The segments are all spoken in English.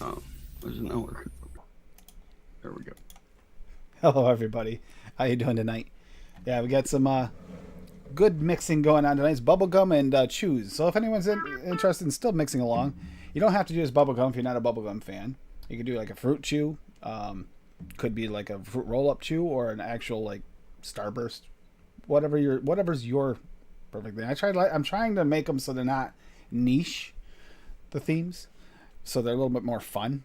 Oh, there's an hour. There we go. Hello, everybody. How you doing tonight? Yeah, we got some good mixing going on tonight. It's bubblegum and chews. So if anyone's interested in still mixing along, you don't have to do this bubblegum if you're not a bubblegum fan. You can do like a fruit chew. Could be like a fruit roll-up chew or an actual like starburst. Whatever's your perfect thing. I'm trying to make them so they're not niche, the themes, so they're a little bit more fun.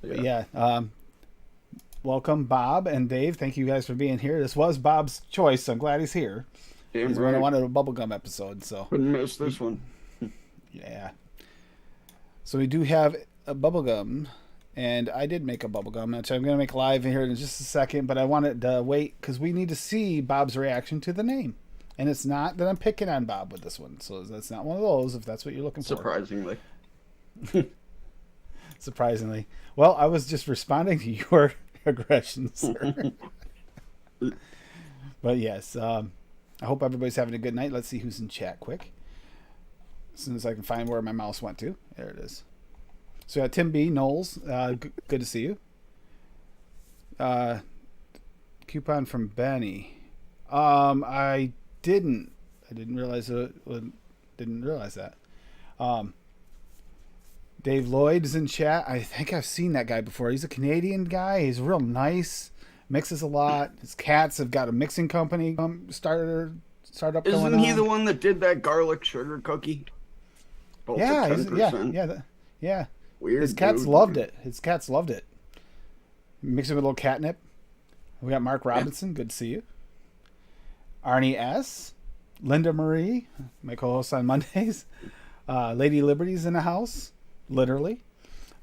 But yeah, welcome, Bob and Dave. Thank you guys for being here. This was Bob's choice, so I'm glad he's here. Damn He's right. wanted a bubblegum episode, so Couldn't miss this one. yeah. So we do have a bubblegum, and I did make a bubblegum, which I'm going to make live here in just a second, but I wanted to wait because we need to see Bob's reaction to the name. And it's not that I'm picking on Bob with this one, so that's not one of those, if that's what you're looking for. Surprisingly. Surprisingly. Well, I was just responding to your aggression, sir. But yes, I hope everybody's having a good night. Let's see who's in chat quick. As soon as I can find where my mouse went to. There it is. So yeah, Tim B. Knowles, good to see you. Coupon from Benny. I didn't realize didn't realize that. Dave Lloyd is in chat. I think I've seen that guy before. He's a Canadian guy. He's real nice. Mixes a lot. His cats have got a mixing company startup going on. Isn't he the one that did that garlic sugar cookie? Both Yeah, at 10%. yeah. Weird. His cats dude. loved it. Mix it with a little catnip. We got Mark Robinson. Good to see you. Arnie S. Linda Marie, my co-host on Mondays. Lady Liberty's in the house, literally.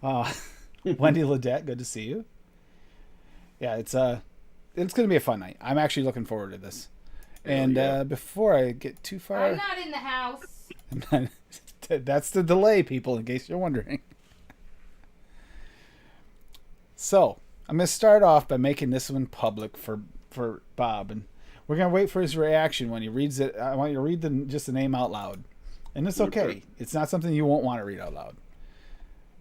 Wendy Ledette, good to see you. Yeah, it's going to be a fun night. I'm actually looking forward to this. And before I get too far, I'm not in the house. That's the delay, people, in case you're wondering. So I'm going to start off by making this one public for Bob, and we're going to wait for his reaction when he reads it. I want you to read just the name out loud. And it's okay. It's not something you won't want to read out loud.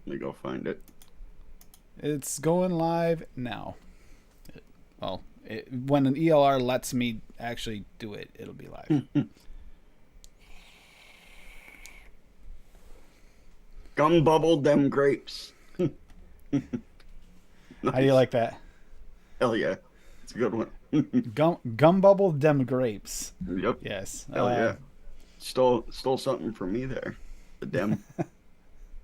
Let me go find it. It's going live now. Well, when an ELR lets me actually do it, it'll be live. Gum bubbled them grapes. Nice. How do you like that? Hell yeah. It's a good one. Gum bubble dem grapes. Yep. Yes. Hell yeah. Stole something from me there. The dem.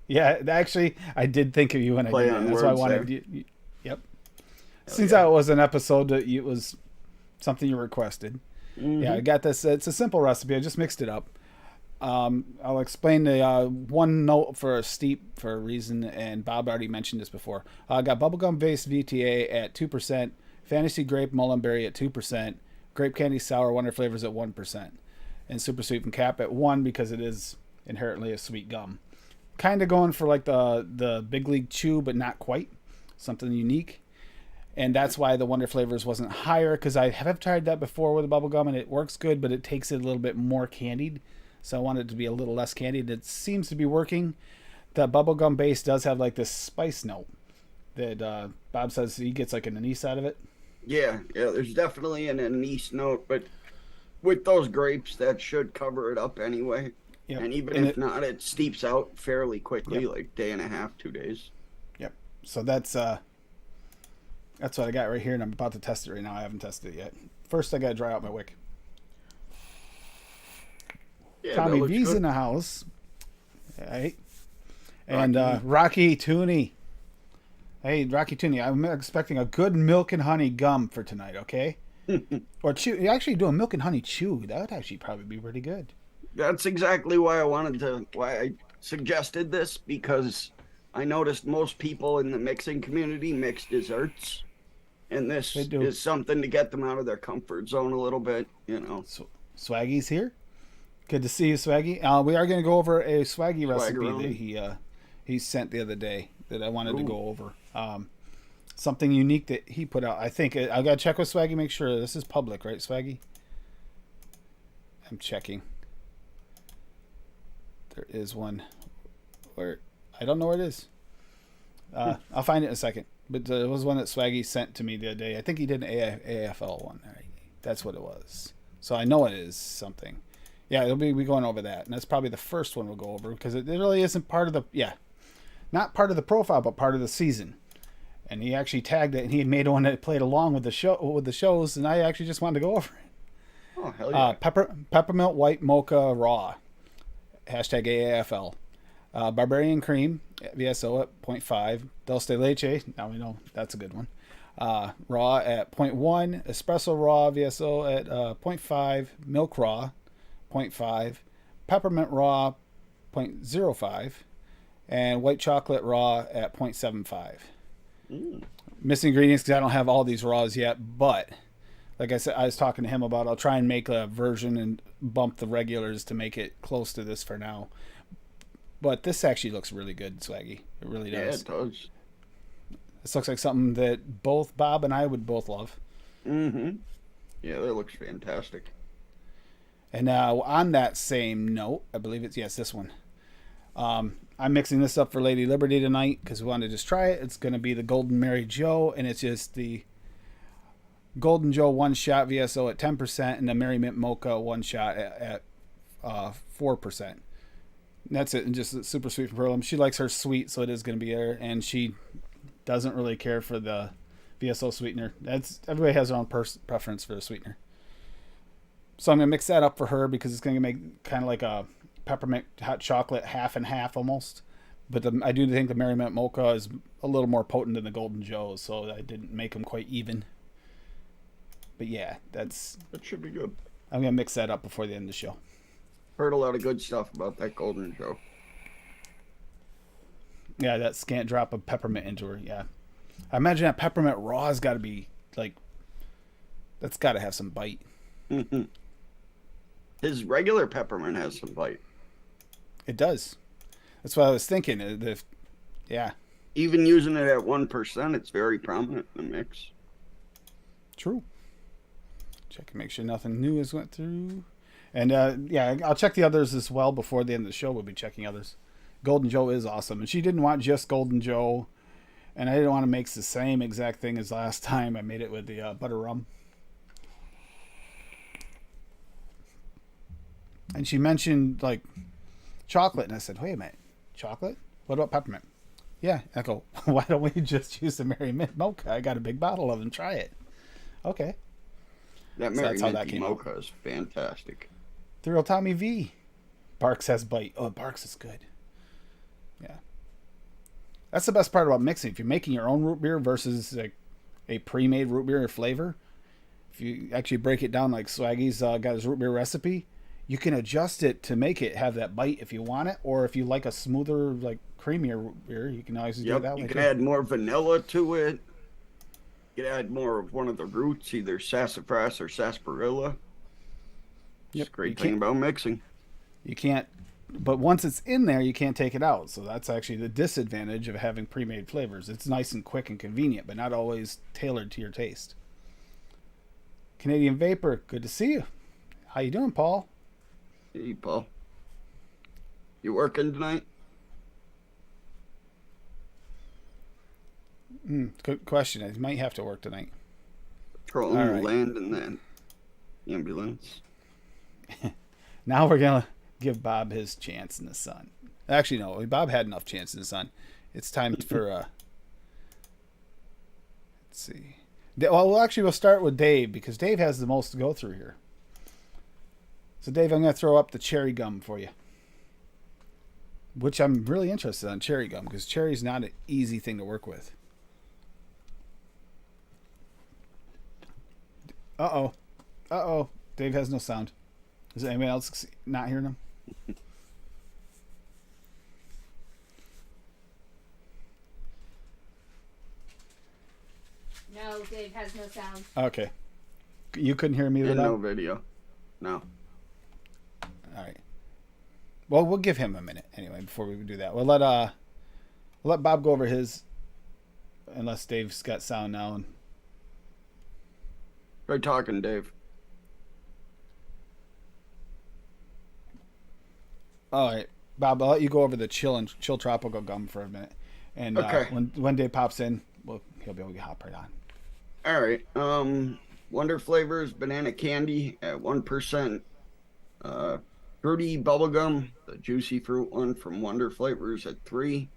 Yeah, actually, I did think of you when I did that. That's why I wanted you. Yep. Since that was an episode that it was something you requested. Mm-hmm. Yeah, I got this. It's a simple recipe. I just mixed it up. I'll explain the one note for a steep for a reason, and Bob already mentioned this before. I got bubblegum based VTA at 2%, fantasy grape mullenberry at 2%, grape candy sour wonder flavors at 1%, and super sweet from cap at 1 because it is inherently a sweet gum. Kind of going for like the big league chew, but not quite. Something unique. And that's why the Wonder Flavors wasn't higher, because I have tried that before with a bubblegum and it works good, but it takes it a little bit more candied. So I wanted it to be a little less candied. It seems to be working. The bubblegum base does have like this spice note that Bob says he gets like an anise out of it. Yeah, there's definitely an anise note, but with those grapes, that should cover it up anyway. Yep. And even if not, it steeps out fairly quickly, like day and a half, 2 days. Yep. So that's what I got right here, and I'm about to test it right now. I haven't tested it yet. First, I got to dry out my wick. Yeah, Tommy V's good. In the house. Right. And Rocky Tooney. Hey, Rocky Tooney, I'm expecting a good milk and honey gum for tonight, okay? Or chew. You actually do a milk and honey chew. That would actually probably be pretty good. That's exactly why I suggested this, because I noticed most people in the mixing community mix desserts, and this is something to get them out of their comfort zone a little bit, you know. Swaggy's here. Good to see you, Swaggy. We are going to go over a Swaggy recipe that he sent the other day that I wanted to go over. Something unique that he put out. I think I got to check with Swaggy, make sure this is public, right, Swaggy? I'm checking. There is one where I don't know where it is. I'll find it in a second. But it was one that Swaggy sent to me the other day. I think he did an AFL one. Right? That's what it was. So I know it is something. Yeah, it'll be going over that. And that's probably the first one we'll go over because it really isn't part of the, not part of the profile, but part of the season. And he actually tagged it, and he had made one that played along with the shows, and I actually just wanted to go over it. Oh, hell yeah. Peppermint White Mocha Raw. Hashtag AAFL. Barbarian Cream, VSO at 0.5. Dulce de Leche, now we know that's a good one. Raw at 0.1. Espresso Raw, VSO at 0.5. Milk Raw, 0.5. Peppermint Raw, 0.05. And White Chocolate Raw at 0.75. Missing ingredients because I don't have all these raws yet, but like I said, I was talking to him about I'll try and make a version and bump the regulars to make it close to this for now. But this actually looks really good, Swaggy. It really does. Yeah, it does. This looks like something that both Bob and I would both love. Mm-hmm. Yeah, that looks fantastic. And now on that same note, I believe it's this one. I'm mixing this up for Lady Liberty tonight because we wanted to just try it. It's going to be the Golden Mary Joe, and it's just the Golden Joe one shot VSO at 10% and the Mary Mint Mocha one shot at 4%. And that's it, and just super sweet from Pearl. She likes her sweet, so it is going to be there, and she doesn't really care for the VSO sweetener. Everybody has their own preference for a sweetener. So I'm going to mix that up for her because it's going to make kind of like a peppermint hot chocolate half and half almost, but I do think the Mary Mint Mocha is a little more potent than the Golden Joe, so I didn't make them quite even. But yeah, that should be good. I'm gonna mix that up before the end of the show. Heard a lot of good stuff about that Golden Joe. Yeah, that scant drop of peppermint into her. Yeah, I imagine that peppermint raw has got to be like, that's got to have some bite. Mm-hmm. His regular peppermint has some bite. It does. That's what I was thinking. Yeah. Even using it at 1%, it's very prominent in the mix. True. Check and make sure nothing new has went through. And I'll check the others as well before the end of the show. We'll be checking others. Golden Joe is awesome. And she didn't want just Golden Joe. And I didn't want to make the same exact thing as last time. I made it with the butter rum. And she mentioned like chocolate, and I said, wait a minute, chocolate? What about peppermint? Yeah. I go, why don't we just use the Mary Mint Mocha? I got a big bottle of them. Try it. Okay. That Mary Mint Mocha is fantastic. The real Tommy V. Barks has bite. Oh, Barks is good. Yeah. That's the best part about mixing. If you're making your own root beer versus like a pre-made root beer flavor, if you actually break it down like Swaggy's got his root beer recipe, you can adjust it to make it have that bite if you want it, or if you like a smoother, like creamier root beer, you can always do it that way. You can add more vanilla to it. You can add more of one of the roots, either sassafras or sarsaparilla. It's a great thing about mixing. You can't, but once it's in there, you can't take it out. So that's actually the disadvantage of having pre-made flavors. It's nice and quick and convenient, but not always tailored to your taste. Canadian Vapor, good to see you. How you doing, Paul? Hey, Paul. You working tonight? Good question. I might have to work tonight. Patrolling the land in that ambulance. Now we're going to give Bob his chance in the sun. Actually, no. Bob had enough chance in the sun. It's time for... let's see. Well, we'll start with Dave, because Dave has the most to go through here. So, Dave, I'm going to throw up the cherry gum for you. Which I'm really interested in cherry gum, because cherry's not an easy thing to work with. Uh-oh. Uh-oh. Dave has no sound. Is anyone else not hearing him? No, Dave has no sound. Okay. You couldn't hear me? No video. No. All right. Well, we'll give him a minute anyway before we do that. We'll let Bob go over his, unless Dave's got sound now. And try talking, Dave. All right, Bob. I'll let you go over the chill tropical gum for a minute, And Okay. when Dave pops in, he'll be able to hop right on. All right. Wonder flavors: banana candy at 1%. Fruity bubblegum, the juicy fruit one from Wonder Flavors at 3.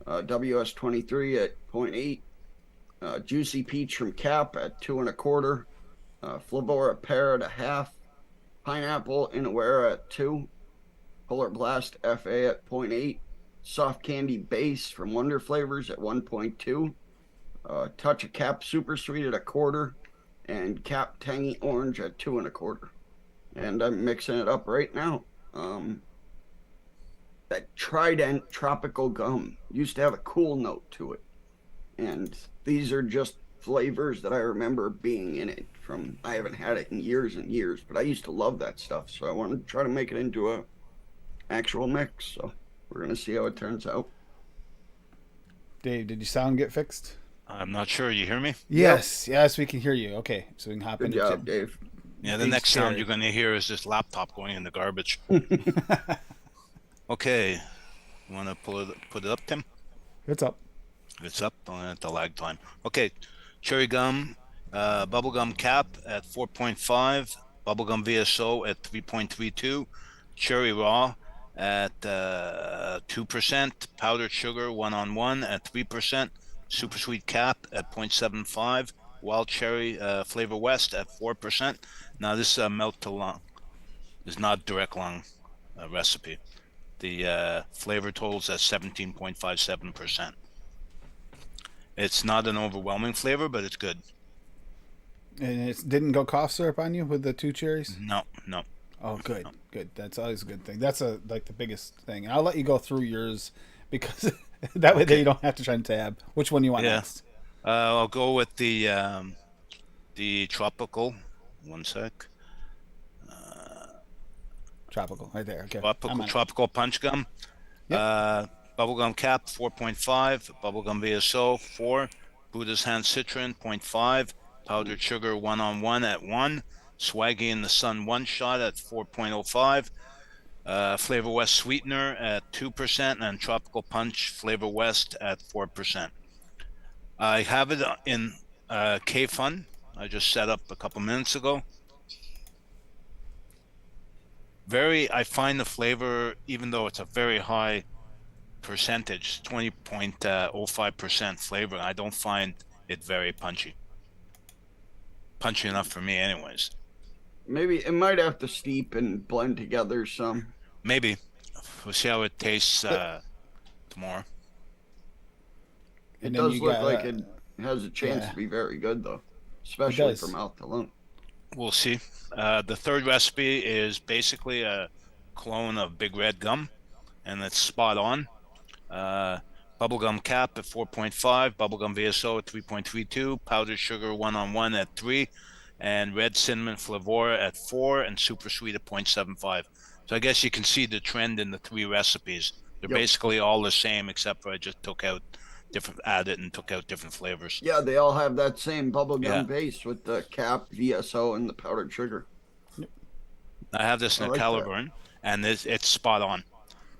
WS23 at 0.8. Juicy peach from Cap at 2.25. Flavora pear at 0.5. Pineapple Inawera at 2. Polar Blast FA at 0.8. Soft candy base from Wonder Flavors at 1.2. Touch of Cap Super Sweet at 1/4. And Cap Tangy Orange at 2.25. And I'm mixing it up right now. That Trident tropical gum used to have a cool note to it, and these are just flavors that I remember being in it from. I haven't had it in years and years, but I used to love that stuff, so I wanted to try to make it into a actual mix. So we're gonna see how it turns out. Dave, did your sound get fixed? I'm not sure. You hear me? Yes, we can hear you. Okay, so we can hop into Good job, Dave. Yeah, the next sound you're going to hear is this laptop going in the garbage. Okay, you want to put it up, Tim? It's up. It's up at the lag time. Okay, cherry gum, bubblegum cap at 4.5, bubblegum VSO at 3.32, cherry raw at 2%, powdered sugar 1-on-1 at 3%, super sweet cap at 0.75, wild cherry flavor west at 4%. Now this melt to lung is not direct lung recipe. The flavor totals at 17.57%. It's not an overwhelming flavor, but it's good. And it didn't go cough syrup on you with the 2 cherries? No. Oh, good, good. That's always a good thing. That's like the biggest thing. And I'll let you go through yours because that way you don't have to try and tab which one you want next. I'll go with the tropical. One sec. Tropical, right there. Okay. Tropical punch gum. Yep. Bubblegum cap 4.5. Bubblegum VSO 4. Buddha's Hand Citron 0.5. Powdered sugar 1-on-1 at 1. Swaggy in the Sun one shot at 4.05. Flavor West sweetener at 2%, and Tropical Punch Flavor West at 4%. I have it in K-Fun. I just set up a couple minutes ago. I find the flavor, even though it's a very high percentage, 20.05% flavor, I don't find it very punchy. Punchy enough for me anyways. Maybe it might have to steep and blend together some. Maybe. We'll see how it tastes tomorrow. It does look like it has a chance to be very good, though, especially from mouth alone. We'll see. The third recipe is basically a clone of Big Red gum, and it's spot on. Bubblegum cap at 4.5, bubblegum VSO at 3.32, powdered sugar 1-on-1 at 3, and red cinnamon flavora at 4, and super sweet at 0.75. So I guess you can see the trend in the 3 recipes. They're basically all the same, except for I just added and took out different flavors. Yeah, they all have that same bubblegum base with the cap, VSO, and the powdered sugar. I have this in a Caliburn, and it's spot on.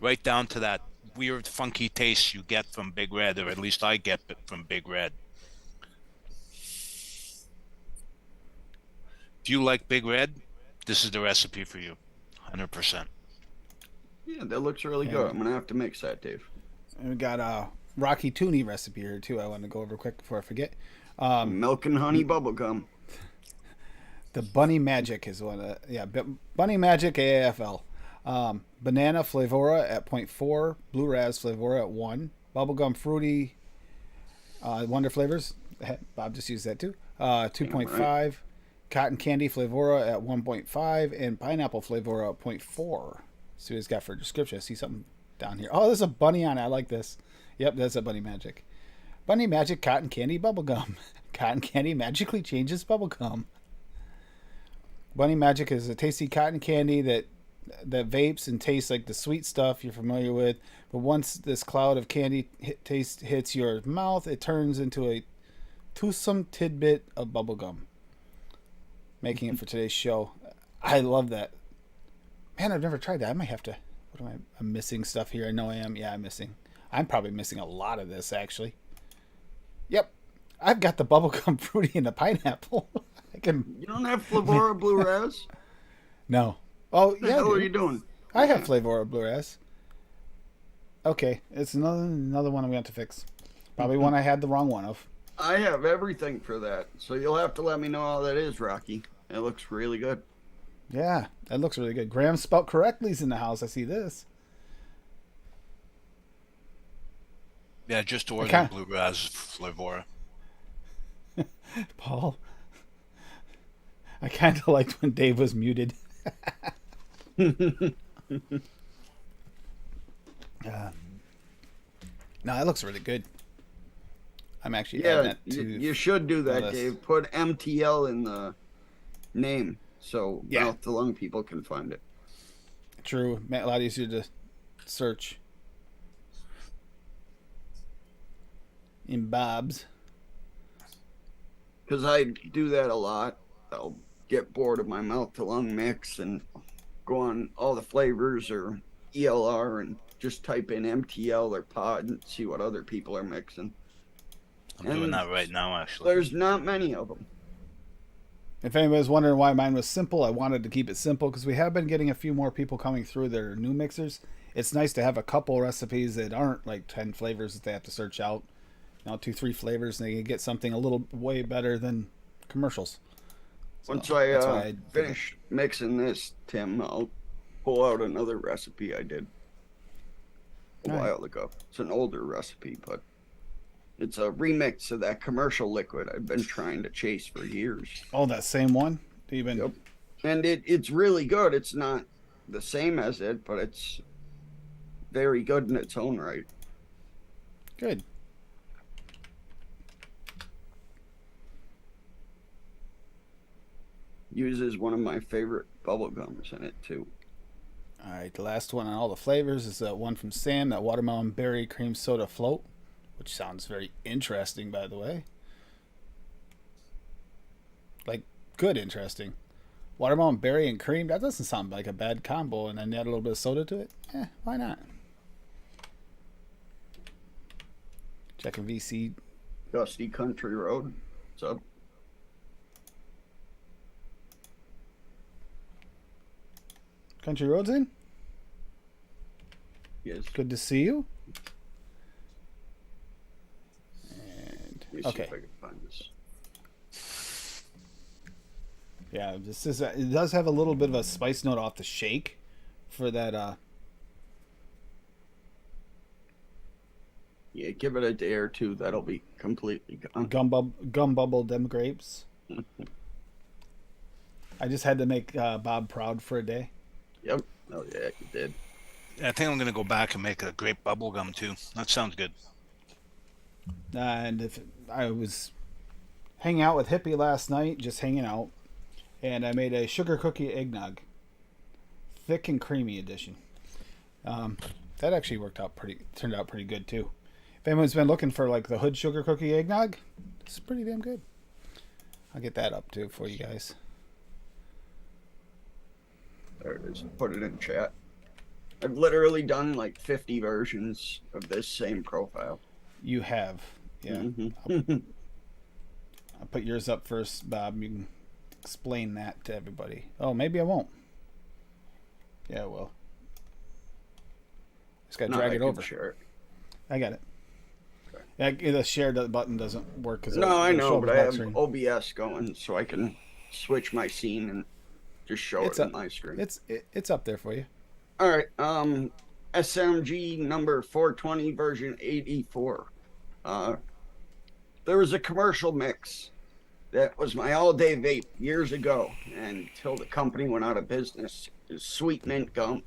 Right down to that weird, funky taste you get from Big Red, or at least I get from Big Red. If you like Big Red, this is the recipe for you, 100%. Yeah, that looks really good. I'm going to have to mix that, Dave. And we got a Rocky Tooney recipe here, too. I want to go over quick before I forget. Milk and honey bubblegum. The Bunny Magic is one. Bunny Magic AAFL. Banana Flavora at 0.4. Blue Raz Flavora at 1. Bubblegum Fruity Wonder Flavors. Bob just used that too. 2.5. Right. Cotton Candy Flavora at 1.5. And Pineapple Flavora at 0.4. See what he's got for a description. I see something down here. Oh, there's a bunny on it. I like this. Yep, that's a Bunny Magic. Bunny Magic Cotton Candy Bubblegum. Cotton Candy magically changes bubblegum. Bunny Magic is a tasty cotton candy that vapes and tastes like the sweet stuff you're familiar with. But once this cloud of candy taste hits your mouth, it turns into a toothsome tidbit of bubblegum. Making it for today's show. I love that. Man, I've never tried that. I might have to. I'm missing stuff here. I know I am. Yeah, I'm missing. I'm probably missing a lot of this, actually. Yep. I've got the bubblegum fruity and the pineapple. You don't have Flavora Blue Raz? No. Oh, what the yeah. hell are you doing? I have Flavora Blue Raz. Okay, it's another one we have to fix. Probably one I had the wrong one of. I have everything for that, so you'll have to let me know how that is, Rocky. It looks really good. Yeah, that looks really good. Graham spelt correctly's in the house. I see this. Yeah, just ordered Blue Raz Flavora. Paul, I kind of liked when Dave was muted. No, that looks really good. I'm actually adding that to you should do that, Dave. Put MTL in the name so mouth to lung people can find it. True, a lot easier to search. In Bob's. Because I do that a lot. I'll get bored of my mouth to lung mix and go on all the flavors or ELR and just type in MTL or pod and see what other people are mixing. I'm doing that right now, actually. There's not many of them. If anybody's wondering why mine was simple, I wanted to keep it simple because we have been getting a few more people coming through their new mixers. It's nice to have a couple recipes that aren't like 10 flavors that they have to search out. 2-3 flavors, and they can get something a little way better than commercials. So Once I finish mixing this, Tim, I'll pull out another recipe I did a while ago. It's an older recipe, but it's a remix of that commercial liquid I've been trying to chase for years. Oh, that same one? Yep. And it's really good. It's not the same as it, but it's very good in its own right. Good. Uses one of my favorite bubblegums in it too. All right, the last one on all the flavors is that one from Sam, that watermelon berry cream soda float, which sounds very interesting, by the way. Like, good interesting. Watermelon berry and cream, that doesn't sound like a bad combo, and then add a little bit of soda to it. Why not? Checking VC. Dusty Country Road. What's up? Country Road's in? Yes. Good to see you. And Let me see if I can find this. Yeah, this is it does have a little bit of a spice note off the shake for that Yeah, give it a day or two, that'll be completely gone. gum bubble dem grapes. I just had to make Bob proud for a day. Yep. Oh yeah, you did. I think I'm gonna go back and make a grape bubblegum too. That sounds good. And if I was hanging out with Hippie last night, just hanging out, and I made a sugar cookie eggnog, thick and creamy edition. That actually turned out pretty good too. If anyone's been looking for like the Hood sugar cookie eggnog, it's pretty damn good. I'll get that up too for you guys. There it is. Put it in chat. I've literally done like 50 versions of this same profile. You have, yeah. Mm-hmm. I'll put yours up first, Bob. You can explain that to everybody. Oh, maybe I won't. Yeah, well. Just gotta drag it over. Share it. I got it. Okay. Yeah, the share button doesn't work because no, I know, but I have OBS going, so I can switch my scene and just show it on my screen. It's up there for you. All right. SMG number 420 version 84. There was a commercial mix that was my all-day vape years ago, until the company went out of business. It was Sweet Mint Gum,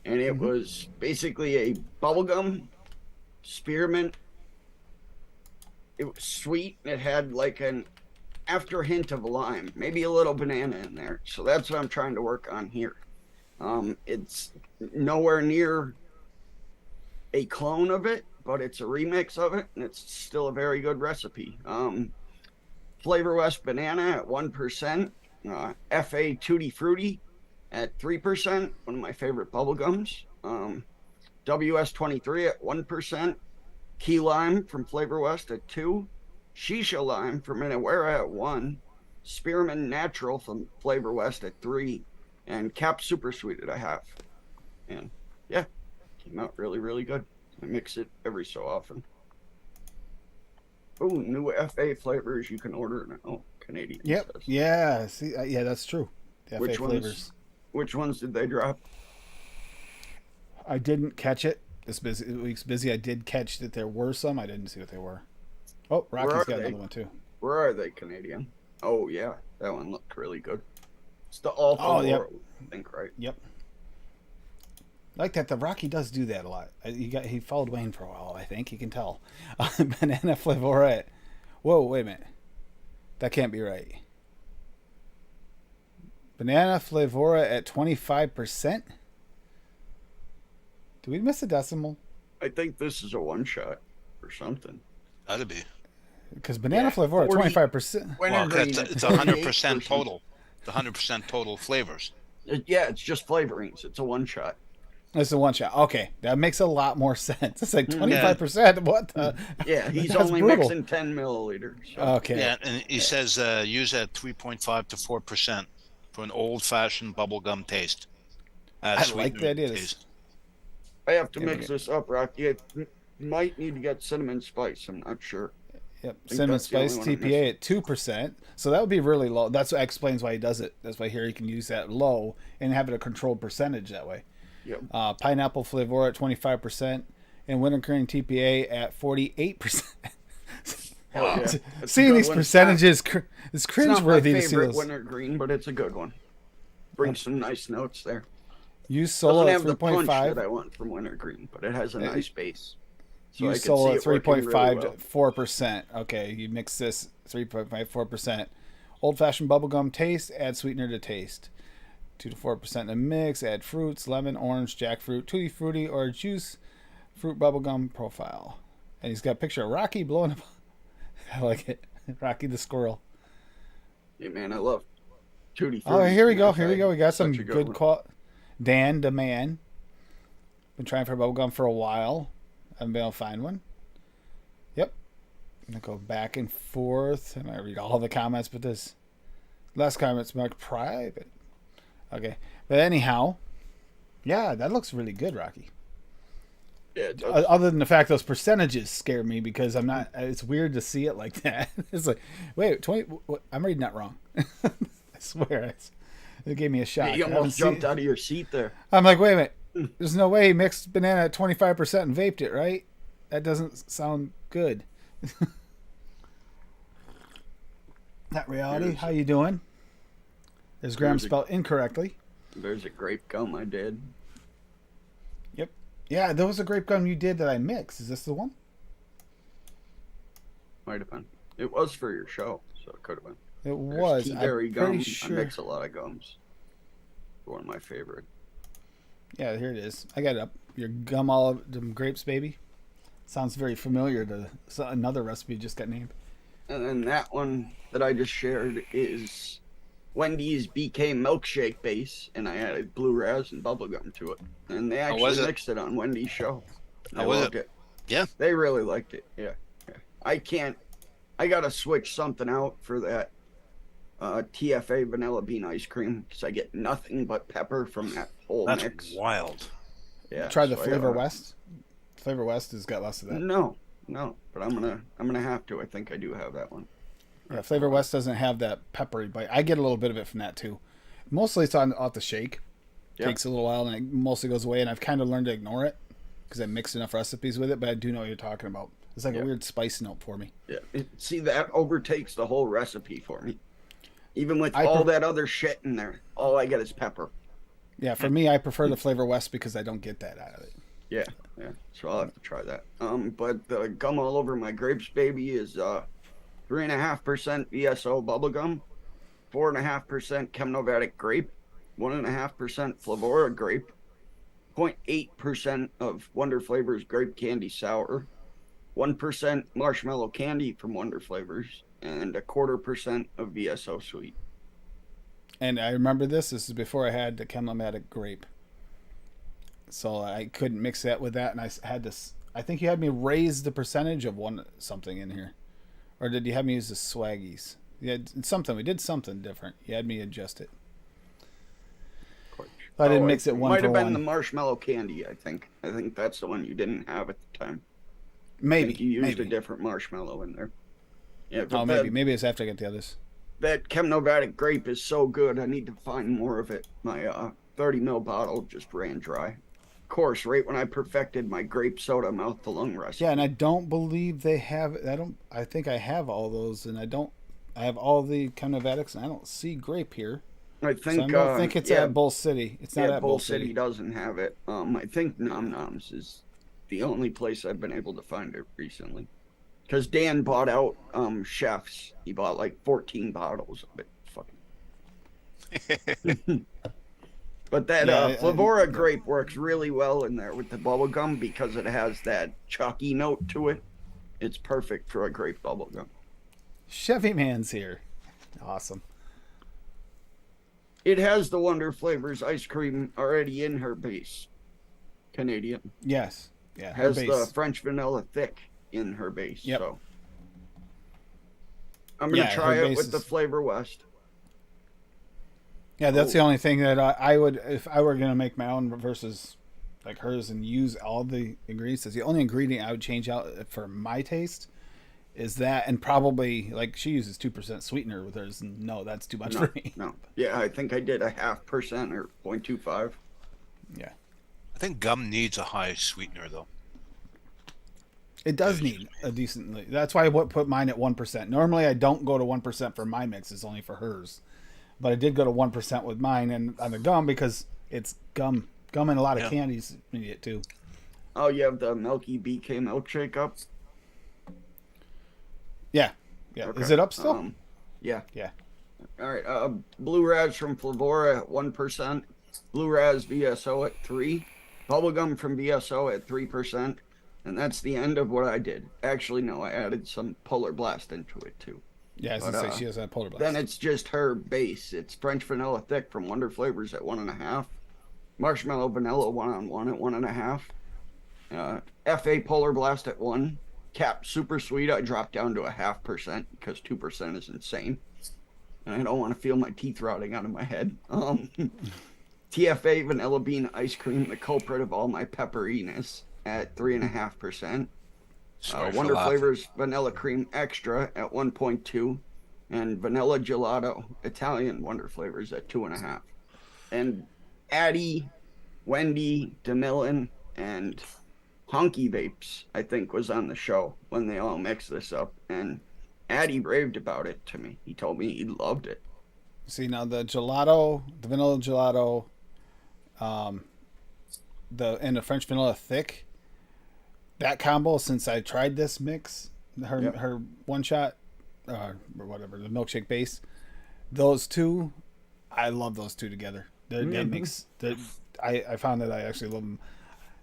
and it was basically a bubblegum spearmint. It was sweet. It had like an after hint of lime, maybe a little banana in there. So that's what I'm trying to work on here. It's nowhere near a clone of it, but it's a remix of it, and it's still a very good recipe. Flavor West Banana at 1%, FA Tutti Frutti at 3%, one of my favorite bubblegums. WS23 at 1%, Key Lime from Flavor West at 2, Shisha Lime from Minawera at 1, Spearmint Natural from Flavor West at 3, and Cap Super Sweet at a half. And yeah, came out really, really good. I mix it every so often. Oh, new FA flavors you can order now. Canadian. Yep. Says. Yeah. See, yeah, that's true. The FA flavors. Which ones did they drop? I didn't catch it. This week's busy. I did catch that there were some. I didn't see what they were. Oh, Rocky's got another one too. Where are they, Canadian? Oh yeah, that one looked really good. It's the Alpha yep. I think, right? Yep. Like that, the Rocky does do that a lot. He followed Wayne for a while, I think. You can tell. Banana Flavorette. Whoa, wait a minute. That can't be right. Banana Flavora at 25%? Did we miss a decimal? I think this is a one shot or something. That'd be. Because Banana Flavora 25%. Well, it's 100% total. It's 100% total flavors. Yeah, it's just flavorings. It's a one shot. It's a one shot. Okay, that makes a lot more sense. It's like 25%. What the? Yeah, he's only mixing 10 milliliters. So. Okay. Yeah, and he says use at 3.5 to 4% for an old-fashioned bubblegum taste. I like the idea. I have to mix this up, Rocky. I might need to get cinnamon spice. I'm not sure. Yep, cinnamon spice TPA at 2%. So that would be really low. That's what explains why he does it. That's why here he can use that low and have it a controlled percentage that way. Yep. Pineapple flavor at 25% and wintergreen TPA at 48%. Yeah. Seeing these percentages is cringeworthy to see those. It's not my favorite wintergreen, but it's a good one. Brings some nice notes there. Use Solo at 3.5. Doesn't have the punch that I want from wintergreen, but it has a nice base. So use Solo at 3.5 to 4%. Okay, you mix this 3.5, 4%. Old-fashioned bubblegum taste, add sweetener to taste. 2 to 4% in the mix, add fruits, lemon, orange, jackfruit, tutti frutti, or juice, fruit bubblegum profile. And he's got a picture of Rocky blowing up. I like it. Rocky the squirrel. Hey, man, I love tutti frutti. Oh, here we go. Here we go. We got some good quality. Dan, the man. Been trying for bubblegum for a while. Haven't been able to find one. Yep. I'm going to go back and forth. And I read all the comments, but this last comment's marked private. Okay. But anyhow, yeah, that looks really good, Rocky. Yeah, it does. Other than the fact those percentages scare me because I'm not. It's weird to see it like that. It's like, wait, 20. I'm reading that wrong. I swear, it gave me a shock. You almost jumped out of your seat there. I'm like, wait a minute. There's no way he mixed banana at 25% and vaped it, right? That doesn't sound good. Not reality. How you doing? There's Graham spelled incorrectly. There's a grape gum I did. Yep. Yeah, there was a grape gum you did that I mixed. Is this the one? Might have been. It was for your show, so it could have been. It was. Berry gum. Sure. I mix a lot of gums. One of my favorite. Yeah, here it is. I got it up. Your gum all of them grapes, baby. Sounds very familiar to another recipe just got named. And then that one that I just shared is Wendy's BK milkshake base, and I added blue raz and bubblegum to it. And they actually mixed it on Wendy's show. I loved it. Yeah. They really liked it. Yeah. I got to switch something out for that TFA vanilla bean ice cream because I get nothing but pepper from that whole mix. That's wild. Yeah. Try the Flavor West. Flavor West has got less of that. No, but I'm gonna have to. I think I do have that one. Yeah, Flavor West doesn't have that peppery bite. I get a little bit of it from that too. Mostly it's off the shake. Yep. Takes a little while and it mostly goes away. And I've kind of learned to ignore it because I mixed enough recipes with it. But I do know what you're talking about. It's like a weird spice note for me. Yeah. See, that overtakes the whole recipe for me. Even with all that other shit in there, all I get is pepper. Yeah, for me, I prefer the Flavor West because I don't get that out of it. Yeah. So I'll have to try that. But the gum all over my grapes, baby, is 3.5% VSO bubblegum, 4.5% Chemnovatic grape, 1.5% Flavora grape, 0.8% of Wonder Flavors grape candy sour, 1% marshmallow candy from Wonder Flavors, and 0.25% of VSO sweet. And I remember this is before I had the Chemnovatic grape. so I couldn't mix that with that, and I had to. I think you had me raise the percentage of something in here, or did you have me use the swaggies? Yeah, something. We did something different. You had me adjust it. I didn't mix it one might for have been one. the marshmallow candy. I think that's the one you didn't have at the time. Maybe I think you used a different marshmallow in there. Yeah. Oh, maybe it's after I get the others. That Chemnovatic grape is so good. I need to find more of it. My 30 ml bottle just ran dry. Of course, right when I perfected my grape soda mouth to lung recipe. Yeah, and I don't believe they have. I think I have all those, and I don't. I have all the Chemnovatics, and I don't see grape here. I think. So I don't think it's at Bull City. It's not at Bull City. Doesn't have it. I think Nom Noms is the only place I've been able to find it recently. Because Dan bought out Chefs. He bought like 14 bottles of it. Fucking. But that Flavora grape works really well in there with the bubblegum because it has that chalky note to it. It's perfect for a grape bubblegum. Chevy Man's here. Awesome. It has the Wonder Flavors ice cream already in her base. Canadian. Yes. Yeah. Has the French vanilla thick in her base. Yep. So I'm going to try it with the Flavor West. Yeah, that's the only thing that I would, if I were going to make my own versus like hers and use all the ingredients. The only ingredient I would change out for my taste is that, and probably like she uses 2% sweetener with hers. And no, that's too much for me. No. Yeah, I think I did a 0.5% or 0.25. Yeah. I think gum needs a high sweetener though. It does need a decently. That's why I put mine at 1%. Normally I don't go to 1% for my mix. It's only for hers. But I did go to 1% with mine and on the gum because it's gum. Gum and a lot of candies need it too. Oh, you have the Milky BK milkshake up? Yeah. Yeah. Okay. Is it up still? Yeah. Yeah. All right. Blue Raz from Flavora at 1%. Blue Raz VSO at 3%. Bubblegum from VSO at 3%. And that's the end of what I did. Actually, no, I added some Polar Blast into it too. Yeah, as I say, she has that Polar Blast. Then it's just her base. It's French Vanilla Thick from Wonder Flavors at 1.5. Marshmallow Vanilla 1-on-1 at 1.5. FA Polar Blast at 1. Cap Super Sweet, I dropped down to a 0.5% because 2% is insane. And I don't want to feel my teeth rotting out of my head. TFA Vanilla Bean Ice Cream, the culprit of all my pepperiness, at 3.5%. Wonder Flavors Vanilla Cream Extra at 1.2. And Vanilla Gelato Italian Wonder Flavors at 2.5. And Addie, Wendy, DeMillan, and Honky Vapes, I think, was on the show when they all mixed this up. And Addie raved about it to me. He told me he loved it. See, now the gelato, the vanilla gelato, and the French vanilla thick, that combo, since I tried this mix, her one shot, or whatever, the milkshake base, those two, I love those two together. They mix. I found that I actually love them.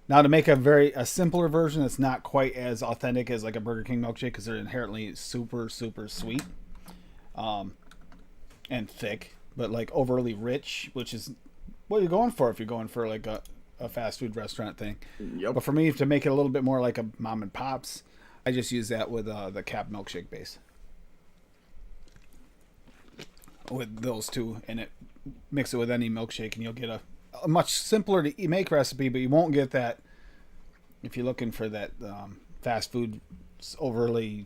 Now, to make a simpler version that's not quite as authentic as like a Burger King milkshake, because they're inherently super, super sweet and thick, but like overly rich, which is what you're going for if you're going for like a fast food restaurant thing. Yep. But for me, to make it a little bit more like a mom and pop's, I just use that with the Cap milkshake base. With those two, and mix it with any milkshake, and you'll get a much simpler to make recipe, but you won't get that if you're looking for that fast food overly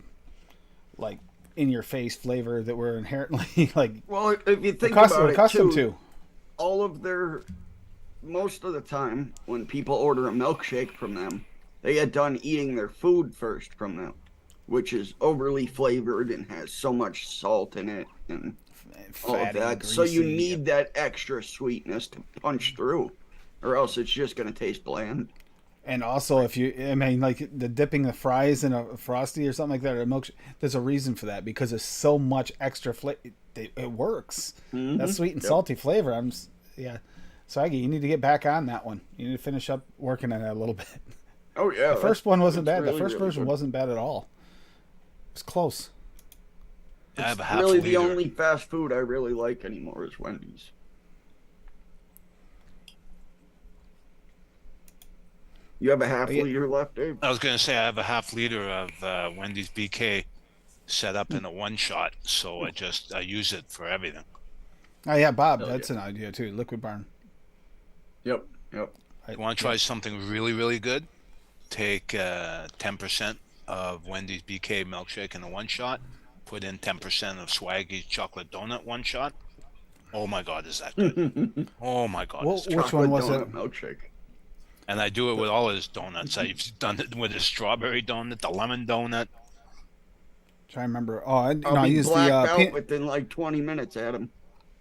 like in your face flavor that we're inherently like. Well, if you think about it, accustomed to all of their, most of the time when people order a milkshake from them, they get done eating their food first from them, which is overly flavored and has so much salt in it and all of that. Greasy, so you need that extra sweetness to punch through, or else it's just going to taste bland. And also, if you, I mean, like the dipping the fries in a Frosty or something like that, or a milkshake, there's a reason for that because there's so much extra flavor. It works. That sweet and salty flavor. Swaggy, you need to get back on that one. You need to finish up working on it a little bit. Oh yeah, the first one wasn't bad. Really, the first version good. Wasn't bad at all. It was close. It's really the only fast food I really like anymore is Wendy's. You have a half liter left, Dave? I was going to say I have a half liter of Wendy's BK set up in a one shot, so I use it for everything. Oh yeah, Bob, that's an idea too. Liquid Barn. Yep. You want to try something really, really good? Take 10% of Wendy's BK milkshake in a one shot. Put in 10% of Swaggy's chocolate donut one shot. Oh my God, is that good? Oh my God, which one was it? Milkshake. And I do it with all his donuts. I've done it with his strawberry donut, the lemon donut. Try to remember. Oh, I used blacked out within like 20 minutes, Adam.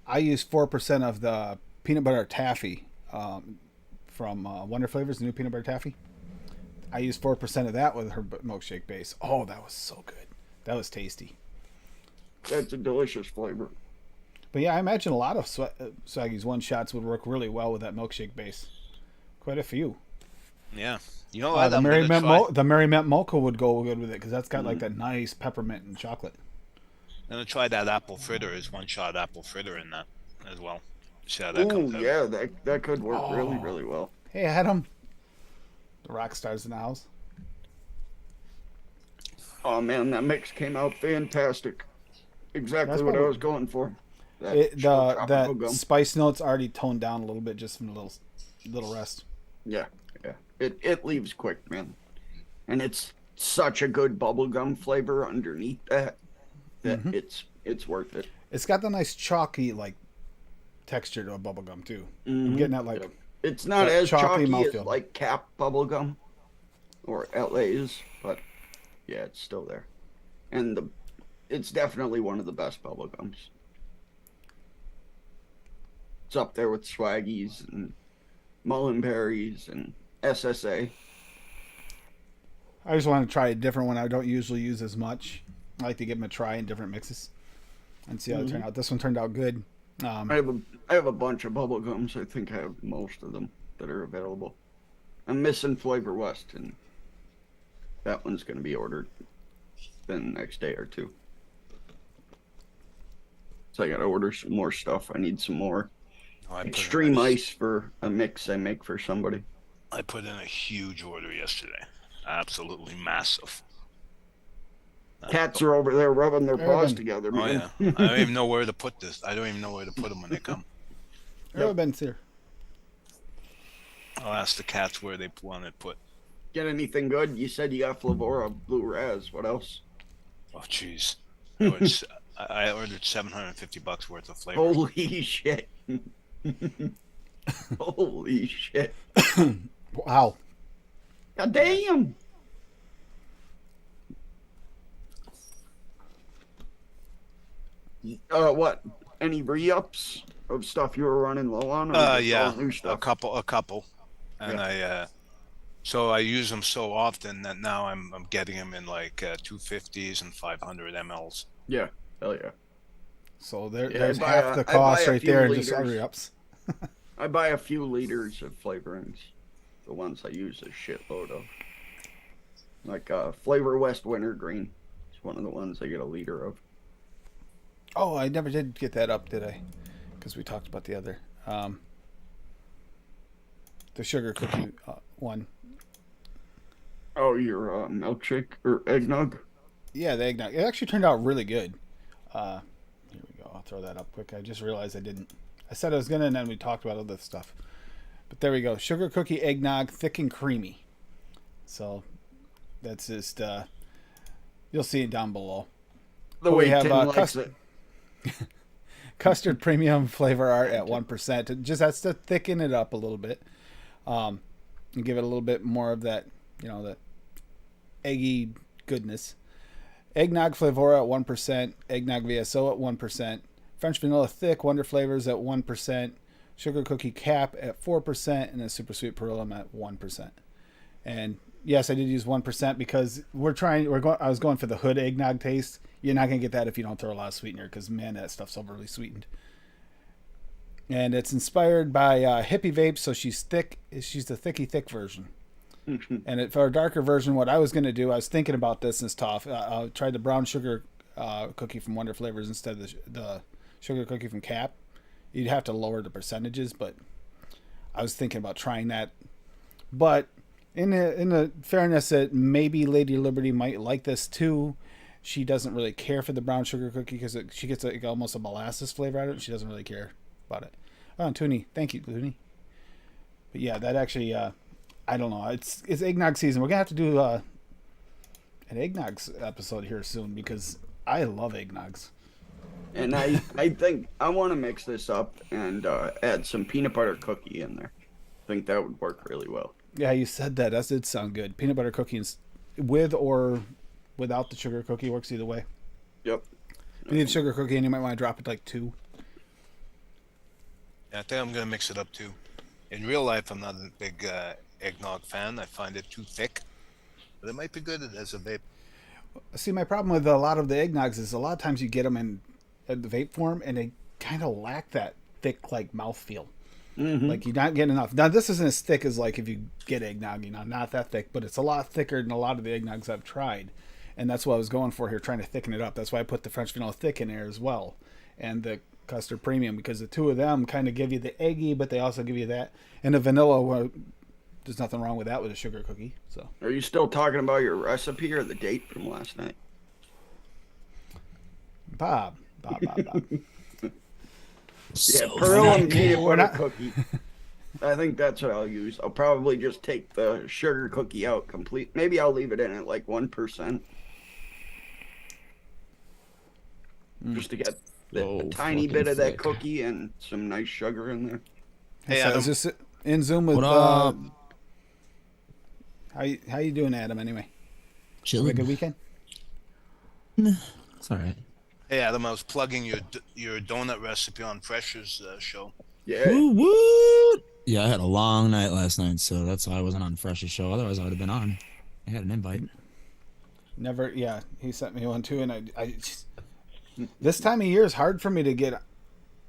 I used 4% of the peanut butter taffy from Wonder Flavors, the new peanut butter taffy. I used 4% of that with her milkshake base. Oh, that was so good. That was tasty. That's a delicious flavor. But yeah, I imagine a lot of Swaggy's one shots would work really well with that milkshake base. Quite a few. Yeah. You know what? The Merry Mint Mocha would go good with it because that's got like that nice peppermint and chocolate. I'm going to try that apple fritter. Is one shot apple fritter in that as well. See how that comes out. Yeah, that could work really, really well. Hey, Adam. The rock stars in the house. Oh man, that mix came out fantastic. Exactly what I was going for. That spice notes already toned down a little bit just from a little rest. Yeah. It leaves quick, man. And it's such a good bubblegum flavor underneath that it's worth it. It's got the nice chalky like texture to a bubblegum too. I'm getting that like it's not as chalky as like Cap bubblegum or LA's, but yeah, it's still there. And it's definitely one of the best bubblegums. It's up there with Swaggies and Mullenberries and SSA. I just want to try a different one I don't usually use as much. I like to give them a try in different mixes and see how they turn out. This one turned out good. I have a bunch of bubblegums. I think I have most of them that are available. I'm missing Flavor West, and that one's going to be ordered in the next day or two. So I got to order some more stuff. I need some more extreme ice for a mix I make for somebody. I put in a huge order yesterday. Absolutely massive. Cats are over there rubbing their paws together, man. Oh, yeah. I don't even know where to put this. I don't even know where to put them when they come. Everyone's here. I'll ask the cats where they want it put. Get anything good? You said you got Flavora Blue Raz. What else? Oh, jeez. I ordered $750 worth of flavor. Holy shit. Holy shit. Wow. God damn. What? Any re-ups of stuff you were running low on? Or yeah, new stuff? a couple. And so I use them so often that now I'm getting them in like 250s and 500 mLs. Yeah, hell yeah. So there's half the cost right there and just re-ups. I buy a few liters of flavorings. The ones I use a shitload of. Like Flavor West Wintergreen. It's one of the ones I get a liter of. Oh, I never did get that up, did I? Because we talked about the other. The sugar cookie one. Oh, your milkshake or eggnog? Yeah, the eggnog. It actually turned out really good. Here we go. I'll throw that up quick. I just realized I didn't. I said I was gonna, and then we talked about other stuff. But there we go. Sugar cookie eggnog, thick and creamy. So that's just. You'll see it down below. We have custard. Custard premium flavor art at 1%. It just has to thicken it up a little bit, and give it a little bit more of that, that eggy goodness. Eggnog Flavora at 1%. Eggnog VSO at 1%. French vanilla thick Wonder Flavors at 1%. Sugar cookie cap at 4%, and a super sweet Perillum at 1%. And yes, I did use 1% because I was going for the hood eggnog taste. You're not gonna get that if you don't throw a lot of sweetener, because man, that stuff's overly sweetened. And it's inspired by Hippie Vape, so she's thick. She's the thick version. And for a darker version, what I was gonna do, I was thinking about this and stuff. I tried the brown sugar cookie from Wonder Flavors instead of the sugar cookie from Cap. You'd have to lower the percentages, but I was thinking about trying that. But In the fairness that maybe Lady Liberty might like this too. She doesn't really care for the brown sugar cookie because she gets like almost a molasses flavor out of it. She doesn't really care about it. Oh, Toonie. Thank you, Toonie. But yeah, that actually, I don't know. It's eggnog season. We're going to have to do an eggnogs episode here soon because I love eggnogs. And I think I want to mix this up and add some peanut butter cookie in there. I think that would work really well. Yeah, you said that. That did sound good. Peanut butter cookies with or without the sugar cookie works either way. Yep. You need sugar cookie and you might want to drop it like 2. Yeah, I think I'm going to mix it up too. In real life, I'm not a big eggnog fan. I find it too thick. But it might be good as a vape. See, my problem with a lot of the eggnogs is a lot of times you get them in the vape form and they kind of lack that thick, like, mouthfeel. Mm-hmm. Like, you're not getting enough. Now, this isn't as thick as, like, if you get eggnog, not that thick, but it's a lot thicker than a lot of the eggnogs I've tried. And that's what I was going for here, trying to thicken it up. That's why I put the French Vanilla Thick in there as well. And the Custard Premium, because the two of them kind of give you the eggy, but they also give you that. And the vanilla, well, there's nothing wrong with that with a sugar cookie. So, are you still talking about your recipe or the date from last night? Bob. Yeah, pearl and peanut butter cookie. I think that's what I'll use. I'll probably just take the sugar cookie out complete. Maybe I'll leave it in at like 1%. Just to get a tiny bit of that cookie and some nice sugar in there. Hey, Adam. Is this in Zoom with how you doing, Adam, anyway? Chilling. Have a good weekend? It's all right. Hey, Adam, I was plugging your donut recipe on Fresh's show. Yeah. Woo! Yeah, I had a long night last night, so that's why I wasn't on Fresh's show. Otherwise, I would have been on. I had an invite. Never, yeah. He sent me one too, and I just, this time of year is hard for me to get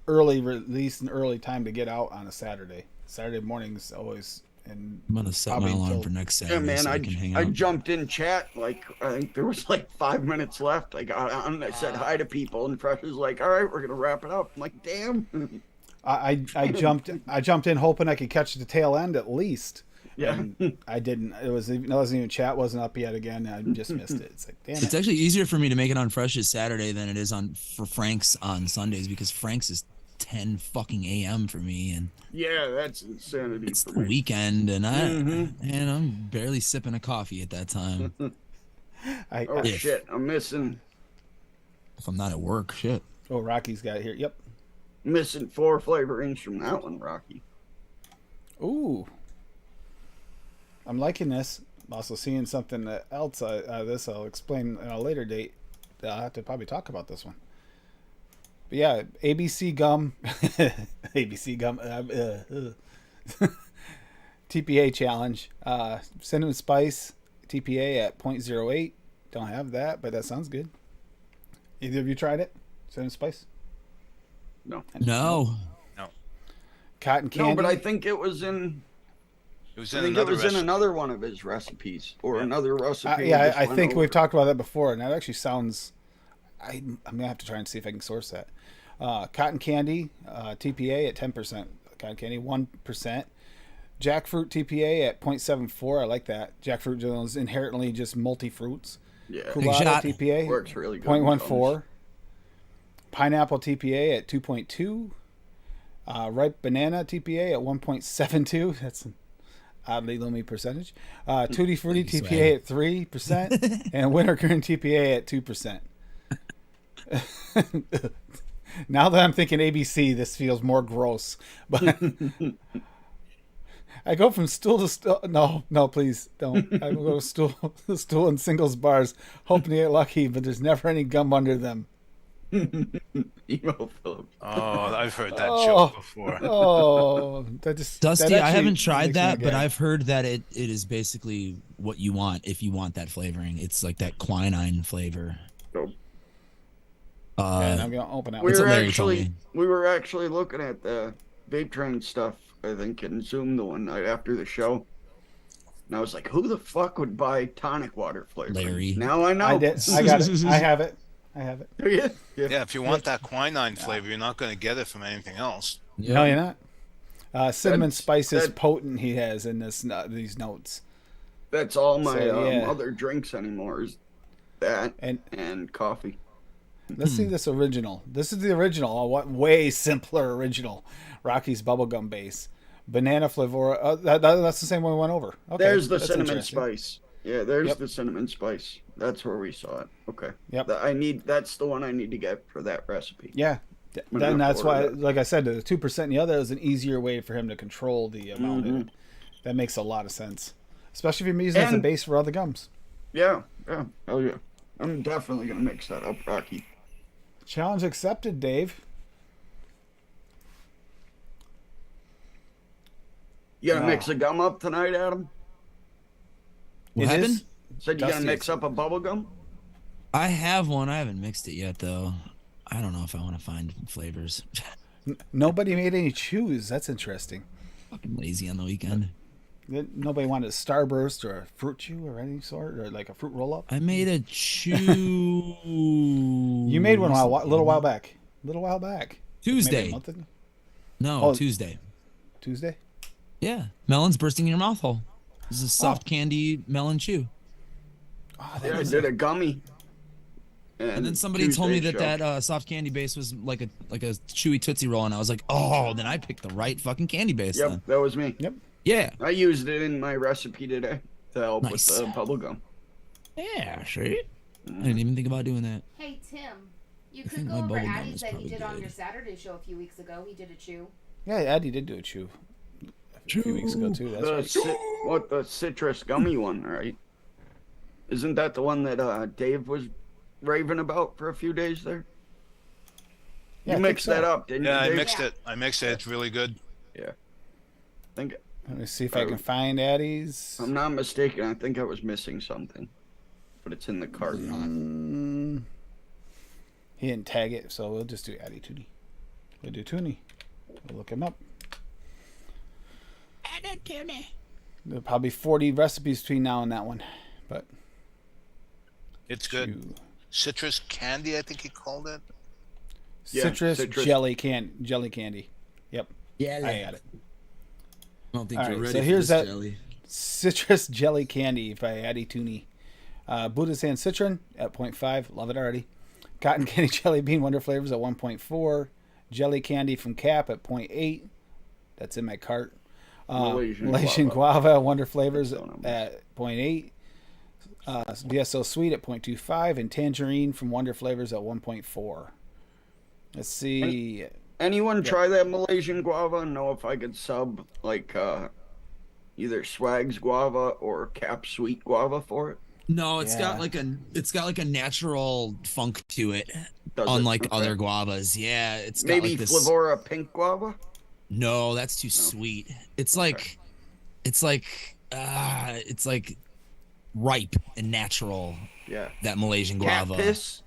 early release and early time to get out on a Saturday. Saturday mornings always. And I'm gonna set my alarm for next Saturday. Yeah, man, so I jumped in chat like I think there was like 5 minutes left. I got on and I said hi to people, and Fresh was like, "All right, we're gonna wrap it up." I'm like, "Damn." I jumped in hoping I could catch the tail end at least. Yeah, and I didn't. It wasn't even chat wasn't up yet again. I just missed it. It's like, damn. It's actually easier for me to make it on Fresh's Saturday than it is for Frank's on Sundays because Frank's is 10 fucking a.m. for me, and yeah, that's insanity. It's for the me. Weekend, and I'm barely sipping a coffee at that time. Shit, I'm missing. If I'm not at work, shit. Oh, Rocky's got it here. Yep. Missing 4 flavorings from that one, Rocky. Ooh. I'm liking this. I'm also seeing something else out of this. I'll explain at a later date. I'll have to probably talk about this one. But yeah, ABC gum. ABC gum. TPA challenge. Cinnamon spice. TPA at 0.08. Don't have that, but that sounds good. Either of you tried it? Cinnamon spice? No. Cotton candy? No, but I think it was in... I think it was in another one of his recipes, or another recipe. I think we've talked about that before, and that actually sounds... I'm going to have to try and see if I can source that. Cotton candy, TPA at 10%. Cotton candy, 1%. Jackfruit TPA at 0.74. I like that. Jackfruit is inherently just multi-fruits. Yeah. Culata TPA, works really good. 0.14. Pineapple TPA at 2.2. Ripe banana TPA at 1.72. That's an oddly low percentage. Tutti Frutti TPA at 3%. And wintergreen TPA at 2%. Now that I'm thinking ABC, this feels more gross. But I go from stool to stool. No, please don't. I go stool and singles bars, hoping to get lucky, but there's never any gum under them. Emo Phillips. Oh, I've heard that joke before. Dusty, I haven't tried that, but I've heard that it is basically what you want if you want that flavoring. It's like that quinine flavor. And I'm gonna open that. We were actually looking at the vape train stuff, I think, in Zoom the one night after the show. And I was like, who the fuck would buy tonic water flavor? Larry. Now I know. I did. I got it. I have it. Yeah. Yeah, if you want that quinine flavor, you're not going to get it from anything else. No, you're not. Cinnamon spice is potent. He has in these notes. That's all my other drinks anymore is that and coffee. Let's see this original. This is the original. Way simpler original. Rocky's Bubblegum base. Banana flavor. That's the same one we went over. Okay, there's the cinnamon spice. Yeah, there's the cinnamon spice. That's where we saw it. Okay. Yep. That's the one I need to get for that recipe. Yeah. Then that's why, like I said, the 2% in the other is an easier way for him to control the amount in it. That makes a lot of sense. Especially if you're using it as a base for other gums. Yeah. Hell yeah. I'm definitely going to mix that up, Rocky. Challenge accepted, Dave. You gonna mix a gum up tonight, Adam? What happened? Said you gonna mix up a bubble gum? I have one. I haven't mixed it yet, though. I don't know if I want to find flavors. Nobody made any chews. That's interesting. Fucking lazy on the weekend. Nobody wanted a Starburst or a fruit chew or any sort, or like a fruit roll up. I made a chew. You made one a little while back. Tuesday. Tuesday. Tuesday. Yeah, melons bursting in your mouth hole. This is a soft candy melon chew. Oh, I did a gummy. And then somebody told me that soft candy base was like a chewy Tootsie Roll, and I was like, oh, then I picked the right fucking candy base. Yep, then. that was me. Yep. Yeah. I used it in my recipe today to help with the bubble gum. Yeah, see? I didn't even think about doing that. Hey, Tim, you could go over Addie's that he did on your Saturday show a few weeks ago. He did a chew. Yeah, Addie did do a chew. A few weeks ago too. That's the citrus gummy one, right? Isn't that the one that Dave was raving about for a few days there? Yeah, you mixed that up, didn't you? Yeah, I mixed it. It's really good. Yeah. Let me see if I can find Addie's. I'm not mistaken. I think I was missing something, but it's in the cart. He didn't tag it, so we'll just do Addie Tooney. We'll do Tooney. We'll look him up. There'll probably 40 recipes between now and that one, but it's good. Citrus candy, I think he called it. Citrus jelly candy. Yep. Yeah, I got it. I don't think you're ready so for here's this that jelly. Citrus jelly candy by Addie Tooney. Buddha's Hand Citron at 0.5. Love it already. Cotton candy jelly bean wonder flavors at 1.4. Jelly candy from Cap at 0.8. That's in my cart. Malaysian guava wonder flavors at 0.8. VSO sweet at 0.25, and tangerine from Wonder Flavors at 1.4. Let's see. Anyone try that Malaysian guava and know if I could sub like either Swag's guava or Cap sweet guava for it? No, it's got like a natural funk to it, unlike other guavas. Yeah, it's got maybe like this... Flavora pink guava. No, that's too sweet. It's like ripe and natural. Yeah. That Malaysian guava. Piss?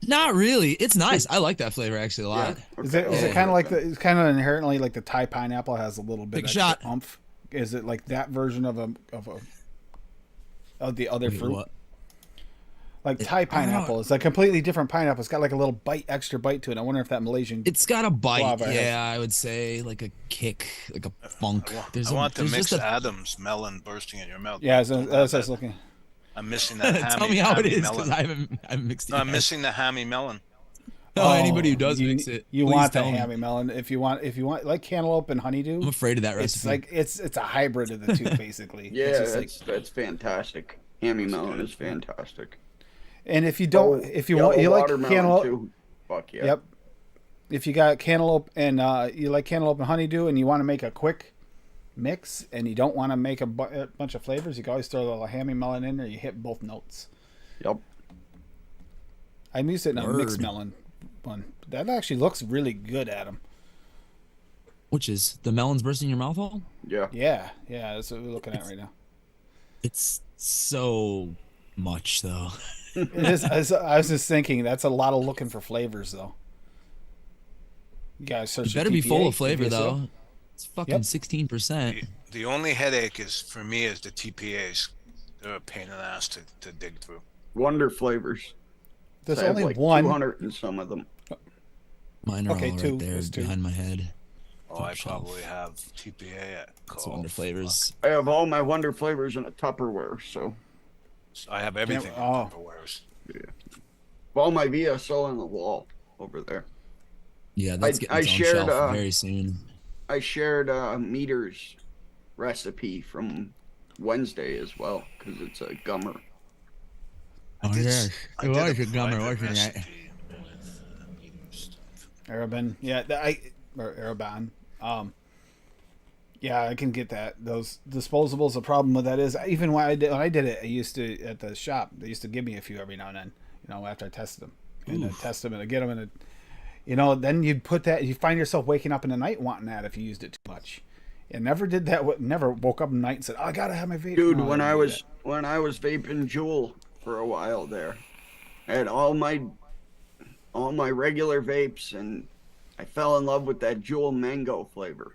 Not really. It's nice. I like that flavor actually a lot. Yeah. Is it kind of like it's kind of inherently like the Thai pineapple has a little bit of umph? Is it like that version of the other fruit? What? Like Thai pineapple, it's a completely different pineapple. It's got like a little extra bite to it. I wonder if that Malaysian. It's got a bite. Yeah, I would say like a kick, like a funk. I want to mix Adam's melon bursting in your mouth. Yeah, as I was looking. I'm missing that hammy. Tell me how it is, because I haven't mixed it. No, I'm missing the hammy melon. Oh, anybody who does mix it, you want the hammy melon. If you want like cantaloupe and honeydew. I'm afraid of that recipe. It's a hybrid of the two, basically. Yeah, that's fantastic. Hammy melon is fantastic. And if you don't, you like cantaloupe too. Fuck yeah. Yep. If you got cantaloupe and you like cantaloupe and honeydew, and you want to make a quick mix, and you don't want to make a bunch of flavors, you can always throw a little hammy melon in there. You hit both notes. Yep. I'm used to it in a mixed melon one. That actually looks really good, Adam. Which is the melons bursting in your mouth hole? Yeah. Yeah. That's what we're looking at right now. It's so much though. It is. I was just thinking that's a lot of looking for flavors though. You guys search. It better be full of flavor though. It's fucking 16%. The only headache for me is the TPAs. They're a pain in the ass to dig through. Wonder flavors. There's so only like one. 200 in some of them. Mine are all right there behind my head. Oh, I probably have TPA at That's Wonder Flavors. I have all my Wonder Flavors in a Tupperware, so I have everything in Tupperwares. Yeah. All my VSO on the wall over there. Yeah, that's getting its own shelf very soon. I shared Meter's recipe from Wednesday as well because it's a gummer. Oh yes, it was a gummer, wasn't it? Arabin, yeah, or Araban. Yeah, I can get that. Those disposables. The problem with that is, even when I did it, I used to at the shop. They used to give me a few every now and then. After I tested them, and I test them and I get them, and then you'd put that. You find yourself waking up in the night wanting that if you used it too much. And never did that. Never woke up at night and said, "Oh, I gotta have my vape." Dude, when I was vaping Juul for a while there, I had all my regular vapes, and I fell in love with that Juul mango flavor.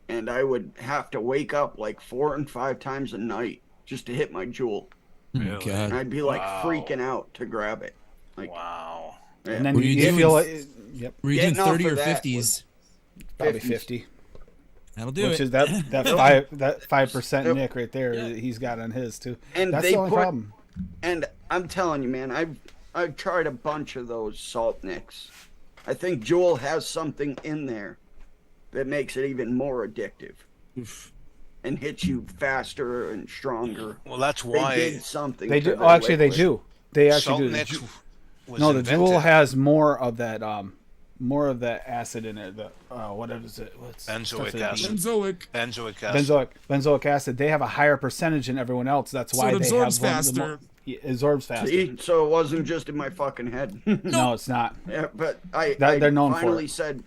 And I would have to wake up like 4 and 5 times a night just to hit my Juul. Really? And I'd be like freaking out to grab it. Like, wow. Yeah. And then you feel like, yep. Were you doing 30 or 50s? Probably 50. That'll do it. Which is that 5% Nick right there. Yeah. He's got on his too. And that's the only problem. And I'm telling you, man, I've tried a bunch of those salt nicks. I think Juul has something in there that makes it even more addictive. And hits you faster and stronger. Well, that's why they did something. They do. Oh, actually, they do. They actually do. No, the Juul has more of that acid in it. What is it? Benzoic acid. Benzoic acid. They have a higher percentage than everyone else. That's why it they absorbs have faster. It absorbs faster. See? So it wasn't just in my fucking head. No, it's not. Yeah, but I finally said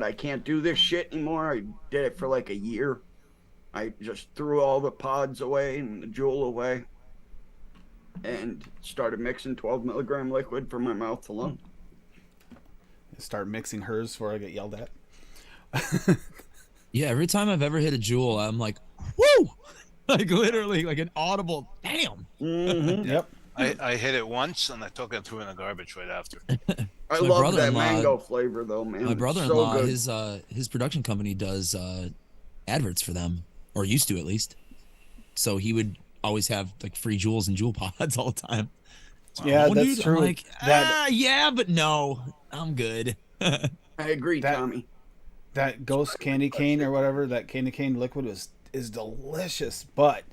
I can't do this shit anymore. I did it for like a year. I just threw all the pods away and the Juul away, and started mixing 12 milligram liquid from my mouth to lung. Start mixing hers before I get yelled at. Yeah, every time I've ever hit a Juul, I'm like, woo! Like literally, like an audible damn. Mm-hmm. Yep. I hit it once and I took it through in the garbage right after. I love that mango flavor though, man. My brother-in-law, his production company does adverts for them, or used to at least. So he would always have like free Juuls and Juul pods all the time. Yeah, that's true. I'm like, yeah, but no, I'm good. I agree, Tommy. That Ghost Candy Cane or whatever, that Candy Cane liquid is delicious, but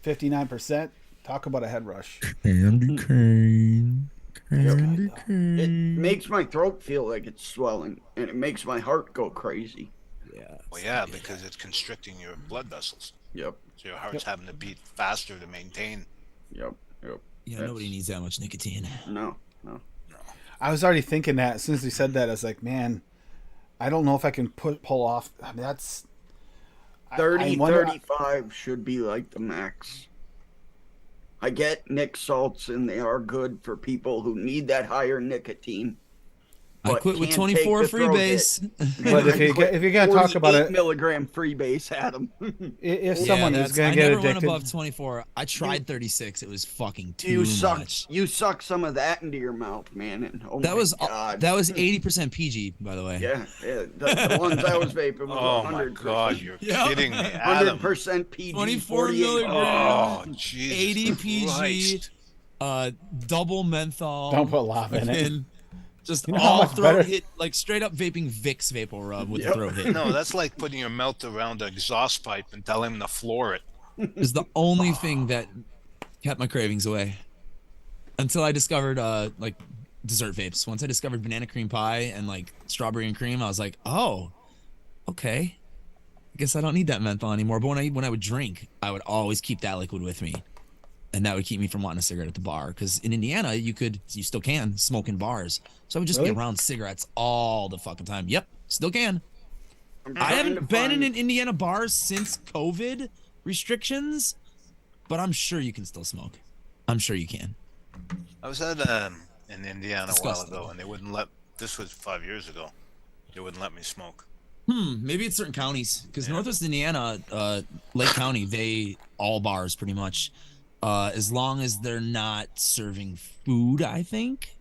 59%. Talk about a head rush. Candy cane. It makes my throat feel like it's swelling, and it makes my heart go crazy. Yeah. Well, yeah, because it's constricting your blood vessels. Yep. So your heart's having to beat faster to maintain. Yep. Yeah, nobody needs that much nicotine. No. I was already thinking that as soon as he said that. I was like, man, I don't know if I can pull off. I mean, that's 35 should be like the max. I get Nick salts, and they are good for people who need that higher nicotine. I quit with 24 freebase. But if you're gonna talk about it, milligram freebase, Adam. If someone is gonna get addicted, I never went above 24. I tried 36. It was fucking too much. You suck some of that into your mouth, man. And that was 80% PG, by the way. Yeah. The ones I was vaping was 100%. Oh my god, you're kidding me, Adam. 100% PG. 24 milligrams. Oh, Jesus 80 PG. Double menthol. Don't put lava in it. Just all throat hit, like straight up vaping Vicks vapor rub with the throat hit. No, that's like putting your mouth around an exhaust pipe and telling him to floor it. Is the only thing that kept my cravings away until I discovered like dessert vapes. Once I discovered banana cream pie and like strawberry and cream, I was like, oh, okay. I guess I don't need that menthol anymore. But when I would drink, I would always keep that liquid with me. And that would keep me from wanting a cigarette at the bar. Because in Indiana, you still can smoke in bars. So I would just be around cigarettes all the fucking time. Yep, still can. I haven't been in an Indiana bar since COVID restrictions, but I'm sure you can still smoke. I'm sure you can. I was at in Indiana a while ago, and they wouldn't let. This was 5 years ago. They wouldn't let me smoke. Maybe it's certain counties. Because Northwest Indiana, Lake County, all bars pretty much. As long as they're not serving food, I think.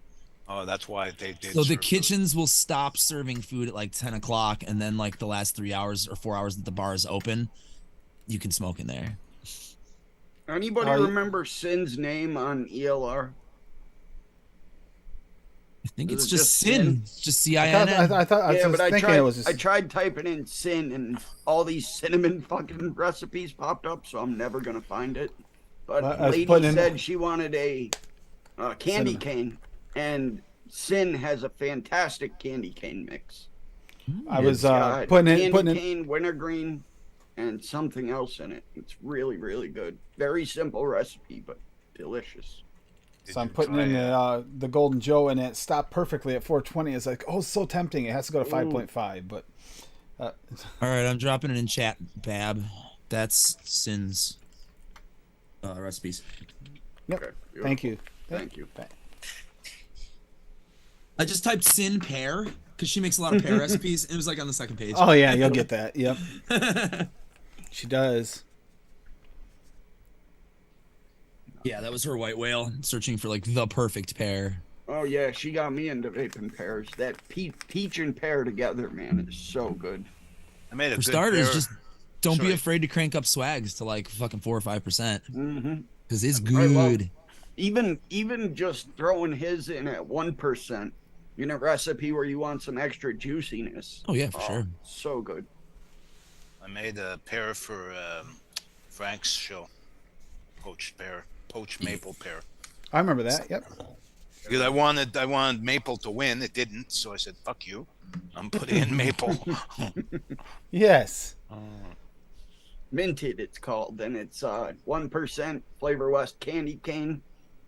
Oh, that's why they did. So the kitchens will stop serving food at like 10 o'clock, and then like the last 3 hours or 4 hours that the bar is open, you can smoke in there. Anybody remember Sin's name on ELR? I think it's just Sin. It's just CIN. I thought. Yeah, but I tried typing in Sin, and all these cinnamon fucking recipes popped up, so I'm never gonna find it. But lady said she wanted a candy cane, and Sin has a fantastic candy cane mix. I was putting candy cane, wintergreen, and something else in it. It's really, really good. Very simple recipe, but delicious. So I'm putting in the Golden Joe, and it stopped perfectly at 420. It's like, oh, it's so tempting. It has to go to 5.5, but. All right, I'm dropping it in chat, Bab. That's Sin's recipes. Yep. Okay, thank you. Thank you. I just typed Sin pear because she makes a lot of pear recipes. It was like on the second page. Oh yeah, you'll get that. Yep. She does. Yeah, that was her white whale searching for like the perfect pear. Oh yeah, she got me into vaping pears. That peach and pear together, man, is so good. I made a for good starters, pear. just don't be afraid to crank up swags to like fucking 4 or 5%. Because it's good. Even just throwing his in at 1% in a recipe where you want some extra juiciness. Oh yeah, for sure. So good. I made a pear for Frank's show. Poached maple pear. I remember that. Yep. Because I wanted maple to win. It didn't, so I said, "Fuck you, I'm putting in maple." Yes. Minted, it's called, and it's 1% Flavor West candy cane,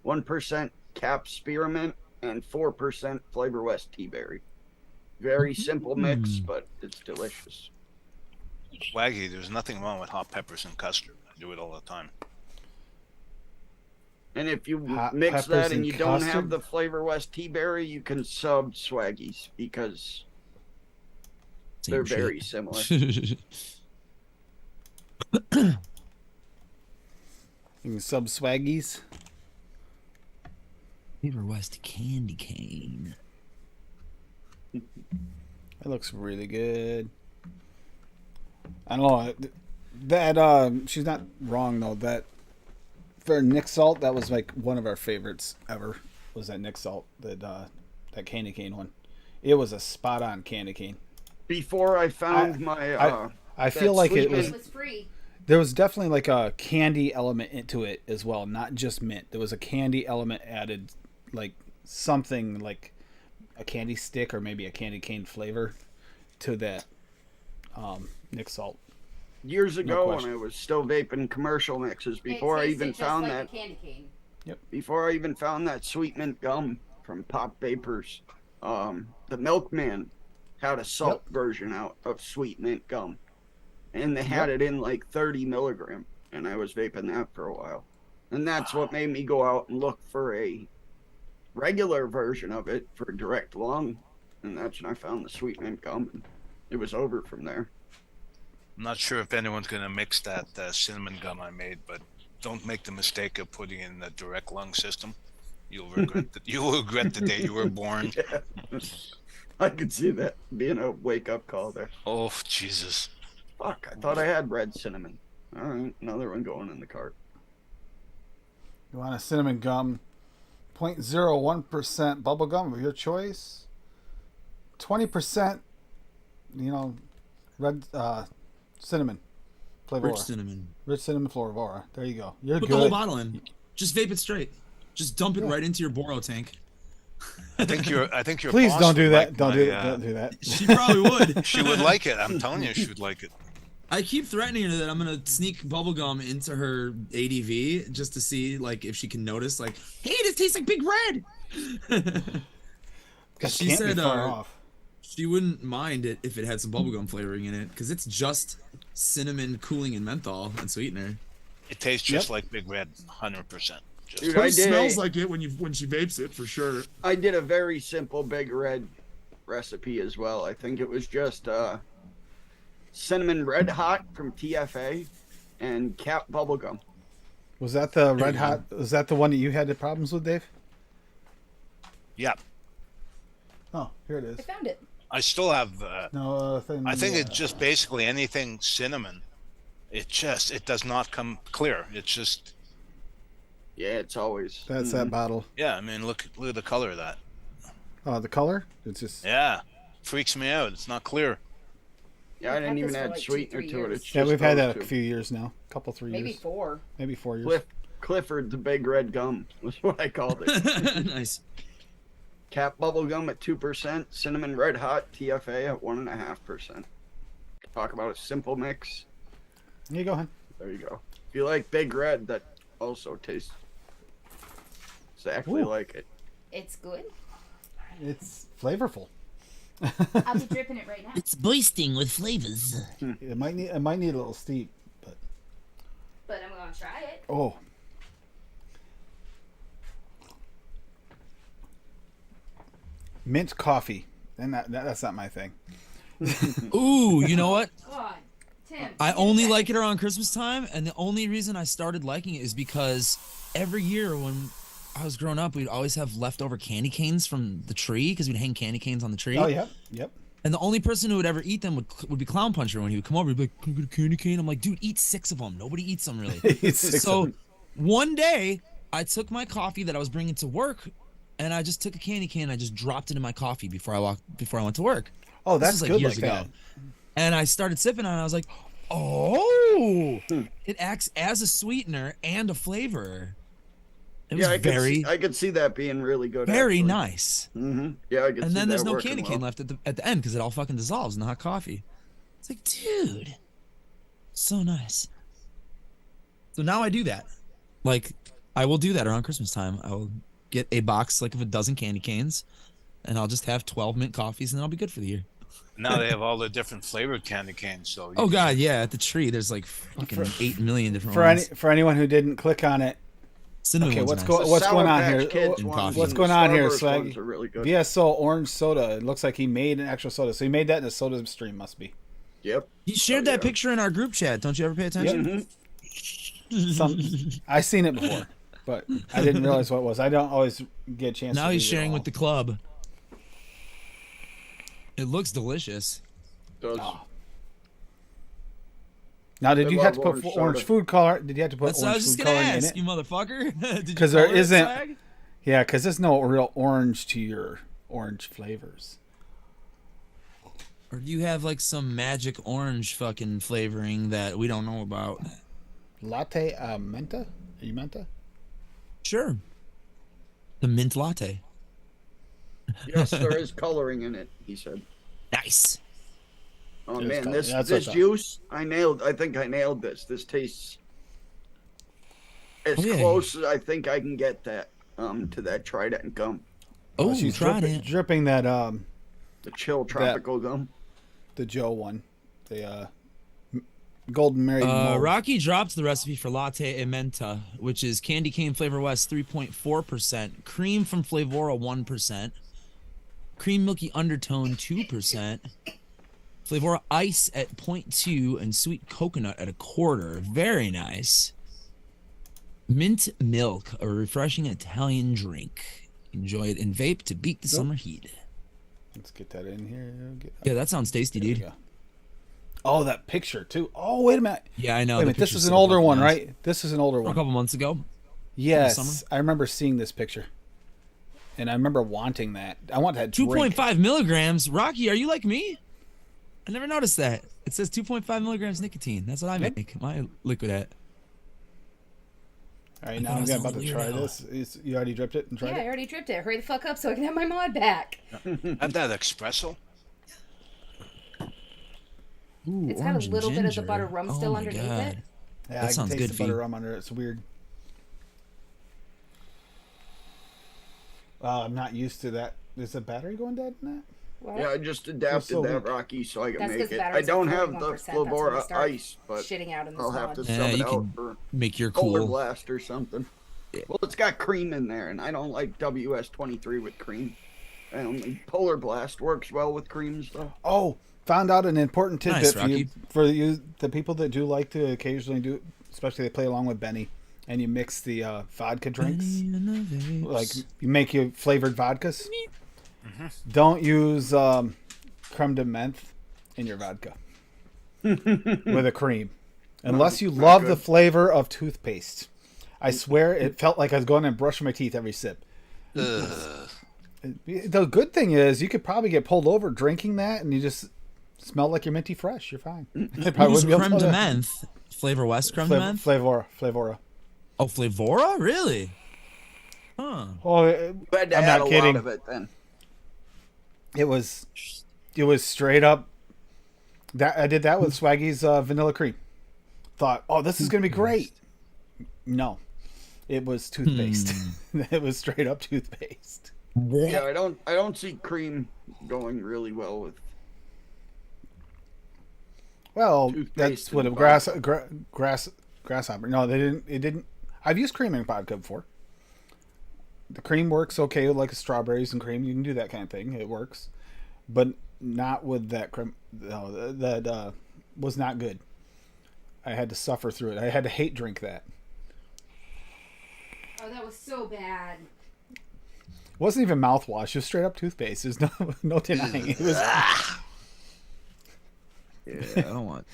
1% Cap spearmint, and 4% Flavor West tea berry. Very simple mix, but it's delicious. Swaggy, there's nothing wrong with hot peppers and custard. I do it all the time. And if you mix that and you don't have the Flavor West tea berry, you can sub Swaggies because they're very similar. You can sub Swaggies. Flavor West candy cane. That looks really good. I don't know that she's not wrong though. That for Nick Salt, that was like one of our favorites ever. Was that Nick Salt that candy cane one? It was a spot on candy cane. Before I found I feel like it was free. There was definitely like a candy element into it as well, not just mint. There was a candy element added, like something like a candy stick or maybe a candy cane flavor to that Nick Salt. Years ago when I was still vaping commercial mixes, before I even found that candy cane. Yep. Before I even found that sweet mint gum from Pop Vapors, the Milkman had a salt version out of sweet mint gum. And they had it in like 30 milligram. And I was vaping that for a while. And that's what made me go out and look for a regular version of it for direct lung. And that's when I found the sweet mint gum. And it was over from there. I'm not sure if anyone's going to mix that cinnamon gum I made, but don't make the mistake of putting in the direct lung system. You'll regret the day you were born. Yeah. I could see that being a wake-up call there. Oh, Jesus. Fuck, I thought I had red cinnamon. All right, another one going in the cart. You want a cinnamon gum, 0.01% bubble gum of your choice, 20%, red cinnamon flavor. Rich cinnamon flavor. There you go. You're Put good. the whole bottle in. Just vape it straight. Just dump it right into your Boro tank. I think your Please boss don't do that. like Don't do that. She probably would. She would like it. I'm telling you, she would like it. I keep threatening her that I'm gonna sneak bubblegum into her ADV just to see like if she can notice like, hey, this tastes like Big Red. Because she said she wouldn't mind it if it had some bubblegum flavoring in it because it's just cinnamon, cooling, and menthol and sweetener. It tastes just like Big Red, 100%. Dude, it smells like it when she vapes it for sure. I did a very simple Big Red recipe as well. I think it was just cinnamon red hot from TFA and Cap bubblegum. Was that the red hot? Was that the one that you had the problems with, Dave? Yeah. Oh, here it is. I found it. I still have. No I think it's just basically anything cinnamon. It does not come clear. It's just. Yeah, it's always. That's that bottle. Yeah, I mean, look at the color of that. Oh, the color? It's just. Yeah, freaks me out. It's not clear. Yeah, I didn't even add sweetener to it. It's yeah, just we've had that two. a few years now. Couple, 3 years. Maybe 4. Maybe 4 years. Clifford the Big Red Gum was what I called it. Nice. Cap Bubblegum at 2%. Cinnamon Red Hot TFA at 1.5%. Talk about a simple mix. Here you go, hon. There you go. If you like Big Red, that also tastes exactly like it. It's good. It's flavorful. I'll be dripping it right now. It's bursting with flavors. It might need a little steep, But I'm gonna try it. oh. Mint coffee. And that's not my thing. Ooh, you know what? God, Tim. I only like it around Christmas time, and the only reason I started liking it is because every year when I was growing up, we'd always have leftover candy canes from the tree because we'd hang candy canes on the tree. Oh, yep. And the only person who would ever eat them would be Clown Puncher. When he would come over, he'd be like, "Can I get a candy cane?" I'm like, "Dude, eat 6 of them. Nobody eats them really." So one day, I took my coffee that I was bringing to work, and I just took a candy cane and I just dropped it in my coffee before I went to work. Oh, that's this was good years like ago. that. And I started sipping on it, and I was like, "Oh, it acts as a sweetener and a flavor." It was I could see that being really good. very actually. nice. Mm-hmm. Yeah, I could see And then that there's no working candy cane left at the end because it all fucking dissolves in the hot coffee. It's like, dude, so nice. So now I do that. Like, I will do that around Christmas time. I will get a box like of a dozen candy canes, and I'll just have 12 mint coffees, and then I'll be good for the year. Now they have all the different flavored candy canes. So. Oh god, yeah! At the tree, there's like fucking 8 million different For ones. for anyone who didn't click on it. Cinnamon Okay, one's what's nice. going on Sour here? Patch Kids In ones coffee. What's and going on here, Starburst Swag? ones are really good. VSO orange soda. It looks like he made an actual soda. So he made that in the soda stream, must be. Yep. You shared that picture in our group chat. Don't you ever pay attention? I seen it before, but I didn't realize what it was. I don't always get a chance. Now to he's read it sharing all. with the club. It looks delicious. Does. Now, did I you love have to put orange orange soda. food color? Did you have to put That's what I orange was just food gonna coloring in ask it? you, motherfucker. Because there isn't. Yeah, because there's no real orange to your orange flavors. Or do you have like some magic orange fucking flavoring that we don't know about? Latte menta? Are you menta? Sure. The mint latte. Yes, there is coloring in it. He said. Nice. Oh There's man, color. this That's this what I juice, I think I nailed this. This tastes as Oh, yeah. close as I think I can get that to that Trident gum, Oh, she's tried dripping that the chill tropical gum. the Joe one, the Golden Mary. mold. Rocky dropped the recipe for latte e menta, which is candy cane flavor west 3.4%, cream from Flavora 1%, cream milky undertone 2%, Flavora ice at 0.2, and sweet coconut at 1/4. Very nice. Mint milk, a refreshing Italian drink. Enjoy it in vape to beat the summer heat. Let's get that in here. Yeah, that sounds tasty, There we dude. go. Oh, that picture too. Oh, wait a minute. Yeah, I know. Wait a the minute. This picture's is an so older fucking one, nice. right? This is an older A one. couple months ago. Yes, summer? I remember seeing this picture, and I remember wanting that. I want that drink. 2.5 milligrams. Rocky, are you like me? I never noticed that. It says 2.5 milligrams nicotine. That's what I make my liquid at. All right, I now thought I I'm was a about to little try weirdo. this. You already dripped it and tried Yeah, I it? already dripped it. Hurry the fuck up so I can have my mod back. Have that espresso. Ooh, It's got a orange and little bit of the ginger. butter rum Oh still my underneath God. it. Yeah, That I sounds can good, taste the butter Fee. rum under it. It's weird. I'm not used to that. Is the battery going dead in that? What? Yeah, I just adapted so that weak. Rocky so I can That's 'cause make the it. I batteries don't are have the 41%. That's when Flavora they start ice, but shitting out in the I'll have to mod. sub Yeah, it you out can for make your Polar cool. Blast or something. Well, it's got cream in there, and I don't like WS-23 with cream. Polar Blast works well with cream stuff. Oh, found out an important tidbit Nice, for you, Rocky. for you, the people that do like to occasionally do, especially they play along with Benny, and you mix the vodka drinks, like you make your flavored vodkas. Don't use creme de menthe in your vodka with a cream. Unless you love the flavor of toothpaste. I swear it felt like I was going and brushing my teeth every sip. The good thing is you could probably get pulled over drinking that and you just smell like you're minty fresh. You're fine. Who's creme de menthe? Flavor West creme de menthe? Flavora. Oh, Flavora? Really? Huh. Oh, I'm not kidding. Lot of it, then. It was straight up. That I did that with Swaggy's vanilla cream. Thought, oh, this is gonna be great. No, it was toothpaste. It was straight up toothpaste. Yeah, I don't see cream going really well with. Well, that's what a grasshopper. No, they didn't. It didn't. I've used cream in vodka before. The cream works okay with like strawberries and cream. You can do that kind of thing. It works, but not with that cream. No, that was not good. I had to suffer through it. I had to hate drink that. Oh, that was so bad. It wasn't even mouthwash. It was straight up toothpaste. There's no denying it. Was. Yeah, I don't want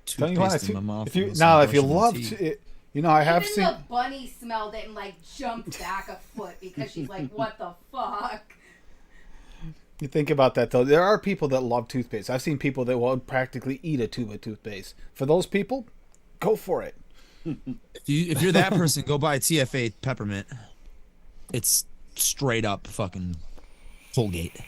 toothpaste in my mouth. If you love it, I have Even seen. the bunny smelled it and like jumped back a foot because she's like, "What the fuck?" You think about that though. There are people that love toothpaste. I've seen people that will practically eat a tube of toothpaste. For those people, go for it. If you're that person, go buy TFA peppermint. It's straight up fucking Colgate.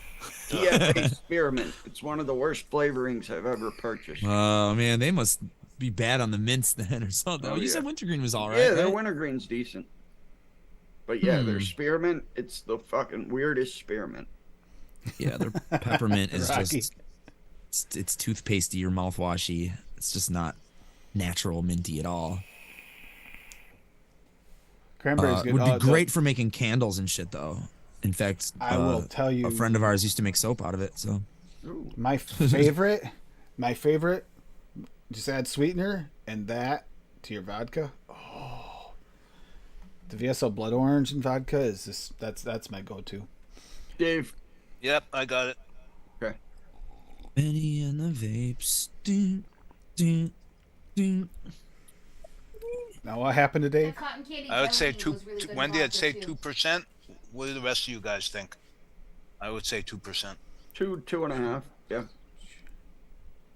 TFA spearmint. It's one of the worst flavorings I've ever purchased. Oh man, they must be bad on the mints then or something. You said wintergreen was all right. Yeah, their wintergreen's decent. But yeah, their spearmint, it's the fucking weirdest spearmint. Yeah, their peppermint is just it's toothpastey or mouthwashy. It's just not natural minty at all. Cranberry's good. Would be great for making candles and shit though. In fact, I will tell you, a friend of ours used to make soap out of it. So my favorite, just add sweetener and that to your vodka. Oh, the VSO blood orange and vodka is just that's my go-to. Dave. Yep, I got it. Okay. Benny and the vapes. Ding, ding, ding. Now what happened to Dave? I would say Wendy, I'd say 2%. What do the rest of you guys think? I would say 2%. 2.5. Yeah.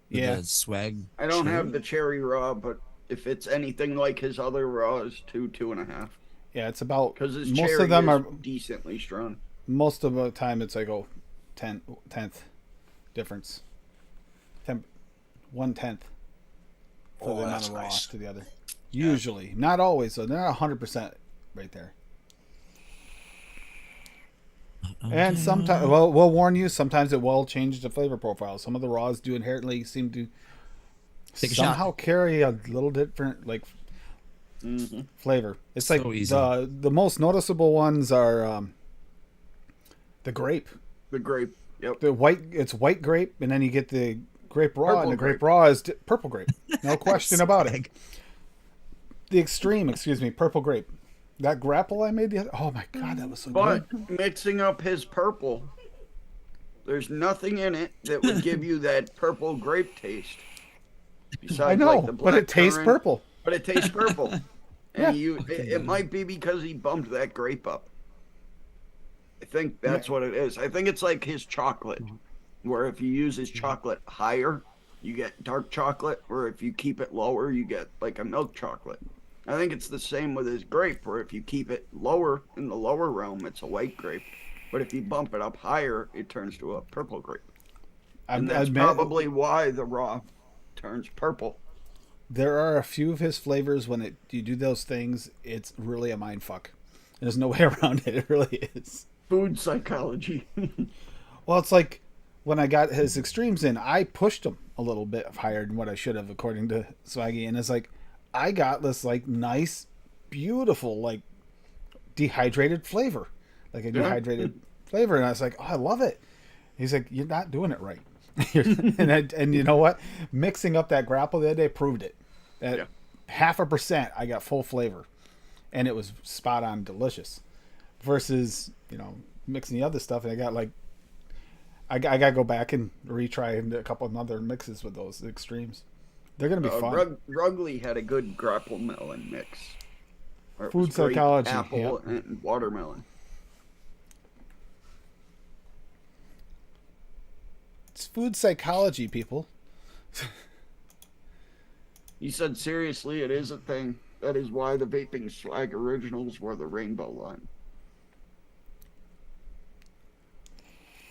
Yeah. The swag. I don't have the cherry raw, but if it's anything like his other raws, 2.5. Yeah, it's about because his most cherry of them is are decently strong. Most of the time, it's like 10th difference. 1/10 for the amount of raw to the other. Usually, not always. So they're not 100% right there. And sometimes, we'll warn you. Sometimes it will change the flavor profile. Some of the raws do inherently seem to somehow carry a little different flavor. It's so like easy. The most noticeable ones are the grape. The grape. Yep. It's white grape, and then you get the grape raw, purple and the grape raw is purple grape. No question about it. The extreme, purple grape. That grapple I made the other. Oh my god, that was so good. But mixing up his purple, there's nothing in it that would give you that purple grape taste. Besides, I know, like the black but it tastes purple. But it tastes purple. And it might be because he bumped that grape up. I think that's what it is. I think it's like his chocolate, where if you use his chocolate higher, you get dark chocolate, or if you keep it lower, you get like a milk chocolate. I think it's the same with his grape, where if you keep it lower in the lower realm, it's a white grape, but if you bump it up higher, it turns to a purple grape. And that's probably why the raw turns purple. There are a few of his flavors when you do those things, it's really a mind fuck. There's no way around it. It really is. Food psychology. Well, it's like when I got his extremes in, I pushed them a little bit higher than what I should have, according to Swaggy. And it's like, I got this like nice, beautiful, like dehydrated flavor. Like a dehydrated flavor. And I was like, oh, I love it. He's like, you're not doing it right. and you know what? Mixing up that grapple the other day proved it. At 0.5%, I got full flavor. And it was spot on delicious. Versus, mixing the other stuff, and I got like I gotta go back and retry a couple of other mixes with those extremes. They're gonna be fun. Rugley had a good grapple melon mix. Food psychology, apple and watermelon. It's food psychology, people. He said, seriously, it is a thing. That is why the vaping swag originals were the rainbow line.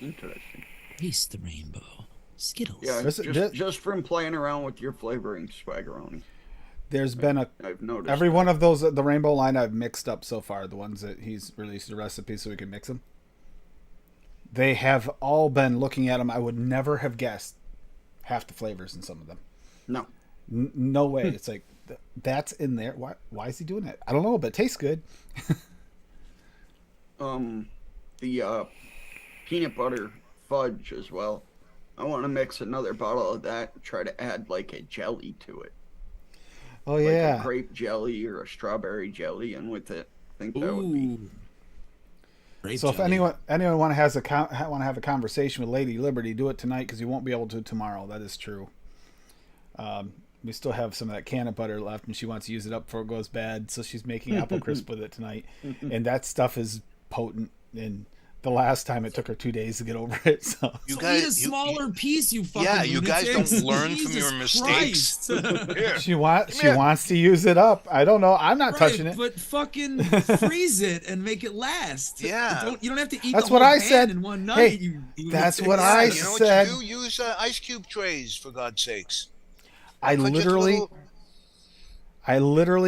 Interesting. Taste the rainbow. Skittles. Yeah, just from playing around with your flavoring, Swaggeroni. There's been I've noticed every one of those, the rainbow line I've mixed up so far, the ones that he's released the recipe so we can mix them. They have all been looking at them. I would never have guessed half the flavors in some of them. No. No way. It's like, that's in there. Why is he doing that? I don't know, but it tastes good. The peanut butter fudge as well. I want to mix another bottle of that and try to add like a jelly to it. Oh, like yeah. a grape jelly or a strawberry jelly, and with it, I think that would be. Grape so jelly. If anyone want to have a conversation with Lady Liberty, do it tonight because you won't be able to tomorrow. That is true. We still have some of that can of butter left, and she wants to use it up before it goes bad, so she's making apple crisp with it tonight. And that stuff is potent, and the last time it took her 2 days to get over it. So you guys, eat a smaller piece, you fucking lunatics. You guys don't learn from your mistakes. She wants to use it up. I don't know. I'm not touching it. But fucking freeze it and make it last. Yeah. You don't have to eat that's the what whole I said. In one night. Hey, that's what I said. You know what you do? Use ice cube trays, for God's sakes. I literally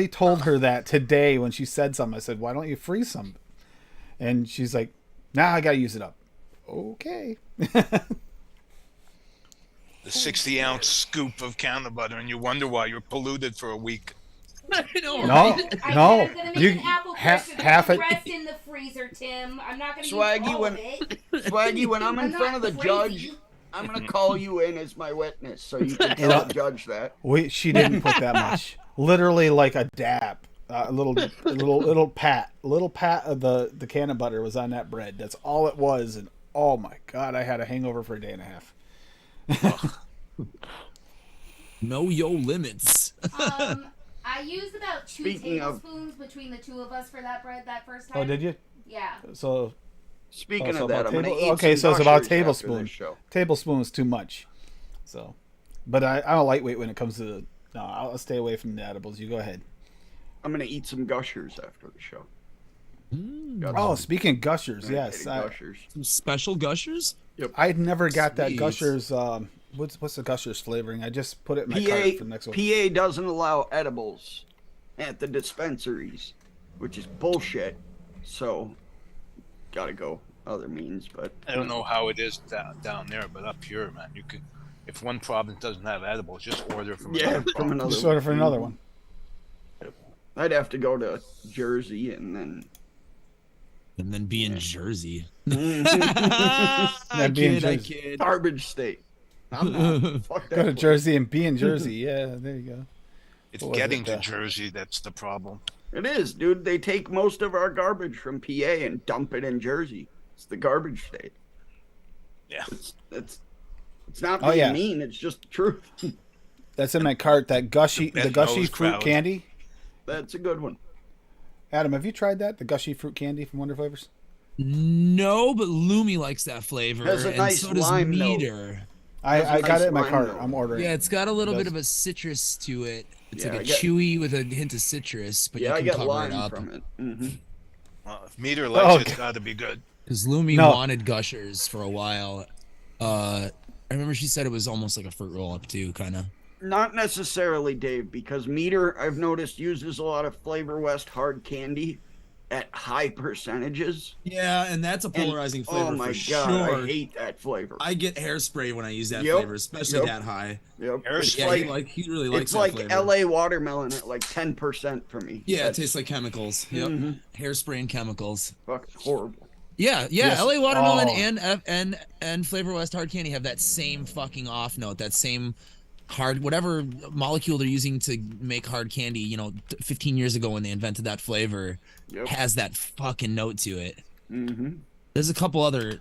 told her that today when she said something. I said, why don't you freeze some? And she's like, nah, I got to use it up. Okay. The 60-ounce scoop of counter butter, and you wonder why you're polluted for a week. I know. No. I'm gonna make an apple half it. Rest in the freezer, Tim. I'm not gonna Swaggy, use all of it. Swaggy, when I'm in front of the judge, I'm gonna call you in as my witness, so you can tell the judge that. She didn't put that much. Literally like a dab. A little pat of the can of butter was on that bread. That's all it was, and oh my god, I had a hangover for a day and a half. Know your limits. I used about 2 tablespoons between the two of us for that bread that first time. Oh, did you? Yeah. So speaking of that, I'm gonna eat okay, so it's about a tablespoon. tablespoon. Tablespoon is too much. So, but I'm a lightweight when it comes to. No, I'll stay away from the edibles. You go ahead. I'm gonna eat some Gushers after the show. Oh, speaking of Gushers, yes. Gushers. Some special Gushers? Yep. I'd never got that Gushers. What's the Gushers flavoring? I just put it in my cart for the next one. PA doesn't allow edibles at the dispensaries, which is bullshit. So, gotta go other means. But I don't know how it is down there, but up here, man, you could. If one province doesn't have edibles, just order from another province. Just order for another one. I'd have to go to Jersey and then be in Jersey. I kid. Garbage state. Fuck that. Go to Jersey and be in Jersey. Yeah, there you go. It's getting to Jersey that's the problem. It is, dude. They take most of our garbage from PA and dump it in Jersey. It's the garbage state. Yeah. It's not being mean. It's just the truth. That's in my cart. That gushy fruit candy. That's a good one. Adam, have you tried that? The gushy fruit candy from Wonder Flavors? No, but Lumi likes that flavor. Has a nice so does lime Meter. I got it in my cart. I'm ordering. Yeah, it's got a little bit of a citrus to it. It's like a chewy with a hint of citrus, but you can cover it up. From it. Mm-hmm. Well, if Meter likes it, it's got to be good. Because Lumi wanted Gushers for a while. I remember she said it was almost like a fruit roll-up too, kind of. Not necessarily, Dave, because Meter, I've noticed, uses a lot of Flavor West hard candy at high percentages. Yeah, and that's a polarizing flavor. Oh my god, sure. I hate that flavor. I get hairspray when I use that flavor, especially that high. Yep. He really likes that flavor. It's like LA watermelon at like 10% for me. Yeah, it tastes like chemicals. Yep. Mm-hmm. Hairspray and chemicals. Fucking horrible. Yeah. Yes. LA watermelon and Flavor West hard candy have that same fucking off note, that same hard whatever molecule they're using to make hard candy, 15 years ago when they invented that flavor, has that fucking note to it. Mm-hmm. There's a couple other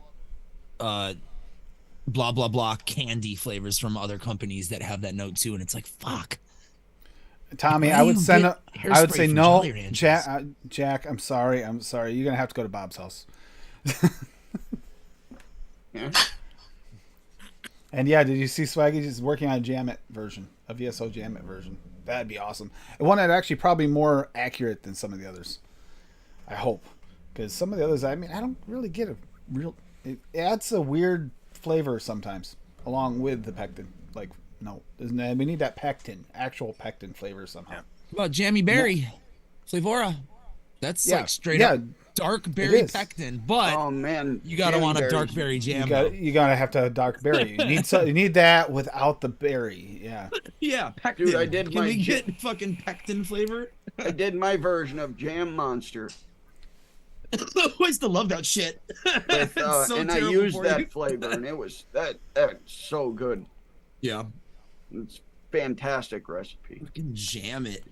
blah blah blah candy flavors from other companies that have that note too, and it's like fuck. Tommy, Why I do would you send. get I would hairspray say from no, Jolly Ranchers? Jack. I'm sorry. You're gonna have to go to Bob's house. Yeah. And yeah, did you see Swaggy just working on a Jam-It version, a VSO Jam-It version? That'd be awesome. And one that actually probably more accurate than some of the others. I hope, because some of the others, I mean, I don't really get a real. It adds a weird flavor sometimes, along with the pectin. Like, no, we need that pectin, actual pectin flavor somehow. What about Jammy Berry, Flavora? That's like straight up dark berry pectin, but oh man, you gotta want a dark berry jam. You gotta have to have dark berry. You need that without the berry. Yeah. Yeah, pectin. Dude, I did Can we get fucking pectin flavor? I did my version of Jam Monster. I used to love that shit. With, so and I used that flavor, and it was that's so good. Yeah, it's fantastic recipe. Fucking jam it.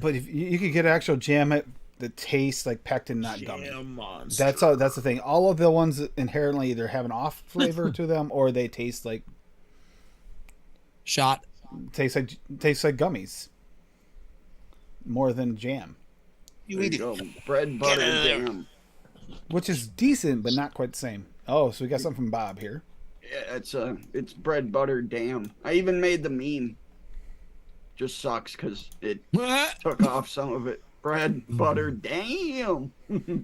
But if you could get actual Jam-It that tastes like pectin, not gummy. Monster. That's the thing. All of the ones inherently either have an off flavor to them, or they taste like taste like gummies more than jam. You go. Bread, butter, jam. Which is decent, but not quite the same. Oh, so we got something from Bob here. Yeah, it's bread, butter, damn. I even made the meme. Just sucks because it took off some of it. Bread, butter, damn. Yeah,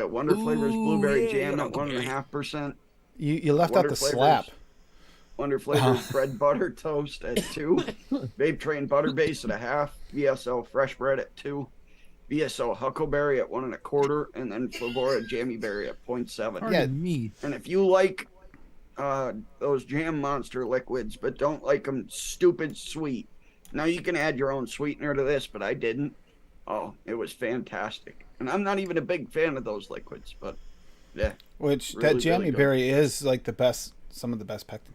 Wonder Flavors Blueberry Jam at 1.5%. You left out the slap. Wonder Flavors Bread Butter Toast at 2. Vape Train Butter Base at 0.5. VSO Fresh Bread at 2. VSO Huckleberry at 1.25, and then Flavora Jammy Berry at 0.7. Yeah, me. And if you like those Jam Monster liquids, but don't like them stupid sweet, now you can add your own sweetener to this, but I didn't. Oh, it was fantastic. And I'm not even a big fan of those liquids, but yeah. Which really, that Jammy really Berry is like the best, some of the best pectin.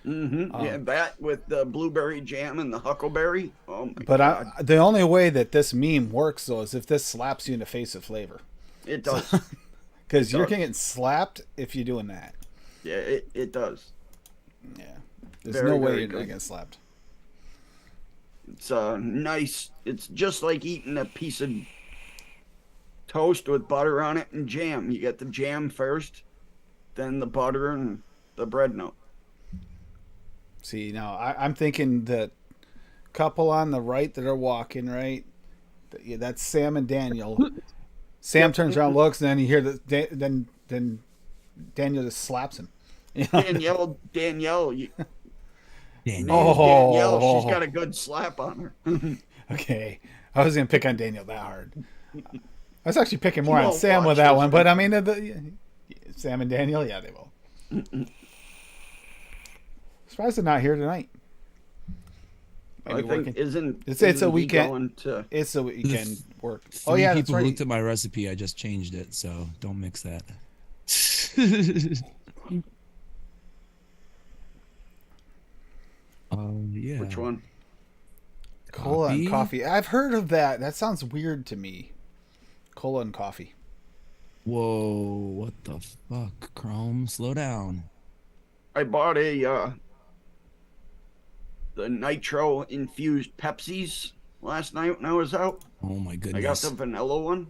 Mm-hmm. Yeah, that with the blueberry jam and the huckleberry. Oh my God. The only way that this meme works though is if this slaps you in the face of flavor. It does. Because you're getting slapped if you're doing that. Yeah, it does. Yeah. There's no way you're going to get slapped. It's nice. It's just like eating a piece of toast with butter on it and jam. You get the jam first, then the butter and the bread note. See, now I'm thinking the couple on the right that are walking, right? Yeah, that's Sam and Daniel. Sam turns around, looks, and then you hear then Daniel just slaps him. You know? Danielle. Danielle, she's got a good slap on her. Okay, I was gonna pick on Daniel that hard. I was actually picking more on Sam with that one, but I mean, Sam and Daniel, yeah, they will. Surprised they're not here tonight. I think it's a weekend. It's a weekend work. Oh yeah, that's right. Looked at my recipe. I just changed it, so don't mix that. Yeah. Which one? Cola and coffee. I've heard of that. That sounds weird to me. Cola and coffee. Whoa! What the fuck, Chrome? Slow down. I bought the nitro infused Pepsis last night when I was out. Oh my goodness. I got the vanilla one.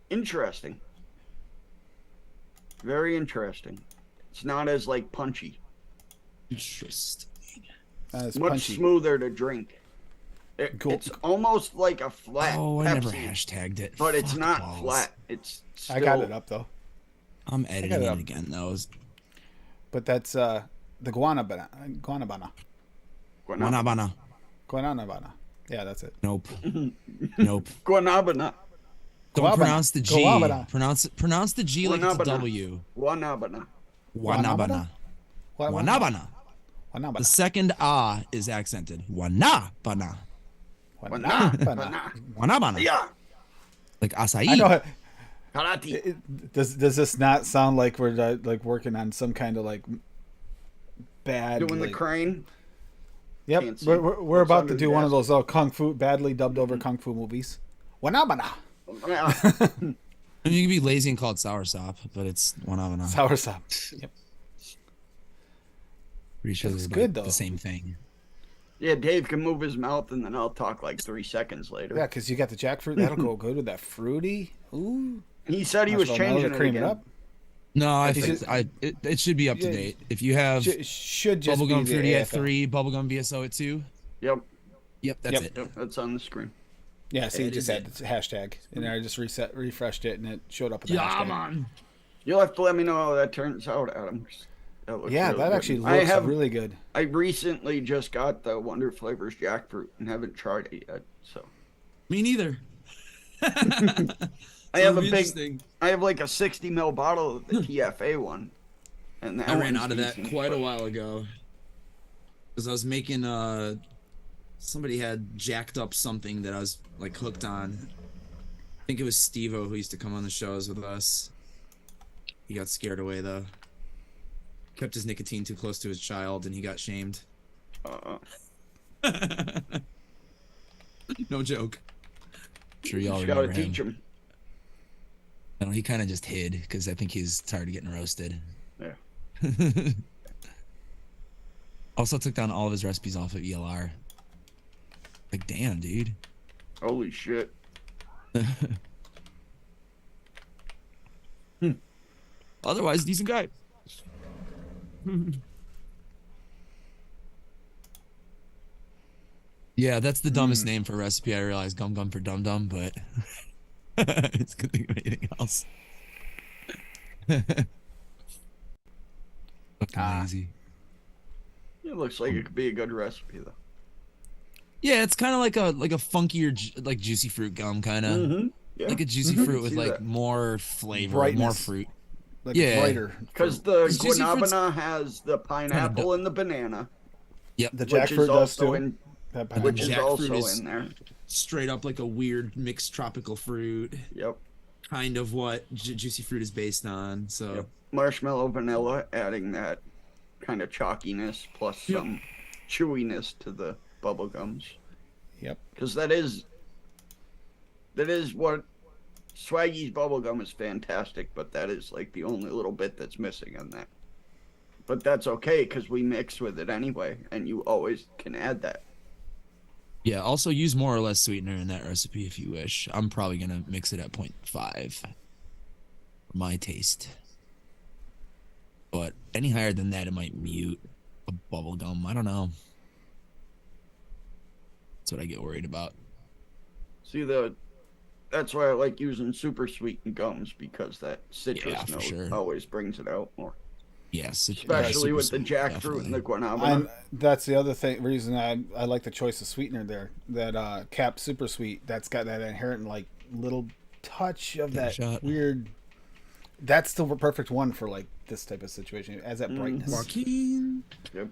Interesting. Very interesting. It's not as like punchy. Interesting. Much punchy. Smoother to drink. It's almost like a flat Pepsi. I never hashtagged it. But it's not flat. It's still... I got it up though. I'm editing it again though. But that's the Guanabana. Yeah, that's it. Nope. Nope. Guanabana. Don't pronounce the G. Pronounce the G like it's a W. Guanabana. The second ah is accented. Wanabana. Yeah. Like acai. I know. Karate. Does this not sound like we're like working on some kind of like bad doing the crane? Yep, we're about to do one of those kung fu badly dubbed over kung fu movies. Wanabana. I mean, you can be lazy and call it soursop, but it's one of them. Soursop. Yep. Pretty sure It's it's good though. The same thing. Yeah, Dave can move his mouth, and then I'll talk like 3 seconds later. Yeah, because you got the jackfruit. That'll go good with that fruity. Ooh. He said he was changing it cream again. it up. No, I think it should be up to date. If you have should just Bubblegum be Fruity the at 3, Bubblegum VSO at 2. Yep. Yep, that's it. Yep, that's on the screen. Yeah, see, it just had the hashtag, and I just refreshed it, and it showed up with the hashtag. Man. You'll have to let me know how that turns out, Adam. That actually looks really good. I recently just got the Wonder Flavors jackfruit and haven't tried it yet. So. Me neither. I have like a 60 ml bottle of the TFA one, and that I ran out of that quite a while ago because I was making somebody had jacked up something that I was like hooked on. I think it was Steve-O who used to come on the shows with us. He got scared away though. Kept his nicotine too close to his child, and he got shamed. No joke. I'm sure y'all remember him. Teach him. No, he kind of just hid because I think he's tired of getting roasted. Yeah. Also took down all of his recipes off of ELR. Like, damn, dude. Holy shit. Otherwise, decent guy. Yeah, that's the dumbest name for a recipe. I realize Gum Gum for Dum Dum, but it's gonna think of anything else. Fucking lazy. It looks like it could be a good recipe though. Yeah, it's kind of like a funkier, like juicy fruit gum, kind of. Mm-hmm. Yeah. Like a juicy fruit with like that. more flavor, Brightness. more fruit. Like brighter. Because the Juicy guanabana has the pineapple and the banana. Yep. The jackfruit does too. Which is also is in there. Straight up like a weird mixed tropical fruit. Yep. Kind of what juicy fruit is based on. So Yep. Marshmallow vanilla, adding that kind of chalkiness plus some chewiness to the bubble gums. Yep. Because that is what Swaggy's bubblegum is fantastic, but that is like the only little bit that's missing on that. But that's okay because we mix with it anyway, and you always can add that. yeah, also use more or less sweetener in that recipe if you wish. I'm probably gonna mix it at 0.5 for my taste. But any higher than that, it might mute a bubblegum. I don't know. That's what I get worried about. See, that's why I like using super sweetened gums, because that citrus note always brings it out more. Yes, especially with the jackfruit and the guanabana. That's the other reason I like the choice of sweetener there. That Cap Super Sweet, that's got that inherent like little touch of that weird. That's the perfect one for like this type of situation. It adds that brightness. Joaquin. Yep.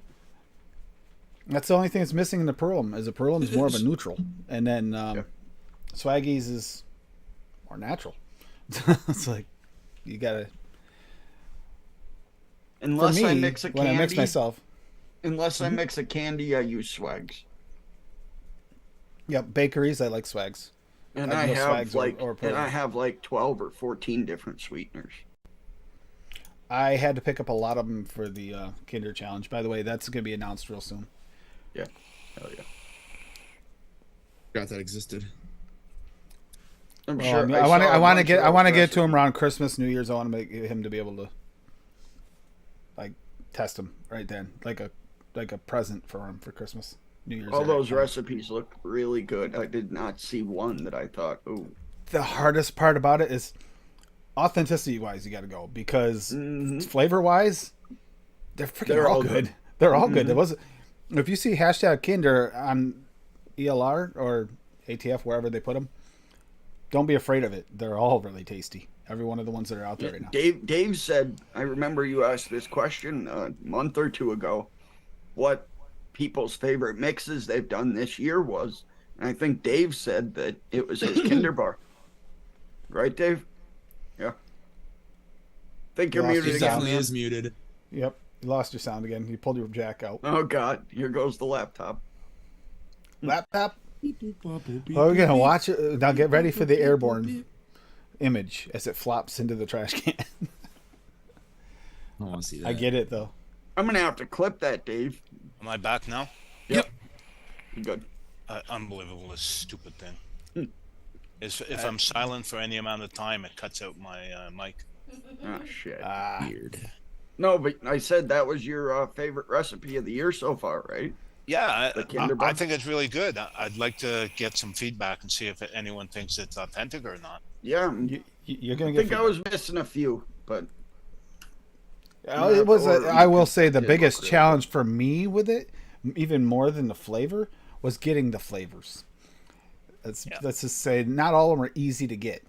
That's the only thing that's missing in the Perlum. Is the Perlum is more of a neutral, and then Swaggy's is more natural. It's like you gotta. Unless me, I mix a candy. When I mix myself. Unless I mix a candy, I use Swags. Yep, bakeries I like Swags. And I have like 12 or 14 different sweeteners. I had to pick up a lot of them for the Kinder Challenge. By the way, that's going to be announced real soon. Yeah. Hell yeah. Forgot that existed. I'm sure. I mean, I want to get it to him around Christmas, New Year's. I want to make him to be able to like test them right then, like a present for him for Christmas, New Year's. All those recipes look really good. I did not see one that I thought, ooh. The hardest part about it is authenticity wise, you got to go, because flavor wise, they're all good. They're all good. There wasn't. If you see hashtag Kinder on ELR or ATF, wherever they put them, don't be afraid of it. They're all really tasty. Every one of the ones that are out there right now. Dave said, I remember you asked this question a month or two ago, what people's favorite mixes they've done this year was. And I think Dave said that it was his Kinder Bar. Right, Dave? Yeah. I think you're muted again. He definitely is muted. Yep. You lost your sound again. You pulled your jack out. Oh, God. Here goes the laptop. Laptop? Oh, we're going to watch it. Now get ready for the airborne. image as it flops into the trash can. I want to see that. I get it though. I'm gonna have to clip that, Dave. Am I back now? Yep. Good. Unbelievable, this stupid thing. If I'm silent for any amount of time, it cuts out my mic. Oh, shit. Weird. No, but I said that was your favorite recipe of the year so far, right? Yeah, I think it's really good. I'd like to get some feedback and see if anyone thinks it's authentic or not. Yeah. You're gonna I get think I was missing a few, but... It was. I will say the biggest challenge for me with it, even more than the flavor, was getting the flavors. Let's just say not all of them are easy to get.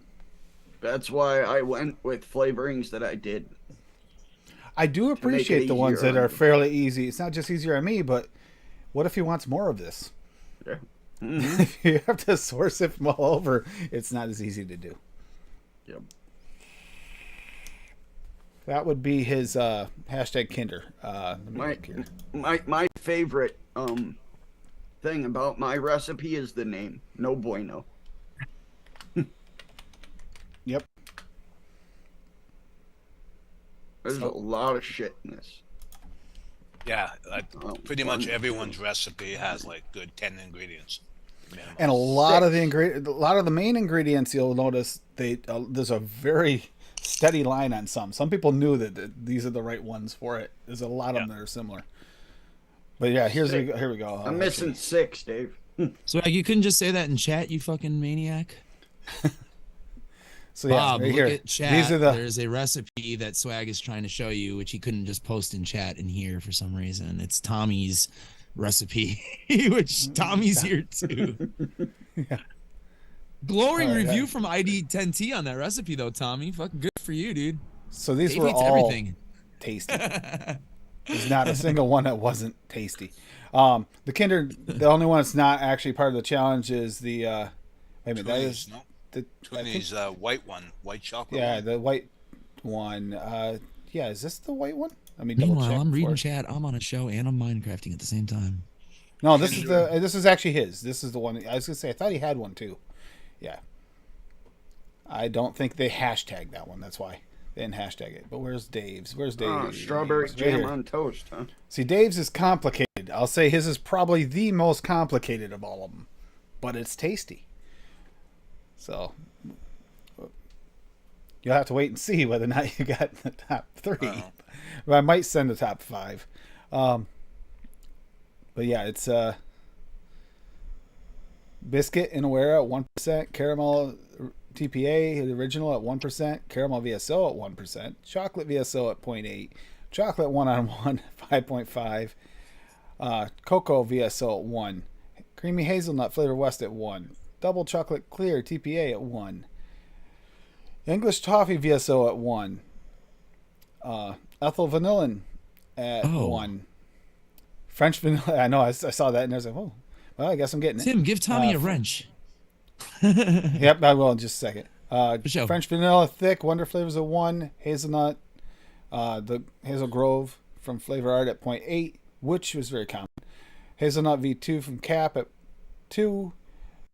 That's why I went with flavorings that I did. I do appreciate the ones that are fairly easy. It's not just easier on me, but what if he wants more of this? Yeah. Mm-hmm. If you have to source it from all over, it's not as easy to do. Yep. That would be his hashtag Kinder. My favorite thing about my recipe is the name. No bueno. Yep. There's a lot of shit in this. Yeah, pretty much everyone's recipe has like good 10 ingredients. Minimum. And a lot of the main ingredients, you'll notice there's a very steady line on some. Some people knew that these are the right ones for it. There's a lot of them that are similar. But yeah, here we go. I'm missing 6, Dave. So you couldn't just say that in chat, you fucking maniac. So yeah, Bob, right look here. at chat. These are There's a recipe that Swag is trying to show you, which he couldn't just post in chat in here for some reason. It's Tommy's recipe, which Tommy's here too. Yeah. Glowing review from ID10T on that recipe though, Tommy. Fucking good for you, dude. So these Dave were hates all everything. tasty. There's not a single one that wasn't tasty. The Kinder, the only one that's not actually part of the challenge is the. Wait a minute, that is the Tony's white one, white chocolate. Yeah, one. the white one. Yeah, is this the white one? I mean, double check. Meanwhile, I'm reading before. chat. I'm on a show and I'm Minecrafting at the same time. No, this is actually his. This is the one. I was gonna say I thought he had one too. Yeah. I don't think they hashtagged that one. That's why they didn't hashtag it. But where's Dave's? Where's Dave's? Oh, strawberry jam on toast, huh? See, Dave's is complicated. I'll say his is probably the most complicated of all of them, but it's tasty. So you'll have to wait and see whether or not you got the top 3. But I might send the top 5. But yeah, it's biscuit in Awera at 1%, caramel TPA, the original at 1%, caramel VSO at 1%, chocolate VSO at 0.8, chocolate one-on-one 5.5, cocoa VSO at 1, creamy hazelnut flavor west at 1, double chocolate clear TPA at 1, English toffee VSO at 1, ethyl vanillin at 1, French vanilla. I know I saw that and I was like, oh, well, I guess I'm getting it. Tim, give Tommy a wrench. Yep, I will in just a second. Sure. French vanilla thick, Wonder Flavors at 1, hazelnut, the Hazel Grove from Flavor Art at 0.8, which was very common. Hazelnut V2 from Cap at 2,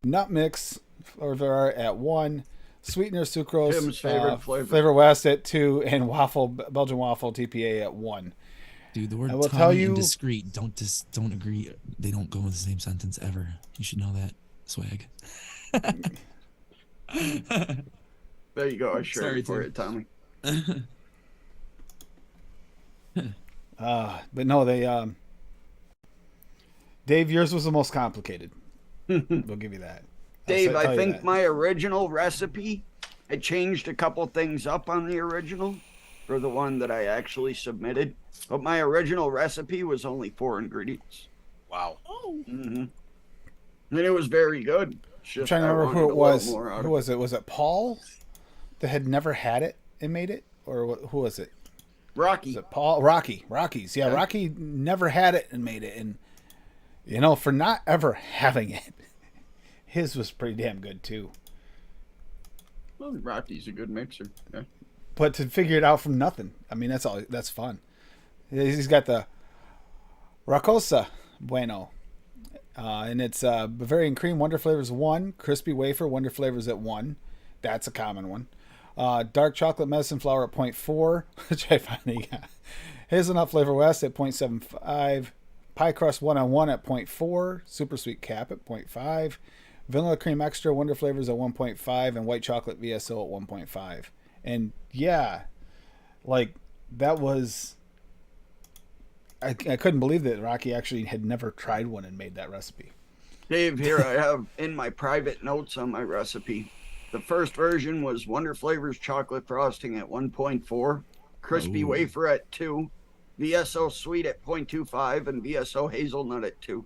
Nut Mix Flavor Art at 1, Sweetener Sucrose Tim's favorite Flavor West at 2, and Belgian Waffle TPA at 1. Dude, the word I will Tommy tell you, and discreet don't agree. They don't go in the same sentence ever. You should know that, Swag. There you go. I shared Sorry, it for Tim. it, Tommy. But no, they Dave, yours was the most complicated. We'll give you that. Dave, I think my original recipe, I changed a couple things up on the original for the one that I actually submitted. But my original recipe was only 4 ingredients. Wow. Mm-hmm. And it was very good. I'm trying to remember who it was. Who was it? Was it Paul that had never had it and made it? Or who was it? Rocky. Was it Paul? Rocky's. Yeah, Rocky never had it and made it. And, you know, for not ever having it, his was pretty damn good, too. Well, Rocky's a good mixer. Yeah. But to figure it out from nothing, I mean, that's fun. He's got the Racosa Bueno. And it's Bavarian Cream Wonder Flavors 1, Crispy Wafer Wonder Flavors at 1. That's a common one. Dark chocolate medicine flower at 0.4, which I finally got. Hazelnut flavor west at 0.75. Pie crust 1-on-1 at 0.4. Super sweet cap at 0.5. Vanilla cream extra wonder flavors at 1.5. And white chocolate VSO at 1.5. And yeah, like that was... I couldn't believe that Rocky actually had never tried one and made that recipe. Dave, here I have in my private notes on my recipe. The first version was Wonder Flavors chocolate frosting at 1.4, crispy wafer at 2, VSO sweet at 0.25, and VSO hazelnut at 2.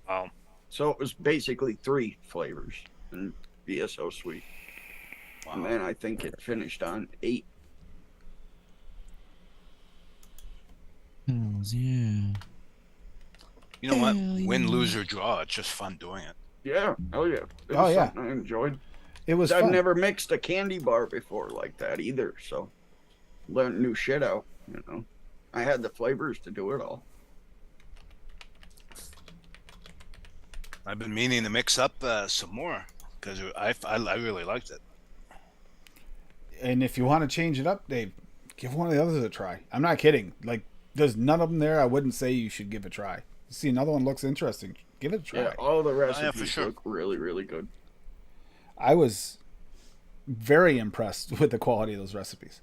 Wow. So it was basically 3 flavors and VSO sweet. Wow. And then I think it finished on 8. Hells yeah. You know what? Win, lose, or draw. It's just fun doing it. Yeah. Oh, yeah. It was something I enjoyed. It was I've fun. never mixed a candy bar before like that either, so learned new shit out, you know. I had the flavors to do it all. I've been meaning to mix up some more because I really liked it. And if you want to change it up, Dave, give one of the others a try. I'm not kidding. Like, there's none of them there I wouldn't say you should give a try. See, another one looks interesting. Give it a try. Yeah, all the recipes for sure. look really, really good. I was very impressed with the quality of those recipes.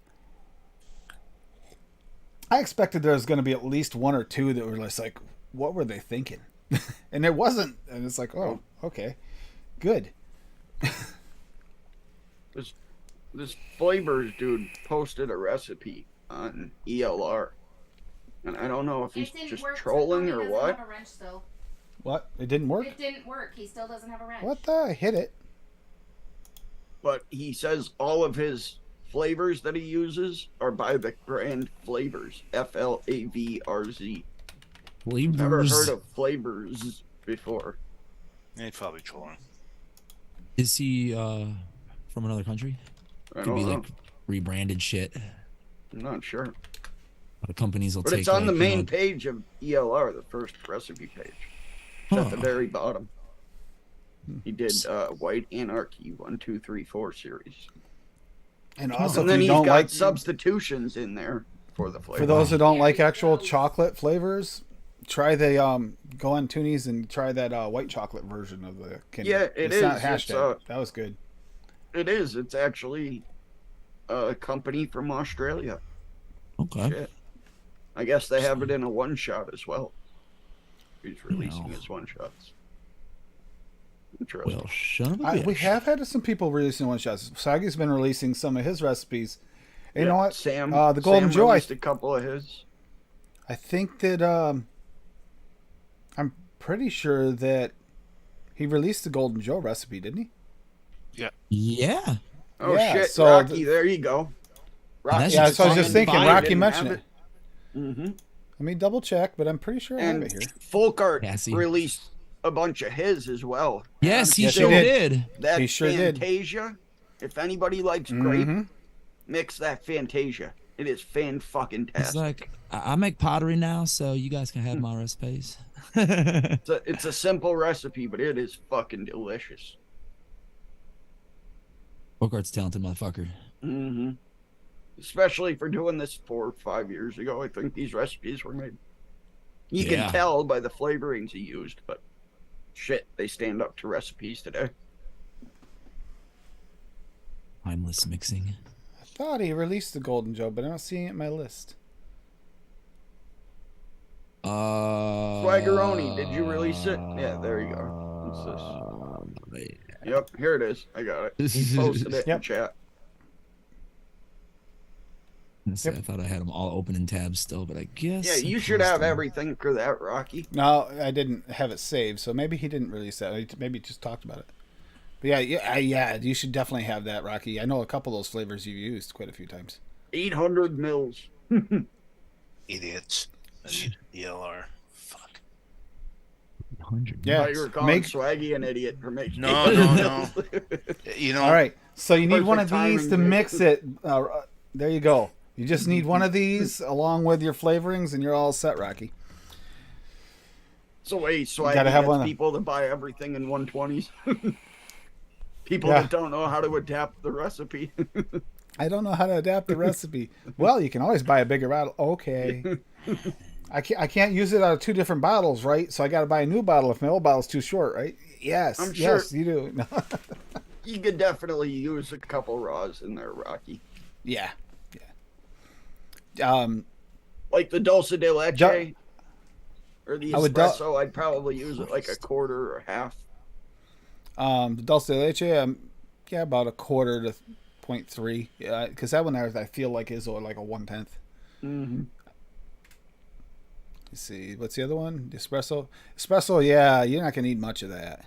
I expected there was going to be at least 1 or 2 that were just like, what were they thinking? And it wasn't. And it's like, oh, okay, good. This flavors dude posted a recipe on ELR. And I don't know if he's just trolling or what. Have a wrench still. What? It didn't work? It didn't work. He still doesn't have a wrench. What the? I hit it. But he says all of his flavors that he uses are by the brand Flavors. FLAVRZ. Flavors. Never heard of Flavors before. Yeah, he's probably trolling. Is he from another country? I Could don't be know. like rebranded shit. I'm not sure. The companies will But take. it's on like, the main page of ELR, the first recipe page. It's at the very bottom. He did White Anarchy 1, 2, 3, 4 series. And also, And then if he's you don't got like substitutions in there for the flavor. for those that don't like actual chocolate flavors, try the go on Toonies and try that white chocolate version of the Kinder. Yeah, it's is. not It's, hashtag. That was good. It is. It's actually a company from Australia. Okay. Shit. I guess they have it in a one-shot as well. He's releasing his one-shots. Interesting. Well, shut up. We have had some people releasing one shots. Sagi's been releasing some of his recipes. You know what? Sam, the Golden Sam Joy. released a couple of his. I think that I'm pretty sure that he released the Golden Joe recipe, didn't he? Yeah. Yeah. Oh Yeah, shit, so Rocky! There you go. That's Yeah, just so I was just fucking thinking. fire. Rocky Didn't mentioned have it. Mm-hmm. Let me double check, but I'm pretty sure I have And it here. Folk Art Cassie. released a bunch of his as well. Yes, he Yes, he sure did. did. That He sure did. Fantasia. If anybody likes grape, Mhm. mix that Fantasia. It is fan-fucking-tastic. It's like I make pottery now, so you guys can have my recipes. It's a simple recipe, but it is fucking delicious. Bogart's a talented motherfucker. Mm-hmm. Especially for doing this 4 or 5 years ago, I think these recipes were made. You Yeah. can tell by the flavorings he used, but shit, they stand up to recipes today. Timeless mixing. I thought he released the Golden Joe, but I'm not seeing it in my list. Swaggeroni, did you release it? Yeah, there you go. What's this? Yep, here it is. I got it. He posted it in Yep. chat. I thought I had them all open in tabs still, but I guess. Yeah, I you should closed have them. everything for that, Rocky. No, I didn't have it saved, so maybe he didn't release that. Maybe he just talked about it. But yeah, you should definitely have that, Rocky. I know a couple of those flavors you've used quite a few times. 800 mils. Idiots. ELR. Fuck. 100. Yeah, I thought you were calling Swaggy an idiot for making No. You know. All right, so you need one of Perfect these to timing. mix it. There you go. You just need one of these along with your flavorings, and you're all set, Rocky. So wait, Swaggy gotta have gets one. people to buy everything in 120s. People Yeah. that don't know how to adapt the recipe. I don't know how to adapt the recipe. Well, you can always buy a bigger bottle. Okay. I can't use it out of 2 different bottles, right? So I got to buy a new bottle if my old bottle's too short, right? Yes. I'm sure. Yes, you do. No. You could definitely use a couple raws in there, Rocky. Yeah. Yeah. Like the dulce de leche or the espresso, I'd probably use it like a quarter or half. The dulce de leche, yeah, about a quarter to 0.3. Yeah, because that one I feel like is like a 1/10. Mm-hmm. Let's see, what's the other one? The espresso. Espresso, yeah, you're not gonna need much of that.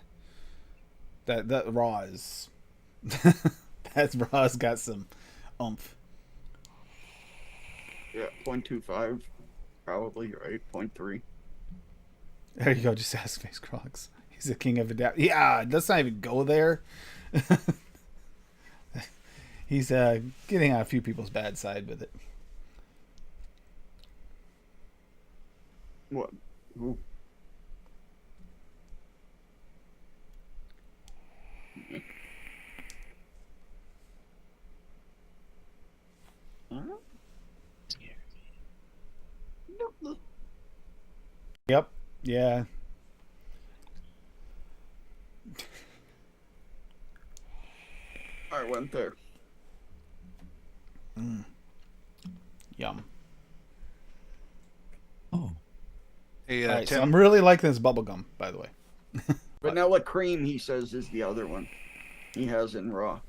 That raw is that raw's got some oomph. Yeah, 0.25, probably, right? 0.3. There you go. Just ask Face Crocs. He's the king of adapt. Yeah, let's not even go there. He's getting on a few people's bad side with it. What? Ooh. Yep. Yeah. I went there. Yum. Oh. Hey, All right, Tim. so I'm really liking this bubblegum, by the way. Vanilla cream, he says, is the other one he has in raw.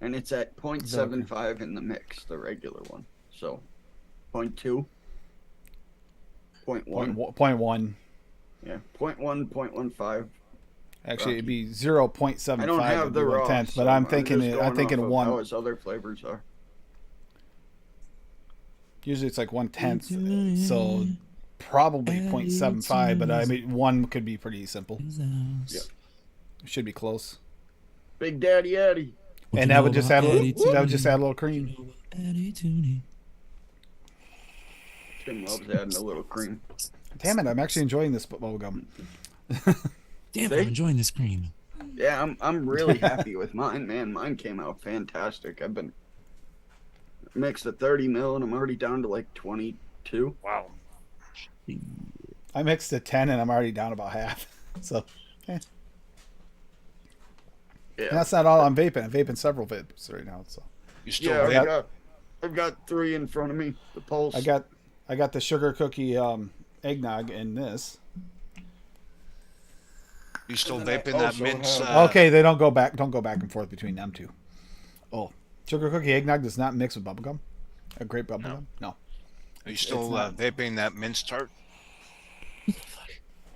And it's at 0.75 in the mix, the regular one. So, 0.2. 0.1. 0.1. Yeah, 0.1, 0.15. Actually, it'd be 0.75. I don't have the raw, 1/10, but I'm thinking one. How his other flavors are. Usually it's like 1/10, so probably 0.75. But I mean, 1 could be pretty simple. Yeah, It should be close. Big Daddy Eddie. And that would just add a little cream. Tim loves adding a little cream. Damn it! I'm actually enjoying this bubblegum. Damn, I'm enjoying this cream. Yeah, I'm really happy with mine, man. Mine came out fantastic. I've been mixed at 30 mil, and I'm already down to like 22. Wow. I mixed at 10, and I'm already down about half. So, Yeah. And that's not all I'm vaping. I'm vaping several vapes right now. So You still vape? I've got 3 in front of me. The Pulse. I got the sugar cookie eggnog in this. You still vaping that mints? Okay, they don't go back and forth between them two. Oh, sugar cookie eggnog does not mix with bubblegum. A grape bubblegum? No. Are you still vaping that mince tart?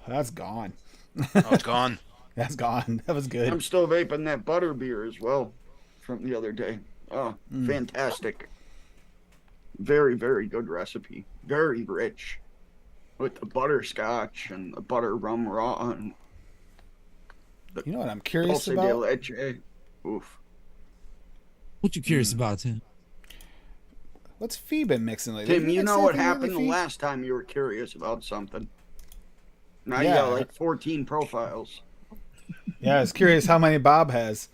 That's gone. Oh, it's gone. That's gone. That was good. I'm still vaping that butter beer as well from the other day. Oh, fantastic. Very, very good recipe. Very rich. With the butterscotch and the butter rum raw and you know what I'm curious dulce about? de leche. Oof. What you curious about, Tim? What's Fee been mixing lately? Tim, you know what happened the last time you were curious about something. Now you got like 14 profiles. Yeah, I was curious how many Bob has.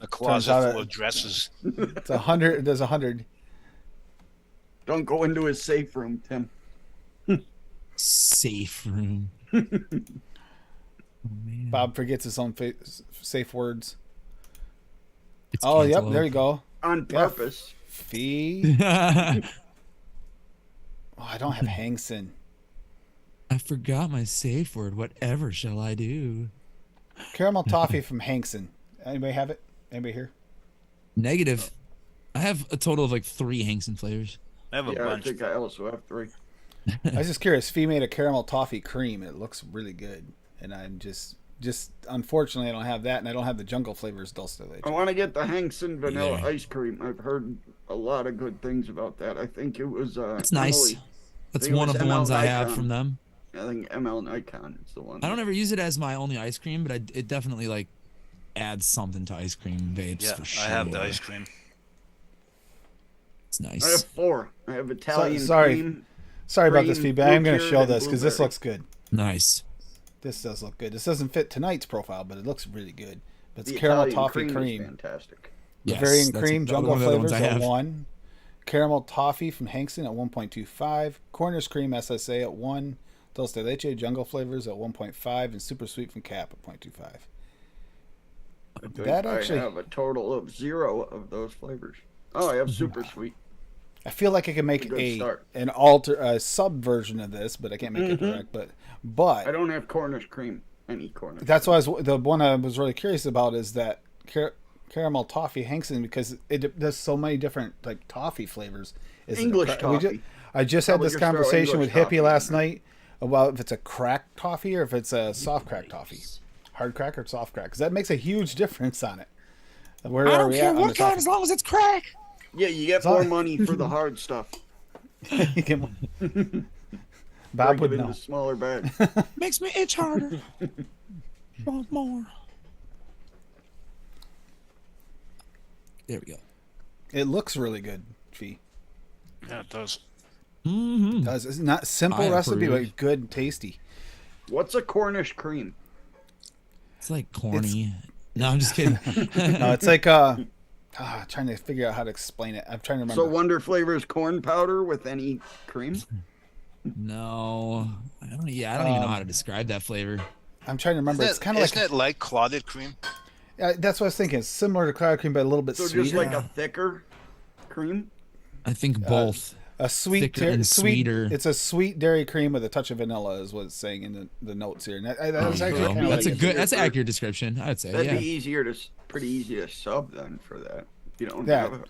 A closet full of dresses. It's 100. There's 100. Don't go into his safe room, Tim. Safe room. Oh, man. Bob forgets his own safe words. It's yep, cantaloupe. there you go. On purpose. Fee. Oh, I don't have Hangson. I forgot my safe word. Whatever shall I do? Caramel toffee from Hangson. Anybody have it? Anybody here? Negative. I have a total of like 3 Hangson flavors. I have a bunch. I think I also have 3. I was just curious. Fee made a caramel toffee cream. It looks really good. And I'm just unfortunately I don't have that, and I don't have the jungle flavors dulce de leche. I want to get the Hangson vanilla ice cream. I've heard a lot of good things about that. I think it was it's nice. Emily. That's one of the ones I have from them. I think ML Nikon is the one. I don't ever use it as my only ice cream, but it definitely like adds something to ice cream vapes for sure. I have the ice cream. It's nice. I have 4. I have Italian cream. Sorry about this feedback. I'm going to show and this because this blueberry. looks good. Nice. This does look good. This doesn't fit tonight's profile, but it looks really good. But it's The caramel Italian toffee is cream. fantastic. Bavarian that's cream, another jungle one of the other ones flavors I at have. 1. Caramel toffee from Hankson at 1.25. Cornish cream SSA at 1. Dulce de leche jungle flavors at 1.5, and super sweet from Cap at 0.25. That actually, I have a total of 0 of those flavors. Oh, I have super sweet. I feel like I can make a sub version of this, but I can't make it direct. But I don't have Cornish cream. Any Cornish. That's why the one I was really curious about is that caramel toffee Hankson, because there's so many different like toffee flavors. English toffee. I just had this conversation with Hippie last night about if it's a cracked toffee or if it's a soft crack toffee, hard crack or soft crack, because that makes a huge difference on it. Where I don't care what kind, as long as it's crack. Yeah, you get more money for the hard stuff. Bob would know. know. Into smaller bags. Makes me itch harder. Want more. There we go. It looks really good, Fee. Yeah, it does. It does. It's not simple recipe, but good and tasty. What's a Cornish cream? It's like corny. No, I'm just kidding. No, it's like trying to figure out how to explain it. I'm trying to remember. So Wonder Flavor's corn powder with any cream? No, I don't even know how to describe that flavor. I'm trying to remember. It's kind of isn't it like clotted cream? That's what I was thinking. It's similar to cloud cream, but a little bit sweeter. Just like a thicker cream? I think both. A sweet, sweeter. It's a sweet dairy cream with a touch of vanilla, is what it's saying in the notes here. And that's actually that's an accurate description, I'd say. That'd be pretty easy to sub then for that. If you don't have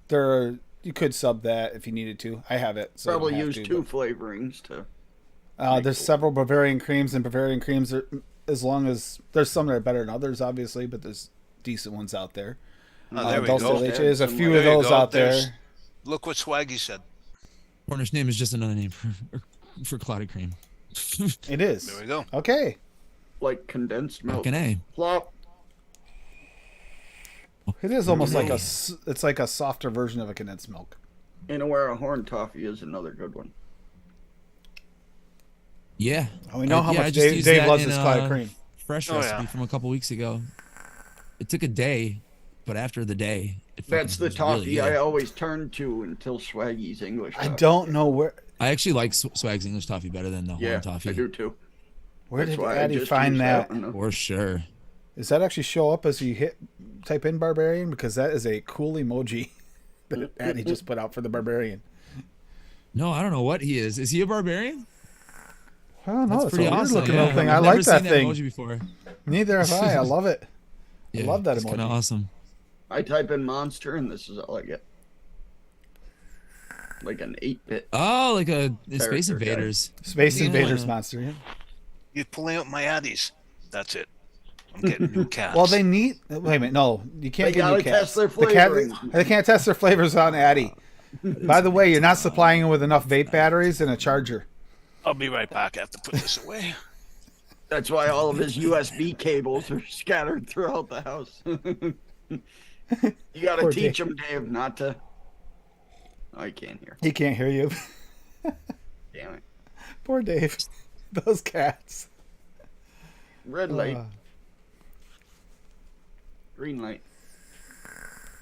cream. You could sub that if you needed to. I have it. So probably use 2 flavorings to. There's several Bavarian creams, and Bavarian creams are, as long as there's some that are better than others, obviously, but there's decent ones out there. There we go. There's a few of those out there. Look what Swaggy said. Cornish name is just another name for clotted cream. It is. There we go. Okay. Like condensed milk. Fucking A. Plop. It is almost like it's like a softer version of a condensed milk. Inawera horn toffee is another good one. Yeah. We know how much Dave loves this clotted cream. Fresh recipe from a couple weeks ago. It took a day, but after the day, that's the toffee I always turn to until Swaggy's English toffee. I don't know where. I actually like Swag's English toffee better than the horn toffee. I do too. Where did Addy find that? For sure. Does that actually show up as you type in barbarian? Because that is a cool emoji that Addy just put out for the barbarian. No, I don't know what he is. Is he a barbarian? I don't know. It's pretty awesome. Looking little thing. I like that thing. Emoji before. Neither have I. I love it. Yeah, I love that emoji. It's kind of awesome. I type in monster and this is all I get. Like an 8-bit. Oh, like a Space Invaders. Space Invaders monster. Yeah. You're pulling up my addies. That's it. I'm getting new cats. Well, they need. Wait a minute. No, you can't get new cats. Test their flavors. They can't test their flavors on Addy. By the way, you're not supplying them with enough vape batteries and a charger. I'll be right back. I have to put this away. That's why all of his USB cables are scattered throughout the house. You got to teach him, Dave, not to. Oh, he can't hear. He can't hear you. Damn it. Poor Dave. Those cats. Red light. Green light.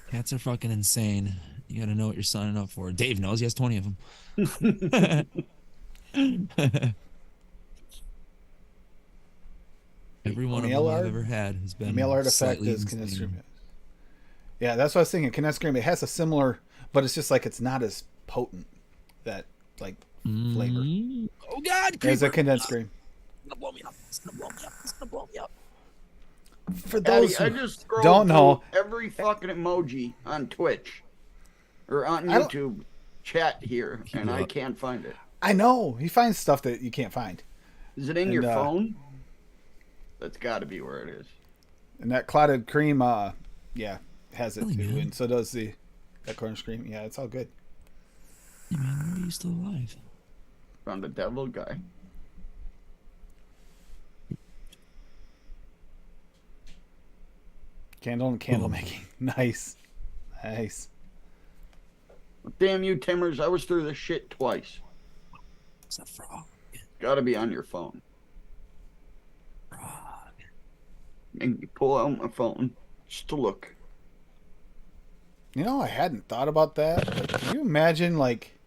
Cats are fucking insane. You got to know what you're signing up for. Dave knows. He has 20 of them. Every one of them I've ever had has been mail art effect is condensed cream. Yeah, that's what I was thinking. Condensed cream, it has a similar, but it's just like it's not as potent, that like flavor. Oh God! There's a condensed cream. It's gonna blow me up. It's gonna blow me up. It's gonna blow me up. For those Addy, I just don't know every fucking emoji on Twitch or on YouTube chat here, and I can't find it. I know he finds stuff that you can't find. Is it in your phone? That's got to be where it is. And that clotted cream, has it too, and so does that Cornish cream. Yeah, it's all good. Hey man, why are you still alive? Found a devil guy. Candle making. Nice. Damn you, Timmers! I was through this shit twice. What's that frog? Got to be on your phone. And you pull out my phone, Just to look. You know, I hadn't thought about that. But can you imagine, like,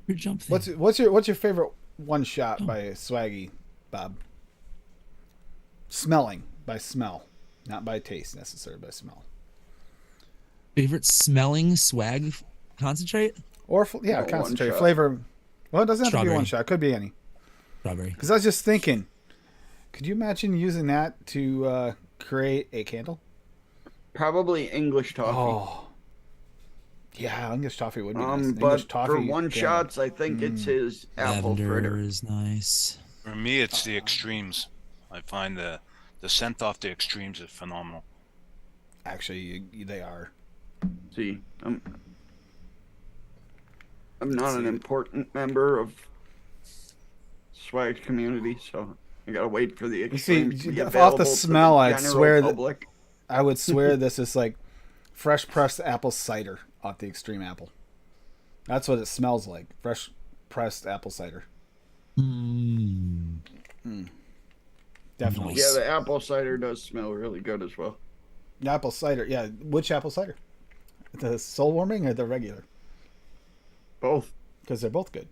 Your jump thing. what's your favorite one shot by Swaggy, Bob? Smelling, by smell, not by taste necessarily, by smell. Favorite smelling swag concentrate? Or concentrate flavor. Well, it doesn't have to be one shot. It could be any. Strawberry. Because I was just thinking, could you imagine using that to create a candle? Probably English toffee. Oh, yeah, English toffee would be nice. But English toffee for one shots, I think it's his apple Lavender fritter. is nice. For me, it's the extremes. I find the scent off the extremes is phenomenal. Actually, they are. See, I'm not an important member of swag community, so I gotta wait for the extremes to be available off the smell, to the I'd swear public. I would swear this is like fresh pressed apple cider off the extreme apple. That's what it smells like. Fresh pressed apple cider. Definitely. Yeah, the apple cider does smell really good as well. The apple cider, yeah. Which apple cider? The soul warming or the regular? Both. Because they're both good.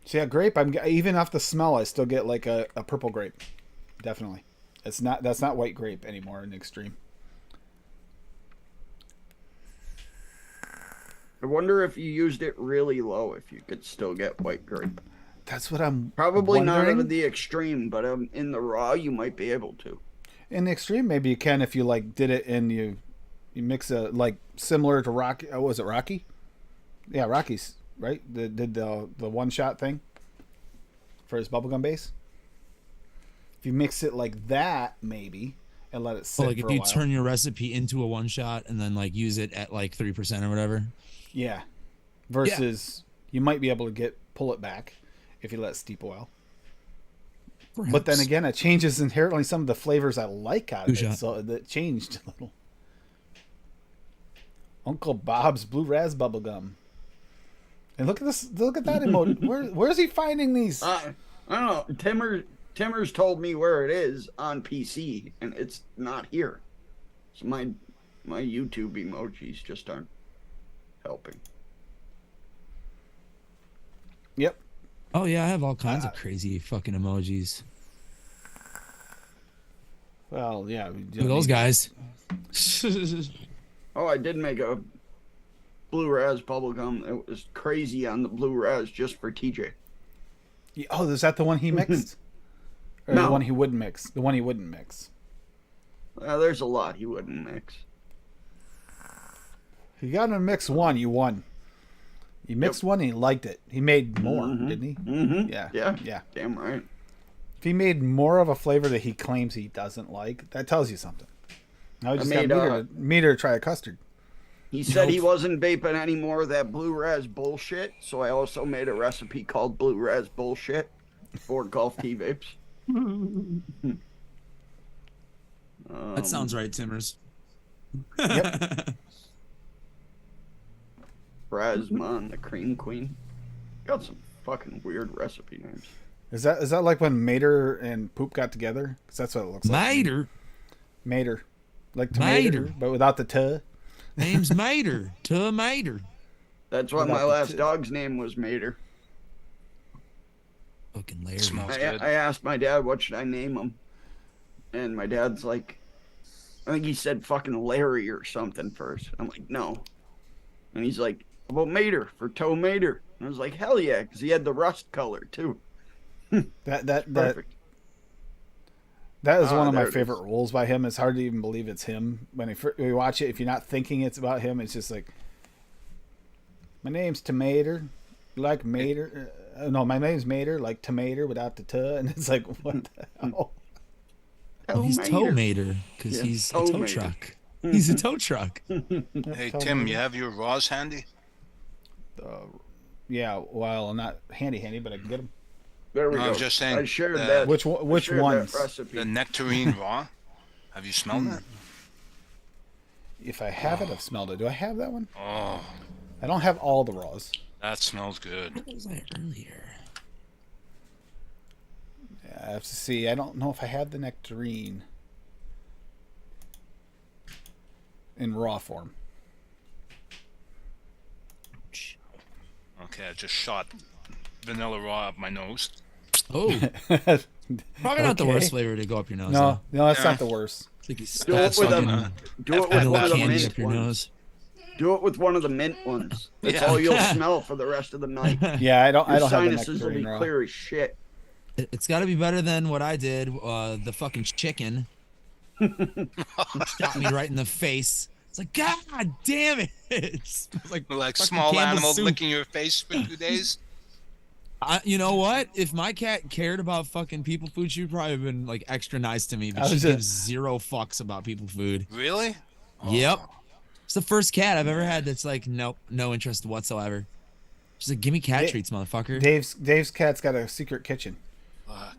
See, a grape, even off the smell, I still get like a purple grape. Definitely. That's not white grape anymore in the extreme. I wonder if you used it really low, if you could still get white grape. That's what I'm probably wondering. Not out of the extreme, but in the raw, you might be able to. In the extreme, maybe you can if you like did it and you mix a like similar to Rocky. Oh, was it Rocky? Yeah, Rocky's right. Did the one shot thing for his bubblegum base. If you mix it like that, maybe, and let it sit. Like if you turn your recipe into a one shot and then like use it at like 3% or whatever. Yeah. Versus you might be able to pull it back if you let it steep a while. Perhaps. But then again, it changes inherently some of the flavors I like out of it, so that changed a little. Uncle Bob's Blue Raz Bubblegum. And look at this! Look at that emoji. Where's he finding these? I don't know. Timmer's told me where it is on PC, and it's not here. So my YouTube emojis just aren't helping. Yep. Oh yeah, I have all kinds of crazy fucking emojis. Well, yeah. Look at those guys. Oh, I did make a Blue Raz bubblegum. It was crazy on the Blue Raz just for TJ. Oh, is that the one he mixed? Or no. The one he wouldn't mix? The one he wouldn't mix. There's a lot he wouldn't mix. He got him to mix one, you won. He mixed one and he liked it. He made more, didn't he? Mm-hmm. Yeah. Damn right. If he made more of a flavor that he claims he doesn't like, that tells you something. Now we just got Meter to try a custard. He said he wasn't vaping any more of that Blue Raz bullshit, so I also made a recipe called Blue Raz Bullshit for golf tea vapes. That sounds right, Timmers. Yep. Razman, the Cream Queen. Got some fucking weird recipe names. Is that like when Mater and Poop got together? Because that's what it looks like. Mater. Like tomato, but without the tuh. Name's Mater. Mater. That's what my last dog's name was, Mater. Fucking Larry. I asked my dad, what should I name him? And my dad's like, I think he said fucking Larry or something first. I'm like, no. And he's like, how about Mater for Toe Mater? And I was like, hell yeah, because he had the rust color too. Perfect. That is one of my favorite rules by him. It's hard to even believe it's him. When you watch it, if you're not thinking it's about him, it's just like, my name's Tomater, like Mater. No, my name's Mater, like Tomater without the tuh. And it's like, what the hell? Oh, he's Toe Mater because he's a tow truck. He's a tow truck. Hey, Tim, you have your raws handy? Yeah, well, not handy, but I can get them. There we go. I was just saying. I shared that. Which ones? The nectarine raw. Have you smelled that? If I have it, I've smelled it. Do I have that one? Oh. I don't have all the raws. That smells good. What was I earlier? Yeah, I have to see. I don't know if I have the nectarine in raw form. Okay, I just shot vanilla raw up my nose. Oh, probably not the worst flavor to go up your nose. No, that's not the worst. I think you Do it with one of the candy mint up your ones. nose. Do it with one of the mint ones. That's all you'll smell for the rest of the night. Yeah, I don't Your have the sinuses will be nectarine raw. clear as shit. It's got to be better than what I did. The fucking chicken shot me right in the face. It's like, God damn it! It's like small Campbell's animal soup. licking your face for 2 days. You know what? If my cat cared about fucking people food, she would probably have been like extra nice to me. But she gives zero fucks about people food. Really? Yep. It's the first cat I've ever had that's like, nope, no interest whatsoever. She's like, give me cat treats, motherfucker. Dave's cat's got a secret kitchen. Oh,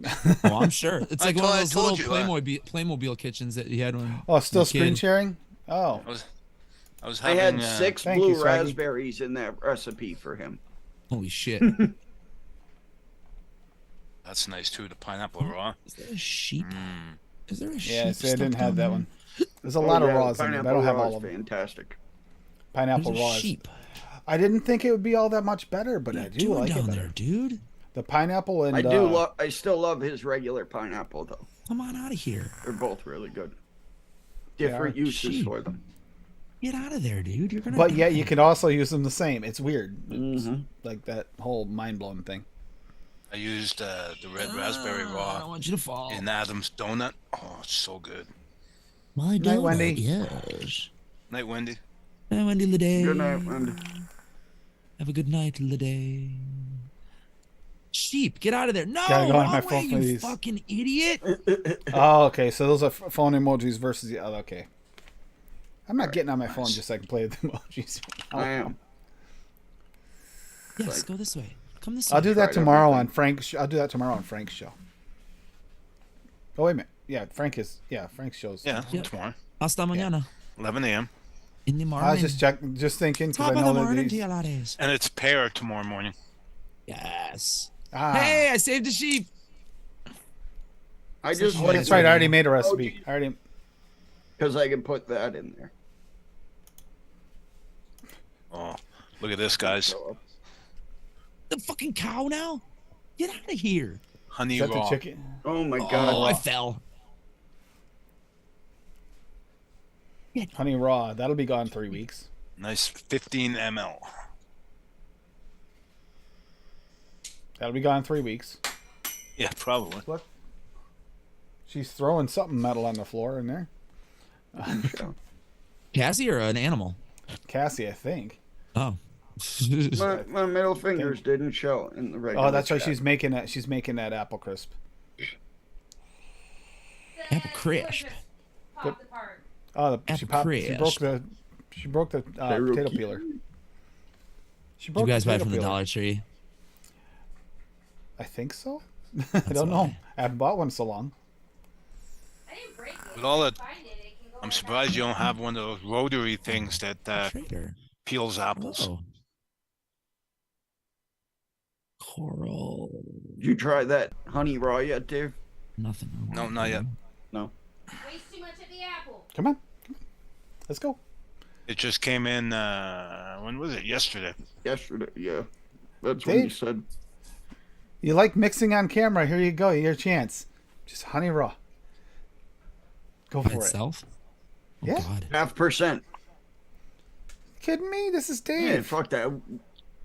I'm sure. It's like one of those little Playmobil kitchens that you had when. Oh, still screen sharing? Oh. I had 6 blue raspberries in that recipe for him. Holy shit. That's nice too. The pineapple raw. Is there a sheep? Is there a sheep? Yeah, see, I didn't have that one. There's a lot of raws in there. I don't have all of them. Fantastic. Pineapple raws. Sheep. I didn't think it would be all that much better, but I do like it better. There, dude. The pineapple and I still love his regular pineapple though. Come on out of here. They're both really good. Different uses for them. Get out of there, dude. You're gonna. But yeah, you can also use them the same. It's weird. It's like that whole mind blowing thing. I used the red raspberry raw. I don't want you to fall. In Adam's donut. Oh, it's so good. My Night, Wendy. Yes. Night, Wendy. Night, Wendy Leday. Good night, Wendy. Have a good night, Leday. Sheep, get out of there. No, Gotta go on my way, phone for you these. fucking idiot. Oh, okay. So those are phone emojis versus the other. Okay. I'm not getting on my phone just so I can play with the emojis. I am. Yes, go this way. Come this way. I'll do that tomorrow on Frank's. I'll do that tomorrow on Frank's show. Oh wait a minute. Yeah, Frank's shows. Yeah, tomorrow. Hasta mañana. 11 a.m. In the morning. I was just thinking because Top I of know the that morning, these... Tialares. And it's pear tomorrow morning. Yes. Hey, I saved a sheep. I just Oh, that's right. I already made a recipe. Because I can put that in there. Oh, look at this, guys. The fucking cow now? Get out of here. Honey Is that raw. the chicken? Oh my god. Oh, I fell. Honey raw. That'll be gone 3 weeks. Nice 15 ml. That'll be gone 3 weeks. Yeah, probably. Look. She's throwing something metal on the floor in there. Cassie or an animal? Cassie, I think. Oh. my middle fingers didn't show in the regular. Oh, that's right. chat. She's making that apple crisp. Apple crisp. Popped apart. Oh, Apple crisp. She broke the potato peeler. She broke You guys the buy potato from the peeler. Dollar Tree? I think so. I don't know. why. I haven't bought one so long. I didn't break it. With all that, Find it, it can go I'm right surprised back. you don't have one of those rotary things that Trader. peels apples. Oh. Coral. Did you try that honey raw yet, Dave? Nothing. No, not yet. No. Waste too much of the apple. Come on. Let's go. It just came in, when was it? Yesterday. Yesterday, yeah. That's what you Dave? said. You like mixing on camera? Here you go. Your chance. Just honey raw. Go By for it. itself? Oh, Yeah. God. 0.5%. Kidding me? This is Dave. Yeah, fuck that.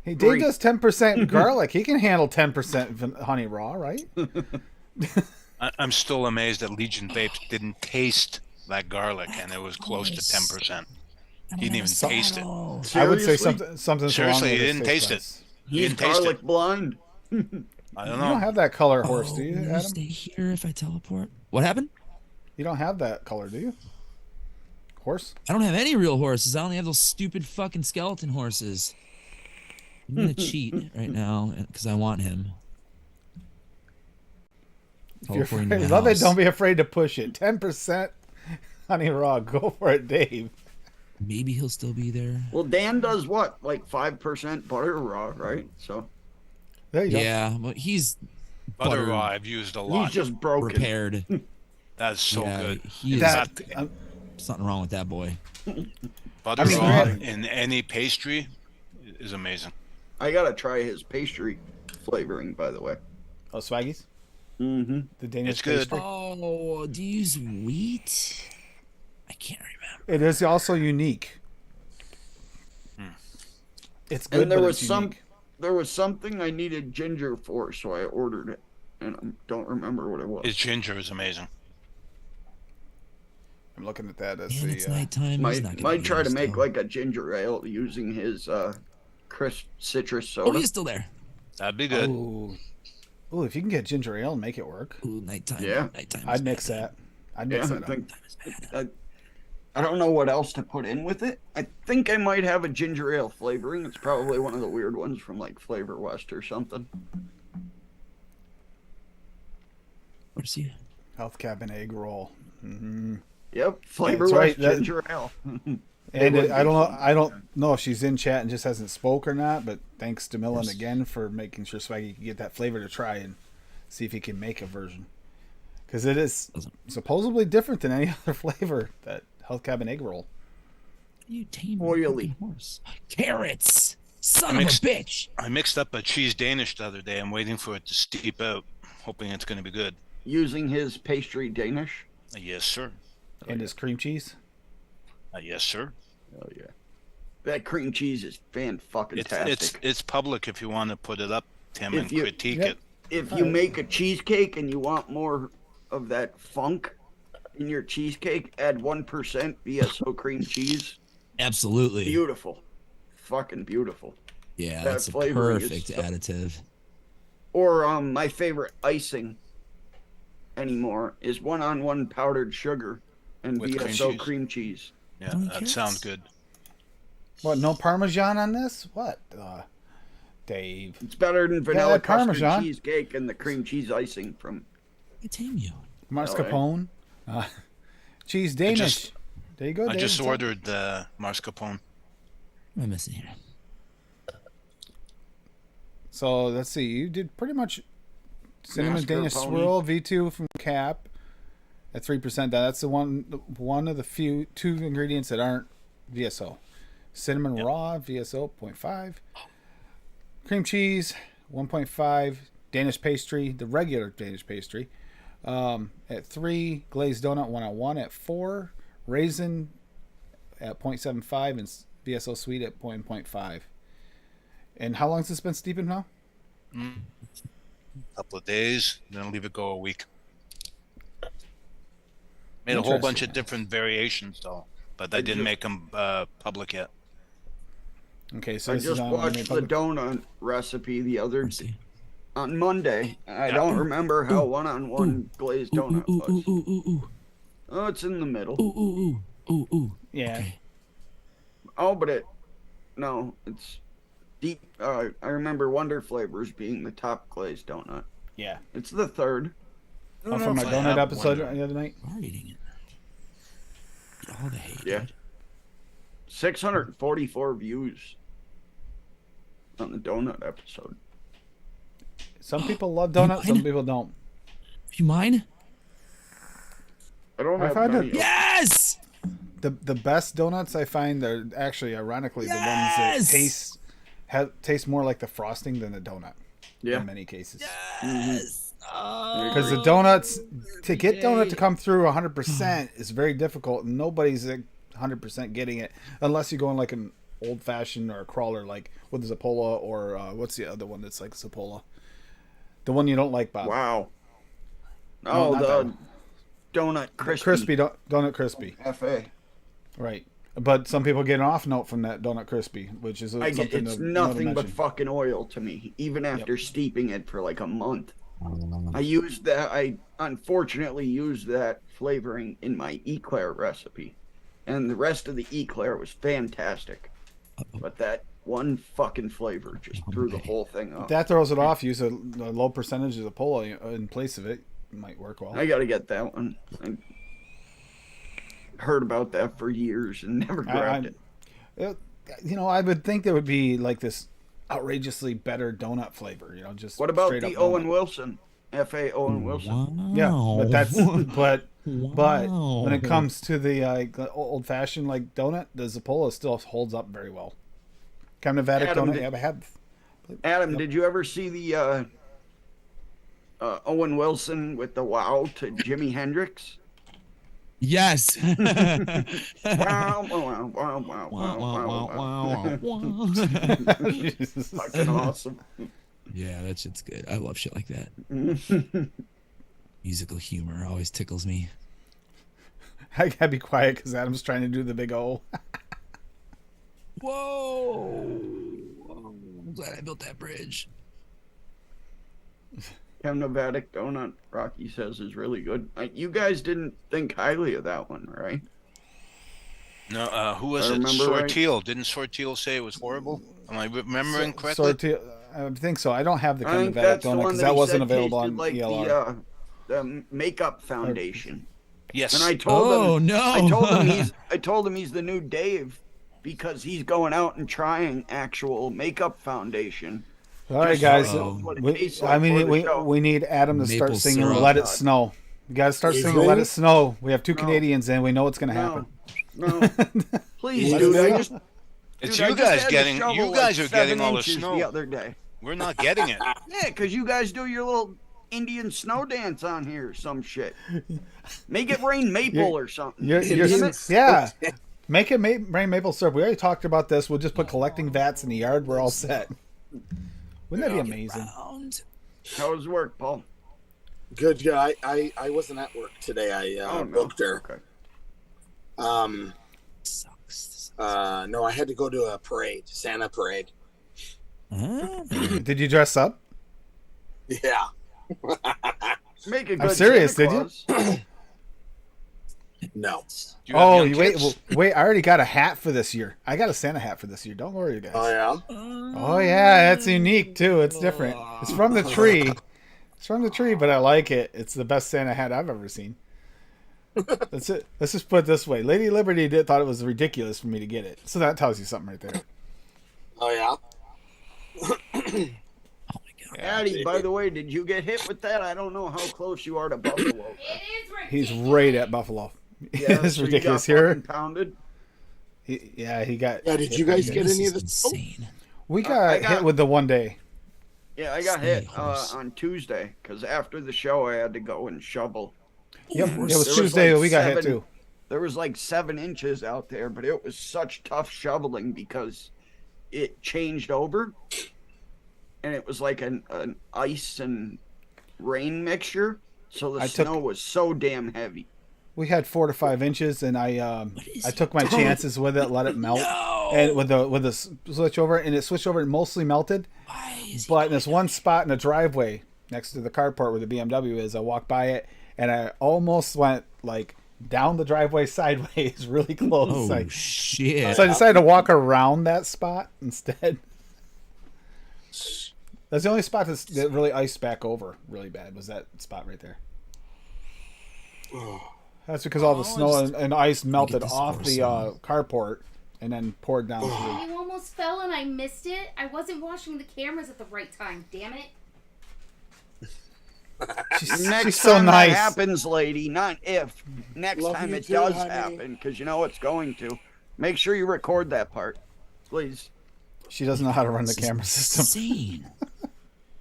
Hey, Dave Great. does 10% garlic. He can handle 10% honey raw, right? I'm still amazed that Legion Vapes didn't taste that garlic, and it was close to 10%. He didn't even taste it. I would say Seriously? something. Seriously, along he with didn't his taste it. taste He He's didn't taste garlic it. blind. I don't buds. You know. don't have that color horse, do you, Will Adam? stay here if I teleport? What happened? You don't have that color, do you? Horse? I don't have any real horses. I only have those stupid fucking skeleton horses. I'm gonna cheat right now because I want him. If you're Teleporting to afraid, my love it. house. Don't be afraid to push it. 10% honey raw. Go for it, Dave. Maybe he'll still be there. Well, Dan does what? Like 5% butter raw, right? So There you go. Yeah, but he's Butter raw I've used a lot. He's just broken. Repaired. That's so good. There's nothing wrong with that boy. Butter raw in any pastry is amazing. I gotta try his pastry flavoring, by the way. Oh, Swaggies? Mm-hmm. The Danish It's good. pastry? Oh, do you use wheat? I can't remember. It is also unique. It's good, and there but was it's unique. There was something I needed ginger for, so I ordered it, and I don't remember what it was. His ginger is amazing. I'm looking at that as It's the nighttime. Might try to make like a ginger ale using his crisp citrus soda. Oh, he's still there. That'd be good. Oh, if you can get ginger ale and make it work. Ooh, nighttime. Yeah. Nighttime. I'd mix that. I'd mix that up. I don't know what else to put in with it. I think I might have a ginger ale flavoring. It's probably one of the weird ones from like Flavor West or something. Where's he? Health Cabin egg roll. Mm-hmm. Yep, Flavor That's West right, ginger ale. And I don't know if she's in chat and just hasn't spoke or not, but thanks to Millen again for making sure Swaggy can get that flavor to try and see if he can make a version. Because it is supposedly different than any other flavor, that Health Cabin egg roll. You tame oily horse. Carrots! Son of a bitch! I mixed up a cheese Danish the other day. I'm waiting for it to steep out, hoping it's going to be good. Using his pastry Danish? Yes, sir. And his cream cheese? Yes, sir. Oh yeah, that cream cheese is fan-fucking-tastic. It's public if you want to put it up, Tim, and critique it. If you make a cheesecake and you want more of that funk in your cheesecake, add 1% BSO cream cheese. Absolutely. Beautiful. Fucking beautiful. Yeah, that's a perfect additive. Or my favorite icing anymore is 1-on-1 powdered sugar and with BSO cream cheese. Yeah, that sounds good. What, no Parmesan on this? What, Dave? It's better than vanilla custard cheesecake and the cream cheese icing from... I tame you. Mascarpone. Cheese Danish. There you go, Dave. I just ordered the mascarpone. What am I missing here? So, let's see. You did pretty much cinnamon Danish swirl V2 from Cap at 3%. That's the one of the two ingredients that aren't VSO. Cinnamon raw VSO 0.5. Cream cheese 1.5. Danish pastry, the regular Danish pastry, at 3. Glazed donut 1-on-1 at 4. Raisin at 0.75 and VSO sweet at 0.5. And how long has this been steeping now? A couple of days, then leave it go a week. Made a whole bunch of different variations though, but I didn't make them public yet. Okay, so I just watched the donut recipe the other on Monday. I don't remember how 1-on-1 glazed donut was. Oh, it's in the middle. Yeah. Okay. Oh, but it's deep. I remember Wonder Flavors being the top glazed donut. Yeah. It's the third. From my donut episode the other night. We're eating it. All the hate. Yeah. 644 views on the donut episode. Some people love donuts, some people don't. You mind? I don't have many. Yes! The best donuts I find are actually, ironically, the ones that taste more like the frosting than the donut. Yeah. In many cases. Yes! Because the donuts, to get donut to come through 100% is very difficult. And nobody's 100% getting it unless you go in like an old fashioned or a crawler, like with the Zappola or what's the other one that's like Zappola? The one you don't like, Bob. Wow. No, the donut crispy. Donut crispy. FA. Right. But some people get an off note from that donut crispy, which is something it's nothing but fucking oil to me, even after steeping it for like a month. I unfortunately used that flavoring in my eclair recipe, and the rest of the eclair was fantastic, but that one fucking flavor just threw the whole thing off. If that throws it off, use a low percentage of the Polo in place of it. It might work well. I gotta get that one. I heard about that for years and never grabbed it. I would think there would be like this outrageously better donut flavor. Just what about straight the up Owen donut. Wilson? F.A. Owen Wilson. Wow. Yeah, but that's but Wow. when it comes to the old fashioned like donut, the Zappola still holds up very well. Captain Nevada donut, yeah, I had. Adam, did you ever see the Owen Wilson with the wow to Jimi Hendrix? Yes. Wow, wow, wow, wow, wow, wow. Fucking awesome. Yeah, that shit's good. I love shit like that. Musical humor always tickles me. I gotta be quiet because Adam's trying to do the big O. Whoa! I'm glad I built that bridge. Nevada donut, Rocky says, is really good. You guys didn't think highly of that one, right? No, who was it? Sortiel. Right? Didn't Sortiel say it was horrible? Am I remembering correctly? Sortiel, I think so. I don't have the Nevada donut because that wasn't available on like ELR. The makeup foundation. Yes. And I told him, I told him he's the new Dave because he's going out and trying actual makeup foundation. All right, guys. We need Adam to start singing "Let It Snow." You got to start singing "Let It Snow." We have two Canadians, and we know what's going to happen. No, please, dude. It's you guys getting. You guys are getting all the snow the other day. We're not getting it. Yeah, because you guys do your little Indian snow dance on here, or some shit. Make it rain maple or something. Yeah. Make it rain maple syrup. We already talked about this. We'll just put collecting vats in the yard. We're all set. Wouldn't that be amazing? How was work, Paul? Good. I wasn't at work today. I booked her. Okay. Sucks. No, I had to go to a parade, Santa parade. Did you dress up? Yeah. Make a good I'm serious. Did you? No. Oh, wait! I already got a hat for this year. I got a Santa hat for this year. Don't worry, guys. Oh yeah. Oh yeah, that's unique too. It's different. It's from the tree. It's from the tree, but I like it. It's the best Santa hat I've ever seen. That's it. Let's just put it this way: Lady Liberty thought it was ridiculous for me to get it. So that tells you something right there. Oh yeah. Oh my god. Addie, by the way, did you get hit with that? I don't know how close you are to Buffalo. It is ridiculous. He's right at Buffalo. Yeah, it's so ridiculous here. Pounded. He got. Yeah, did you guys get any of this? Insane. We got hit with the one day. Yeah, I got hit on Tuesday because after the show I had to go and shovel. Yep, it was Tuesday. We got hit too. There was like 7 inches out there, but it was such tough shoveling because it changed over, and it was like an ice and rain mixture. So the snow was so damn heavy. We had 4 to 5 inches, and I took my chances with it, let it melt, and with the switch over, and it switched over and mostly melted. But in this one spot in the driveway next to the carport where the BMW is, I walked by it, and I almost went like down the driveway sideways, really close. Oh shit! So I decided to walk around that spot instead. That's the only spot that really iced back over really bad. Was that spot right there? That's because all the snow and ice melted off the carport and then poured down through. You almost fell and I missed it. I wasn't watching the cameras at the right time. Damn it. Next so time nice. That happens, lady, not if. Next Love time you it too, does honey. happen, because you know it's going to. Make sure you record that part, please. She doesn't know how to run the camera system. Insane.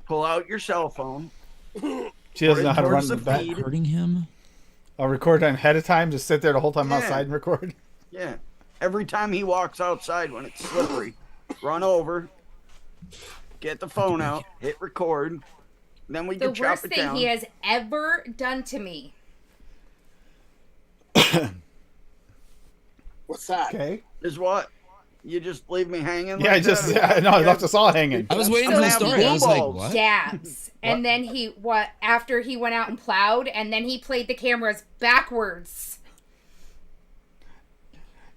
Pull out your cell phone. She doesn't know how to run towards the the back. feed. Hurting him. I'll record ahead of time. Just sit there the whole time outside and record. Yeah. Every time he walks outside when it's slippery, run over, get the phone out, hit record, then we can chop it down. The worst thing he has ever done to me. What's that? Okay. Is what? You just leave me hanging? Yeah, like I left us all hanging. I was waiting for the story. I was like, what? Dabs. And then after he went out and plowed, and then he played the cameras backwards.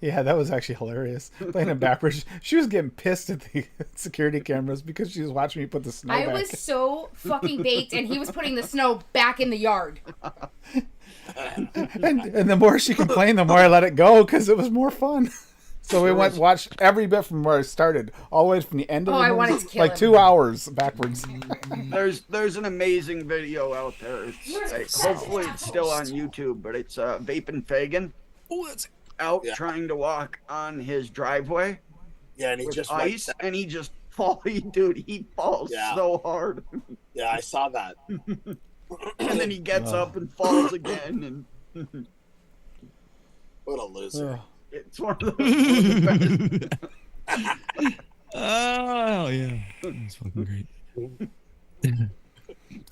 Yeah, that was actually hilarious. Playing it backwards. She was getting pissed at the security cameras because she was watching me put the snow back. I was so fucking baked, and he was putting the snow back in the yard. And the more she complained, the more I let it go because it was more fun. So we watched every bit from where I started, all the way from the end of the movie, I wanted to kill like him. 2 hours backwards. There's an amazing video out there. It's hopefully it's still on YouTube, but it's Vaping Fagan out trying to walk on his driveway. Yeah, and he just ice, and he just falls. Dude, he falls so hard. Yeah, I saw that. And then he gets up and falls again. And what a loser! It's one of the best. Oh yeah, that's fucking great.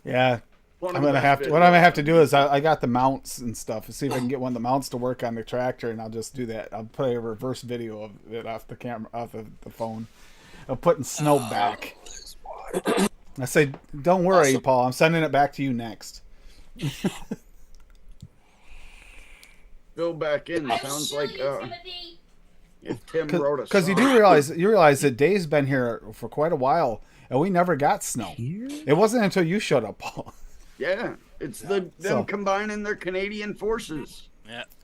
Yeah. What I'm gonna have to do is I got the mounts and stuff. See if I can get one of the mounts to work on the tractor, and I'll just do that. I'll play a reverse video of it off the camera, off of the phone. I'm putting snow back. I say, don't worry, Paul. I'm sending it back to you next. Go back in. Sounds like if Tim wrote a song. Because you realize that Dave's been here for quite a while, and we never got snow. It wasn't until you showed up, Paul. Yeah, it's them combining their Canadian forces.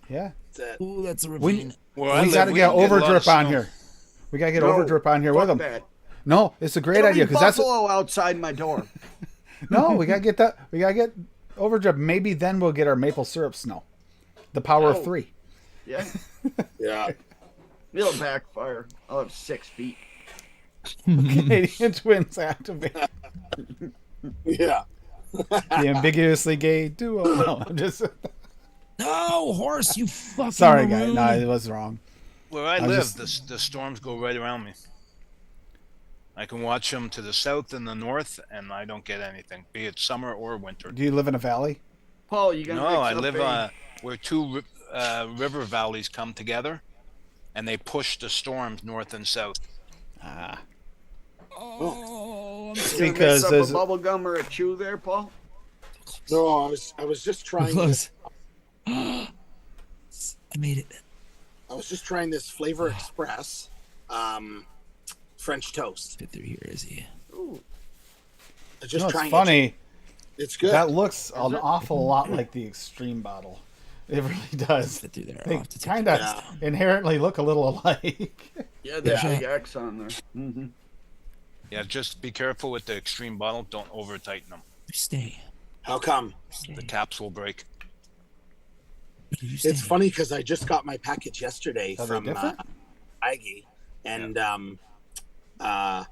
Yeah. Ooh, that's a ravine. We got to get overdrip on here. We got to get overdrip on here with them. That. No, it's a great idea because that's outside my door. No, we got to get that. We got to get overdrip. Maybe then we'll get our maple syrup snow. The power of 3. Yeah. Yeah. It'll backfire. I'll have 6 feet. Canadian twins activate. Yeah. The ambiguously gay duo. No, I'm just. No, horse, you fucking. Sorry, guy. No, it was wrong. Where I live, the storms go right around me. I can watch them to the south and the north, and I don't get anything, be it summer or winter. Do you live in a valley? Paul, you gonna? No, I live where 2 river valleys come together, and they push the storms north and south. Ah. Oh, Because there's a bubblegum or a chew there, Paul. No, I was just trying. Close. I made it. I was just trying this Flavor Express French toast. Fit through here, is he? Ooh. Just it's funny. It's good. That looks an awful lot like the Extreme bottle. It really does. Fit through there. They kind of inherently look a little alike. Yeah, there's a big X on there. Mm-hmm. Yeah, just be careful with the Extreme bottle. Don't over tighten them. Stay. How come? The caps will break. It's funny because I just got my package yesterday from Aggie, and I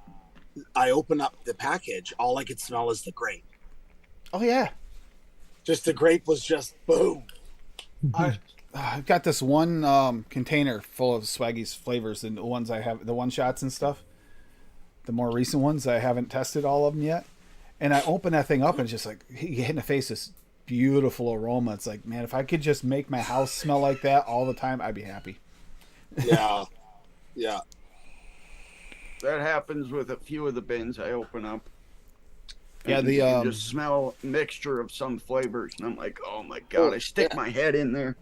open up the package. All I could smell is the grape. Oh yeah, just the grape was just boom. I've got this one container full of Swaggy's flavors, and the ones I have, the one shots and stuff. The more recent ones, I haven't tested all of them yet. And I open that thing up, and it's just like you hit in the face this beautiful aroma. It's like, man, if I could just make my house smell like that all the time, I'd be happy. Yeah, yeah. That happens with a few of the bins I open up. Yeah, and you just smell a mixture of some flavors, and I'm like, oh my god! I stick my head in there.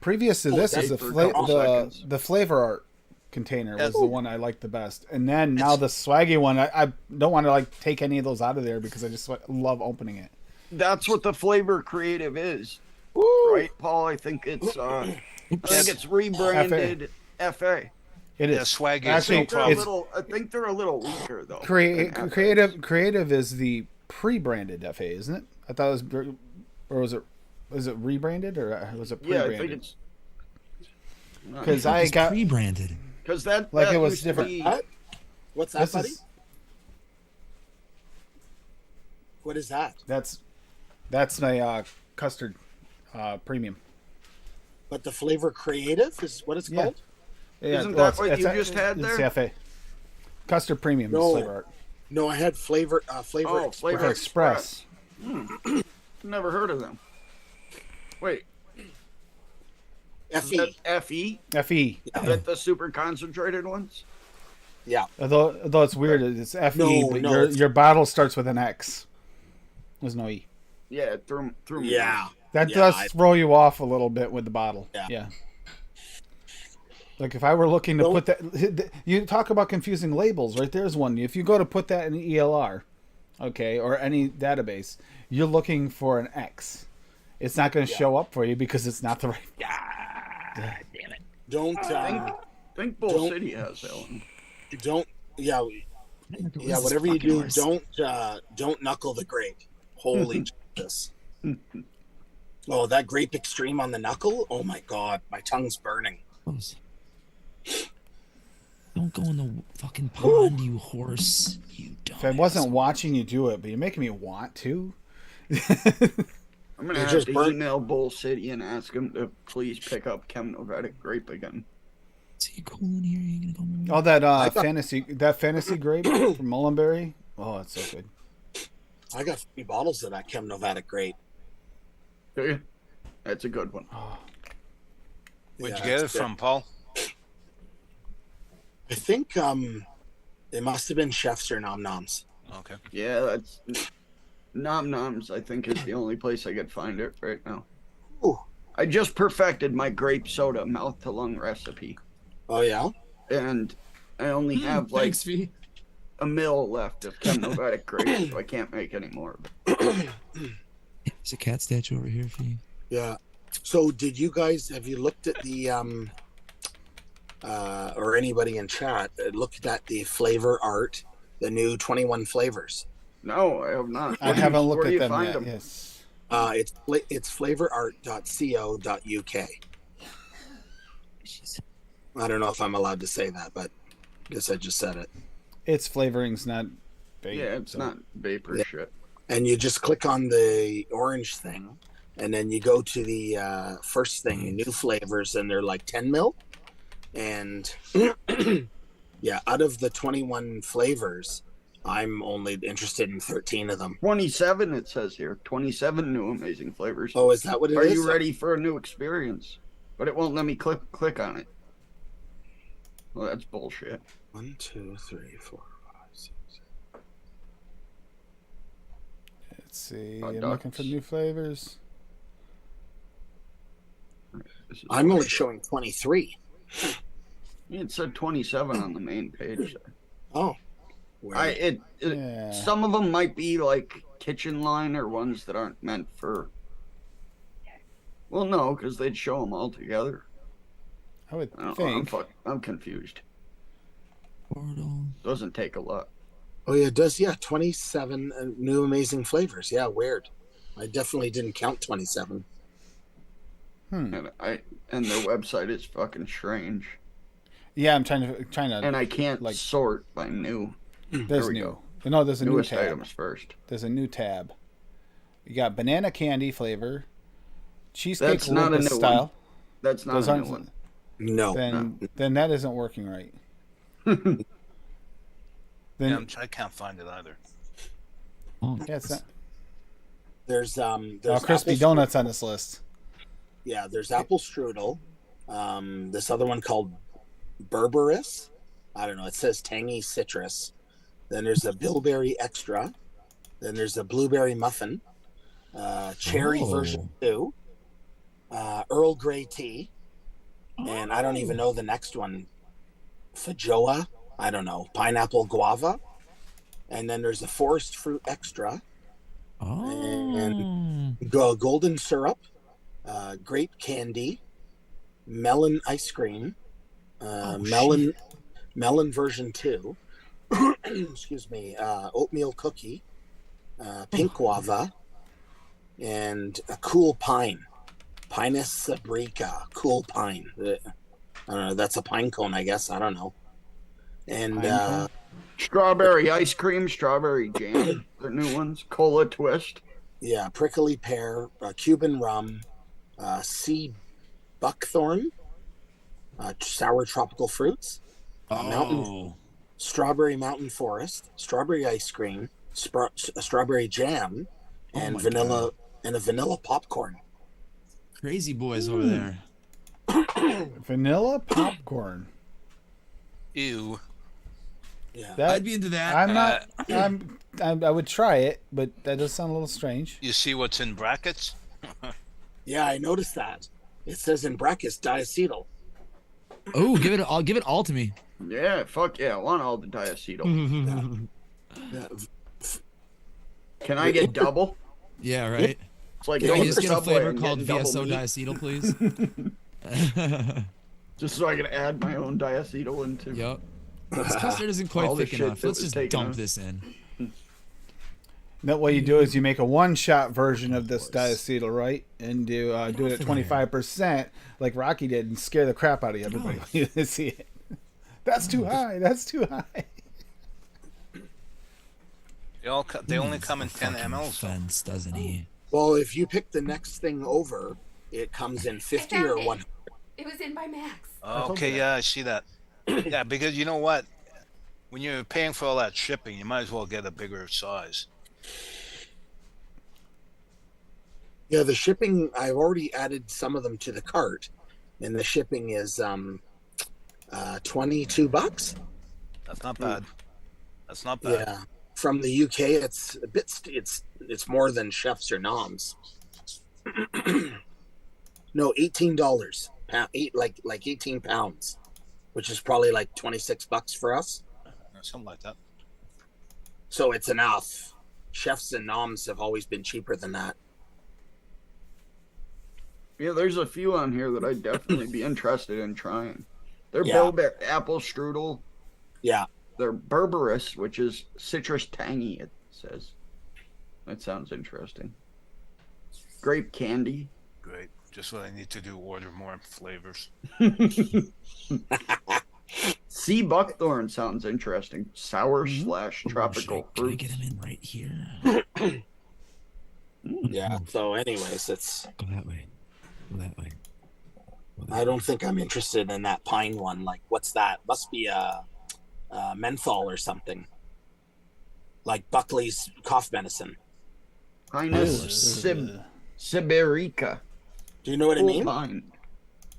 Previous to this is the flavor art container was the one I liked the best, and then now the Swaggy one, I don't want to like take any of those out of there because I just love opening it. That's what the Flavor Creative is, right, Paul? I think it's rebranded FA. It is. Yeah, Swaggy. Actually, I think they're a little weaker though. Creative is the pre-branded FA, isn't it? I thought it was, or was it rebranded or was it pre-branded? Yeah, I think it's. Because I got pre-branded. Because that it was different. What's that, buddy? What is that? That's my custard premium. But the Flavor Creative is what it's called? Yeah, isn't that what you just had there? It's the FA. Custard premium is flavor art. No, I had Flavor Express. Never heard of them. Wait. FE. FE? FE. Is that the super concentrated ones? Yeah. Although it's weird, it's FE, but your bottle starts with an X. There's no E. Yeah, it threw me. Yeah. That does throw you off a little bit with the bottle. Yeah. Like if I were looking to put that, you talk about confusing labels, right? There's one. If you go to put that in ELR, okay, or any database, you're looking for an X. It's not going to show up for you because it's not the right. Damn it! Don't. think Bull City has that one. Don't. Yeah. Yeah. Whatever you do, don't knuckle the grape. Holy Jesus. Oh, that grape extreme on the knuckle. Oh my God, my tongue's burning. Don't go in the fucking pond, you horse. You dumb. If I wasn't watching you do it, but you're making me want to. I'm gonna have to email Bull City and ask him to please pick up Chemnovatic grape again. Is he cool in here? Are you gonna go? Oh, that fantasy grape from Mullenberry. Oh, it's so good. I got 3 bottles of that Chemnovatic grape. Do you? That's a good one. Where'd you get it from, Paul? I think it must have been Chefs or Nom Noms. Okay. Yeah, that's Nom Noms. I think is the only place I could find it right now. Ooh. I just perfected my grape soda mouth to lung recipe. Oh yeah. And I only have like a mil left of Chemnovatic grape, so I can't make any more. There's a cat statue over here for you. Yeah. So have you looked at the or anybody in chat looked at the flavor art, the new 21 flavors? No, I have not. I haven't looked at them yet. Yes. It's flavorart.co.uk. I don't know if I'm allowed to say that, but I guess I just said it. It's flavorings, not vape. Yeah, it's not vapor shit. And you just click on the orange thing, and then you go to the first thing, new flavors, and they're like 10 mil. And yeah, out of the 21 flavors, I'm only interested in 13 of them. 27, it says here. 27 new amazing flavors. Oh, is that what it is? Are you ready for a new experience? But it won't let me click on it. Well, that's bullshit. 1, 2, 3, 4, 5, 6. Let's see. I'm looking for new flavors. I'm only showing 23. It said 27 on the main page. Oh. Some of them might be like kitchen line or ones that aren't meant for. Well, no, because they'd show them all together. I would think. I'm confused. Portal. Doesn't take a lot. Oh yeah, it does. Yeah, 27 new amazing flavors. Yeah, weird. I definitely didn't count 27. And their website is fucking strange. Yeah, I'm trying to. And I can't sort by new. There's new. No, there's a newest new tab. Items first. There's a new tab. You got banana candy flavor, cheesecake That's not a new style. One. That's not a new one. No. Then that isn't working right. I can't find it either. Yeah, it's not. There's crispy donuts on this list. Yeah, there's apple strudel. This other one called Berberis. I don't know. It says tangy citrus. Then there's a bilberry extra. Then there's a blueberry muffin. Cherry version 2. Earl Grey tea. And I don't even know the next one. Fajoa. I don't know. Pineapple guava. And then there's a forest fruit extra. And golden syrup. Grape candy. Melon ice cream. Melon version 2. Excuse me. Oatmeal cookie. Pink guava. And a cool pine. Pinus sabrica. Cool pine. I don't know. That's a pine cone, I guess. I don't know. And strawberry ice cream, strawberry jam. The new ones. Cola twist. Yeah. Prickly pear. Cuban rum. Sea buckthorn. Sour tropical fruits. Strawberry mountain forest. Strawberry ice cream. Strawberry jam. And vanilla. God. And a vanilla popcorn. Crazy boys over there. Vanilla popcorn. Ew. Yeah, I'd be into that. I'm not. I would try it, but that does sound a little strange. You see what's in brackets? Yeah, I noticed that. It says in brackets diacetyl. Oh, I'll give it all to me. Yeah, fuck yeah, I want all the diacetyl. Yeah. Can I get double? Yeah, right. It's like can I just get a Subway flavor called VSO meat. diacetyl, please? Just so I can add my own diacetyl into. Yep. This custard isn't quite All the thick shit enough. that Let's was just taken dump out. this in. That what you do is you make a one-shot version of this diacetyl, right? And do it at 25%, like Rocky did, and scare the crap out of everybody when you see it. That's too high. That's too high. They only come in 10 ml. Fence, doesn't he? Well, if you pick the next thing over, it comes in 50 or 100. It was in by Max. Okay, yeah, I see that. Yeah, because you know what? When you're paying for all that shipping, you might as well get a bigger size. Yeah, the shipping, I've already added some of them to the cart, and the shipping is $22. That's not bad. That's not bad. Yeah. From the UK, it's a bit. It's more than chefs or noms. No, $18. Like 18 pounds, which is probably like $26 for us. Something like that. So it's enough. Chefs and noms have always been cheaper than that. Yeah, there's a few on here that I'd definitely be interested in trying. They're Yeah. apple strudel. Yeah. They're berberis, which is citrus tangy, it says. That sounds interesting. Grape candy. Great. Just what I need to do, order more flavors. Sea buckthorn sounds interesting. Sour / tropical Can I fruit. get him in right here? Yeah. So, anyways, it's. Go that way. Go that way. I don't think I'm interested in that pine one. Like, what's that? Must be a menthol or something. Like Buckley's cough medicine. Pinus siberica. Do you know what I mean? Pine.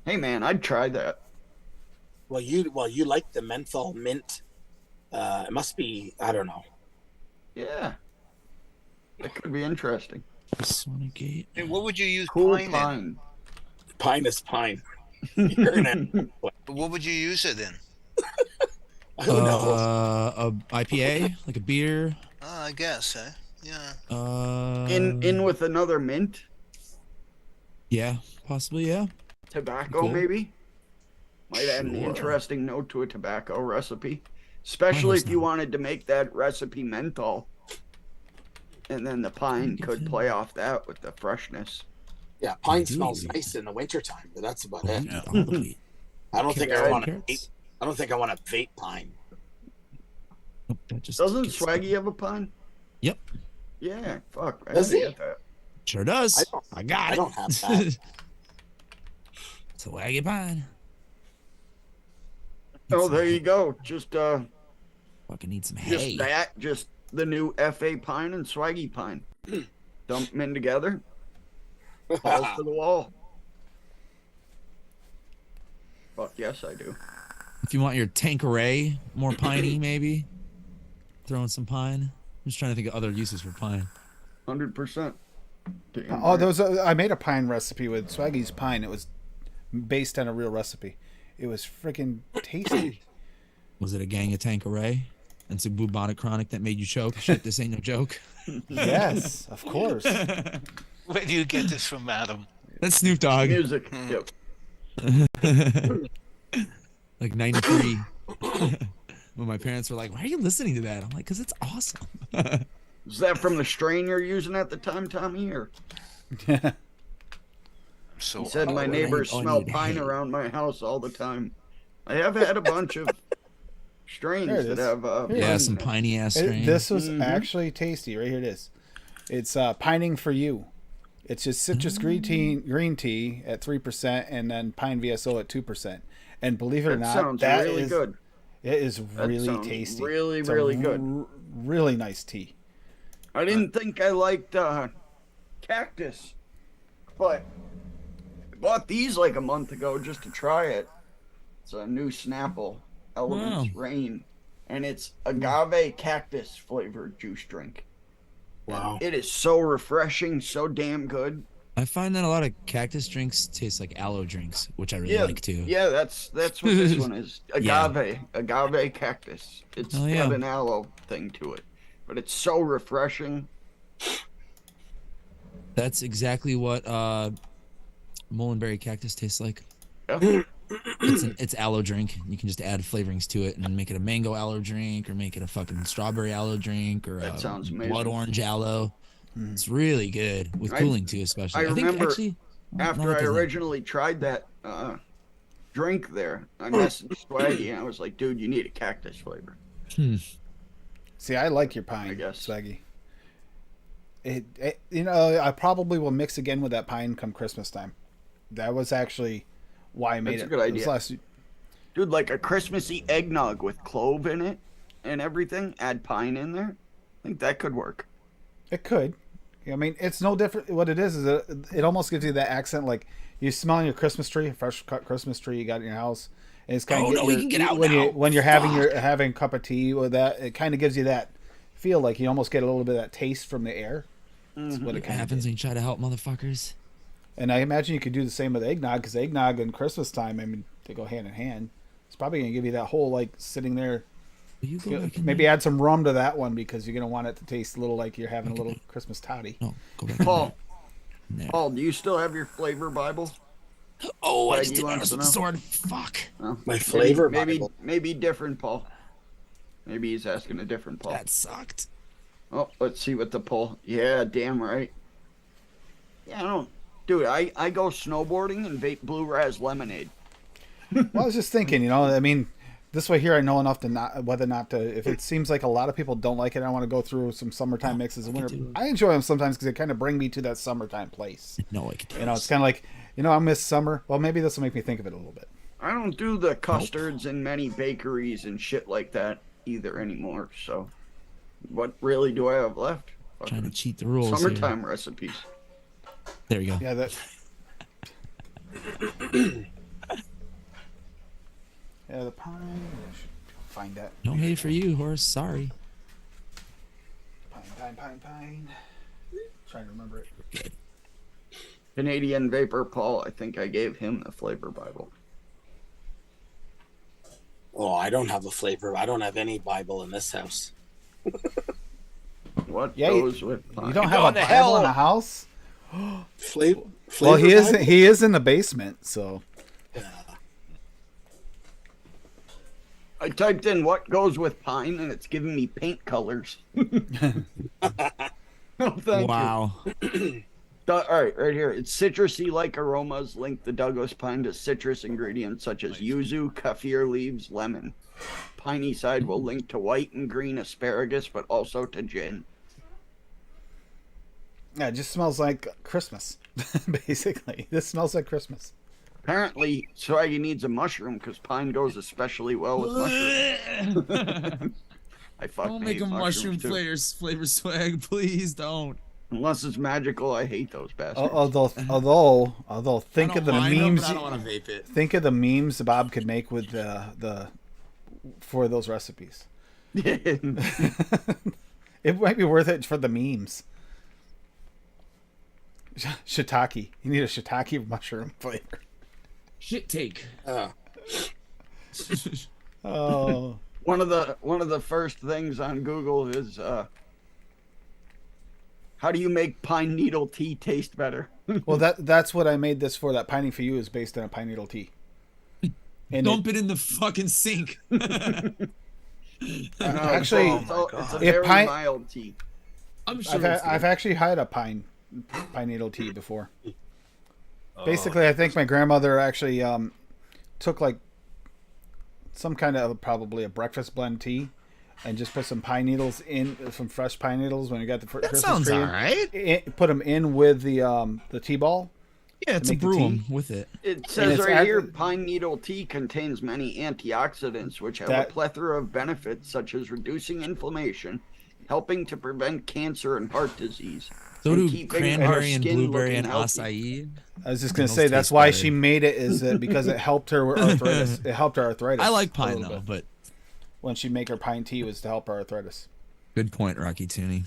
Hey man, I'd try that. Well, you like the menthol mint. It must be, I don't know. Yeah. That could be interesting. Sonegate. Hey, what would you use Cool pine in? pine. Pine is pine. You're gonna, What would you use it in? I don't know. A IPA, like a beer. I guess, eh? Yeah. In with another mint. Yeah, possibly. Yeah. Tobacco, Cool. maybe. Might add an interesting note to a tobacco recipe. Especially if you wanted to make that recipe menthol. And then the pine could play off that with the freshness. Yeah, pine smells nice in the wintertime, but that's about it. Yeah. All the way. I don't think I want to. Carrots. I don't think I want to vape pine. Nope, that just Doesn't gets- Swaggy have a pine? Yep. Yeah, fuck. I Does had to he? get that. Sure does. I got it. I don't have that. It's a waggy pine. Oh, there you go. Just Fucking need some hay. just the new FA pine and Swaggy pine. Dump them in together. Balls to the wall. Fuck yes, I do. If you want your Tanqueray more piney, maybe throw in some pine. I'm just trying to think of other uses for pine. 100%. Oh, there was I made a pine recipe with Swaggy's pine. It was based on a real recipe. It was freaking tasty. Was it a gang of Tanqueray and some bubonic chronic that made you choke? Shit, this ain't no joke. Yes, of course. Where do you get this from, Adam? That's Snoop Dogg. Music. Yep. Like 93. When my parents were like, "Why are you listening to that?" I'm like, "Cause it's awesome." Is that from the strain you're using at the time, Tommy? Or So he said my I neighbors need smell hay. pine around my house all the time. I have had a bunch of strains There it that is. have Yeah, pine. some piney ass strain. This was actually tasty. Right here it is. It's pining for you. It's just citrus green tea at 3%, and then pine VSO at 2%. And believe it or That not, sounds that really is good. It is That really sounds tasty. really, It's really good. Really nice tea. I didn't think I liked cactus, but I bought these like a month ago just to try it. It's a new Snapple Elements Rain, and it's agave cactus flavored juice drink. Wow. It is so refreshing, so damn good. I find that a lot of cactus drinks taste like aloe drinks, which I really like too. Yeah, that's what this one is. Yeah. Agave cactus. It's Oh, yeah. got an aloe thing to it, but it's so refreshing. That's exactly what Mullenberry cactus tastes like. Yeah. It's aloe drink. You can just add flavorings to it and make it a mango aloe drink, or make it a fucking strawberry aloe drink, or That a sounds amazing. blood orange aloe. It's really good with cooling too, especially. I remember think actually after I originally tried that drink there, I messaged Swaggy and I was like, dude, you need a cactus flavor. See, I like your pine, I guess. Swaggy. I probably will mix again with that pine come Christmas time. That was actually why I made it. That's a good idea. It was Dude, like a Christmassy eggnog with clove in it and everything. Add pine in there. I think that could work. It could. I mean, it's no different. What it is it almost gives you that accent, like you smelling your Christmas tree, a fresh cut Christmas tree you got in your house. And it's kind of we can get out when now. when you're having a cup of tea with that. It kind of gives you that feel, like you almost get a little bit of that taste from the air. That's what it kind of happens when you try to help motherfuckers. And I imagine you could do the same with eggnog, because eggnog and Christmas time, I mean, they go hand in hand. It's probably going to give you that whole, like, sitting there. Maybe add some rum to that one, because you're going to want it to taste a little like you're having a little Christmas toddy. No, go back. Paul, do you still have your flavor Bible? Oh, I just did with the sword. Fuck. No? My flavor Bible. Maybe different Paul. Maybe he's asking a different Paul. That sucked. Oh, let's see what the Paul. Yeah, damn right. Yeah, I don't. Dude, I go snowboarding and vape Blue Raz lemonade. Well, I was just thinking, I mean, this way here I know enough to whether or not to, if it seems like a lot of people don't like it, I want to go through some summertime mixes in winter. I enjoy them sometimes because they kind of bring me to that summertime place. No, I can do it's kind of like, I miss summer. Well, maybe this will make me think of it a little bit. I don't do the custards in many bakeries and shit like that either anymore, so what really do I have left? Trying to cheat the rules. Summertime recipes. There you go. Yeah, that. Yeah, the pine. I should find that. No hate for you, Horace. Sorry. Pine. Trying to remember it. Good. Canadian Vapor Paul, I think I gave him the flavor Bible. Oh, I don't have a flavor. I don't have any Bible in this house. What goes with pine? You don't have a Bible in a house? Flavor Well, he Bible? is in the basement, so. I typed in what goes with pine, and it's giving me paint colors. Oh, thank you. All right, right here. It's citrusy-like aromas link the Douglas pine to citrus ingredients such as yuzu, kaffir leaves, lemon. Piney side will link to white and green asparagus, but also to gin. Yeah, it just smells like Christmas, basically. This smells like Christmas. Apparently, Swaggy needs a mushroom because pine goes especially well with mushrooms. Don't make a mushroom flavor swag, please don't. Unless it's magical, I hate those bastards. Although think of the memes. I don't want to vape it. Think of the memes Bob could make with for those recipes. It might be worth it for the memes. Shiitake. You need a shiitake mushroom flavor. Shit take. Oh. One of the first things on Google is how do you make pine needle tea taste better? Well, that's what I made this for. That Pining for You is based on a pine needle tea. And dump it in the fucking sink. Actually, it's a very mild tea. I'm sure I've actually had a pine needle tea before. Basically, I think my grandmother actually took like some kind of probably a breakfast blend tea, and just put some pine needles in, some fresh pine needles when you got the Christmas sounds tree. All right. Put them in with the tea ball. Yeah, it's a brew 'em with it. It says right here, pine needle tea contains many antioxidants, which have a plethora of benefits, such as reducing inflammation, helping to prevent cancer and heart disease. So do cranberry and blueberry and acai. I was just gonna say that's why she made it, is that because it helped her arthritis. It helped her arthritis. I like pine though, but when she make her pine tea was to help her arthritis. Good point, Rocky Tooney.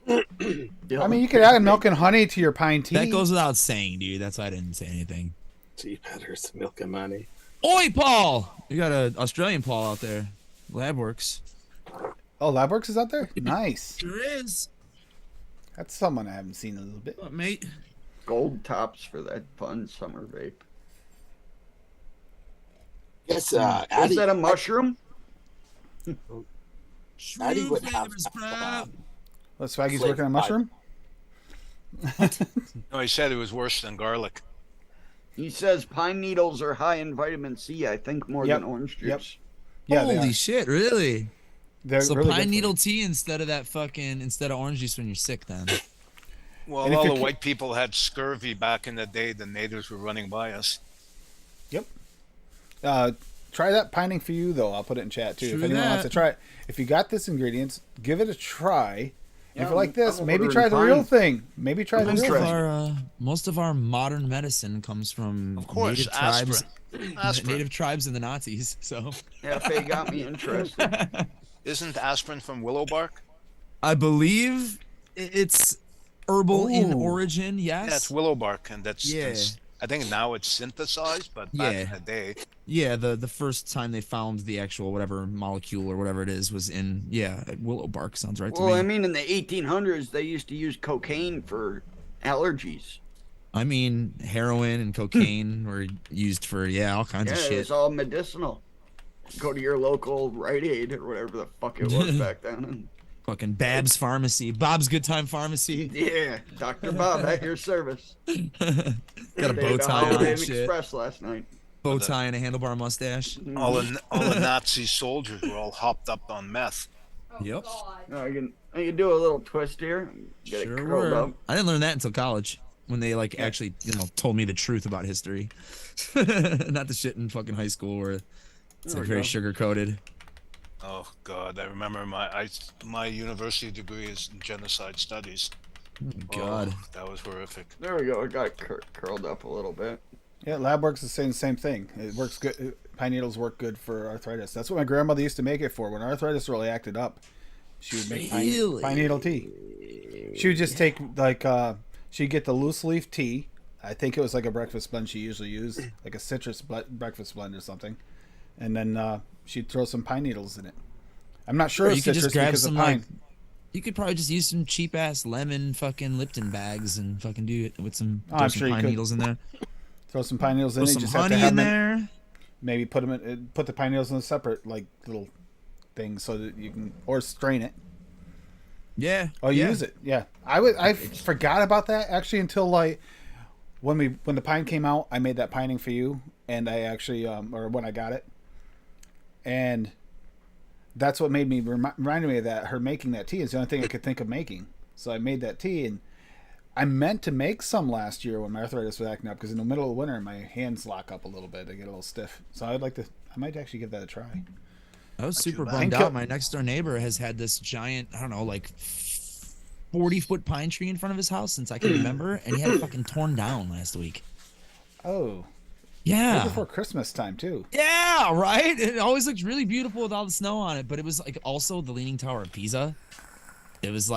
I mean, you could add milk and honey to your pine tea. That goes without saying, dude. That's why I didn't say anything. Tea petters, milk and honey. Oi, Paul! You got an Australian Paul out there. Labworks. Oh, Labworks is out there? Nice. Sure is. That's someone I haven't seen in a little bit. What, mate? gold tops for that fun summer vape. Yes, Is that a mushroom? Addy would have. What, Swaggy's working on mushroom? No, he said it was worse than garlic. He says pine needles are high in vitamin C, I think more than orange juice. Yeah, Holy shit, really? They're So really pine needle tea instead of orange juice when you're sick then. Well, all the white people had scurvy back in the day. The natives were running by us. Yep. Try that pining for you, though. I'll put it in chat, too. If anyone wants to try it. If you got this ingredients, give it a try. If you like this, maybe try the real thing. Maybe try the real thing. Most of our modern medicine comes from native tribes. Native tribes and the Nazis. So yeah, Faye got me interested. Isn't aspirin from willow bark? I believe it's herbal in origin. Yes. Yeah, it's willow bark, and that's I think now it's synthesized, but back in the day. Yeah, the first time they found the actual whatever molecule or whatever it is was in willow bark. Sounds right to me. Well, I mean, in the 1800s, they used to use cocaine for allergies. I mean, heroin and cocaine were used for all kinds of shit. Yeah, it's all medicinal. Go to your local Rite Aid or whatever the fuck it was back then. Fucking Bab's Pharmacy. Bob's Good Time Pharmacy. Yeah, Dr. Bob at your service. Got a bow tie on and shit. Express last night. Bow tie and a handlebar mustache. All the Nazi soldiers were all hopped up on meth. Yep. I can do a little twist here. Get it curled up. I didn't learn that until college when they actually told me the truth about history. Not the shit in fucking high school where it's very sugar coated. Oh God, I remember my university degree is in genocide studies. Oh, God, that was horrific. There we go. It got curled up a little bit. Yeah, LabWorks is saying the same thing. It works good. Pine needles work good for arthritis. That's what my grandmother used to make it for. When arthritis really acted up, she would make pine needle tea. She would just take she'd get the loose leaf tea. I think it was like a breakfast blend she usually used, like a citrus breakfast blend or something, and then she'd throw some pine needles in it. I'm not sure if citrus because of pine. You could probably just use some cheap ass lemon fucking Lipton bags and fucking do it with some pine needles in there. Throw some pine needles in it. Some just honey have to have in there. Maybe put the pine needles in a separate little thing so that you can strain it. Yeah. Oh, use it. Yeah. I forgot about that actually until when the pine came out. I made that pining for you, and I actually or when I got it, and that's what made me reminded me of that. Her making that tea is the only thing I could think of making. So I made that tea, and I meant to make some last year when my arthritis was acting up because in the middle of winter my hands lock up a little bit. They get a little stiff. So I might actually give that a try. I was super bummed out. My next door neighbor has had this giant, 40-foot pine tree in front of his house since I can remember, and he had it fucking torn down last week. Oh. Yeah. Right before Christmas time too. Yeah, right? It always looks really beautiful with all the snow on it, but it was also the Leaning Tower of Pisa. It was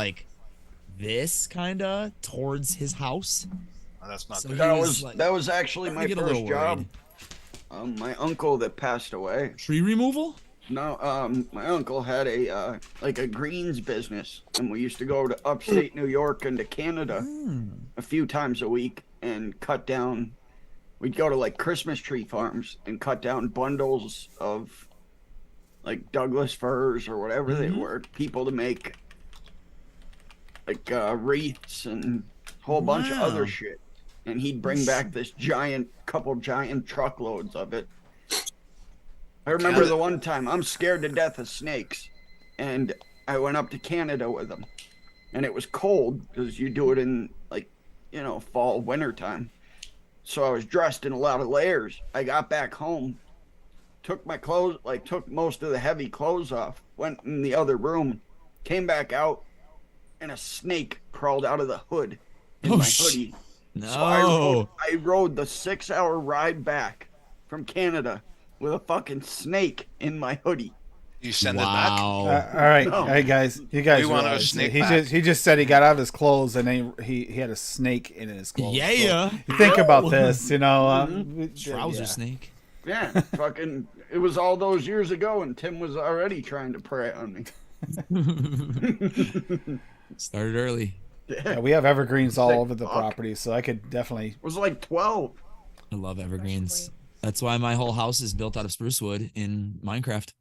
this kinda towards his house. Oh, that's not so good. That was actually my first job. My uncle that passed away. Tree removal? No, my uncle had a greens business, and we used to go to upstate New York and to Canada a few times a week and cut down. We'd go to Christmas tree farms and cut down bundles of Douglas firs or whatever they were, people to make wreaths and a whole bunch of other shit. And he'd bring back this couple giant truckloads of it. I remember the one time I'm scared to death of snakes, and I went up to Canada with him, and it was cold because you do it in fall, winter time. So I was dressed in a lot of layers. I got back home, took my clothes, took most of the heavy clothes off, went in the other room, came back out, and a snake crawled out of the hood in my hoodie. No. So I rode the 6-hour ride back from Canada with a fucking snake in my hoodie. You send it back? All right, No. all right, guys. You guys We want our realize snake he back. he just said he got out of his clothes and then he had a snake in his clothes. Yeah. So you think about this, Trouser snake. Yeah, fucking. It was all those years ago, and Tim was already trying to prey on me. Started early. Yeah, we have evergreens all over the property, so I could definitely. It was like 12. I love evergreens. That's why my whole house is built out of spruce wood in Minecraft.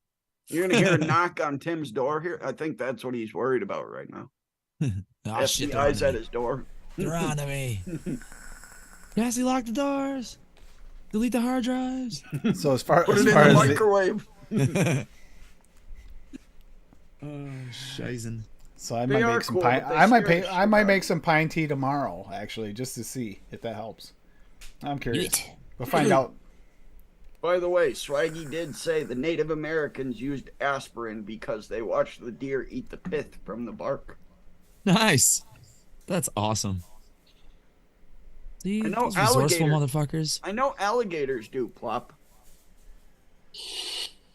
You're gonna hear a knock on Tim's door here. I think that's what he's worried about right now. Oh shit! FBI's at his door. They're on to me. Cassie, lock the doors. Delete the hard drives. So as far Put as it in far the as microwave. Oh, shizen. so I They might are make some cool, pine. but they I might scare the I shit might out make of some pine tea tomorrow, actually, just to see if that helps. I'm curious. Yeet. We'll find out. By the way, Swaggy did say the Native Americans used aspirin because they watched the deer eat the pith from the bark. Nice. That's awesome. See, I know these resourceful alligator- motherfuckers. I know alligators do, Plop.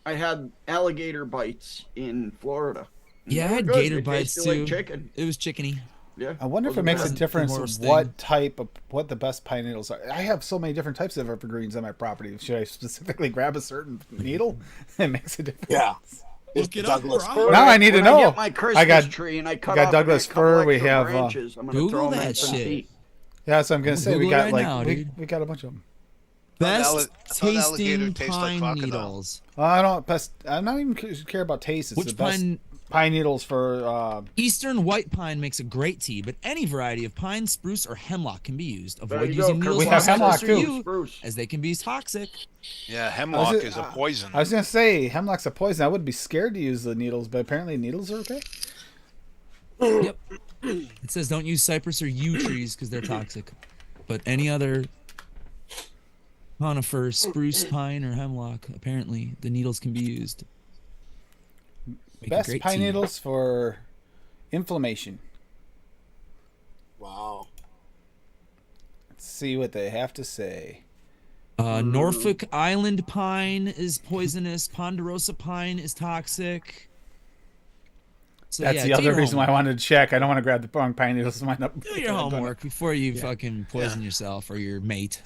I had alligator bites in Florida. Yeah, I They were had good. gator They bites tasted too. like chicken. It was chickeny. Yeah. I wonder if it Wasn't makes a bad. difference More of sting. what the best pine needles are. I have so many different types of evergreens on my property. Should I specifically grab a certain needle? It makes a difference. Yeah. Look it up, Douglas bro. fir. Now I need to When know. I get my Christmas got- tree and I cut got off Douglas a couple fir, we extra have, branches. I'm gonna Google throw them in that some shit. tea. Yeah, so I'm gonna say we Google got it like right now, we, dude. we got a bunch of them. Best I thought alligator tasting tastes like pine crocodile. needles. I don't. I'm not even care about taste. It's Which the best pine? pine needles for. Eastern white pine makes a great tea, but any variety of pine, spruce, or hemlock can be used. There Avoid you go, using Kurt. needles We from have hemlock, citrus or too. yew, Spruce. as they can be toxic. Yeah, hemlock Was it- is a poison. I was gonna say hemlock's a poison. I would be scared to use the needles, but apparently needles are okay. Yep. It says don't use cypress or yew trees because they're toxic, but any other conifer, spruce, pine, or hemlock, apparently the needles can be used. Make a Best great pine tea. needles for inflammation. Wow. Let's see what they have to say. Norfolk Island pine is poisonous. Ponderosa pine is toxic. So, That's yeah, the do other your reason why I homework. wanted to check. I don't want to grab the wrong pine needles. Might not. Do your homework before you fucking poison yourself or your mate,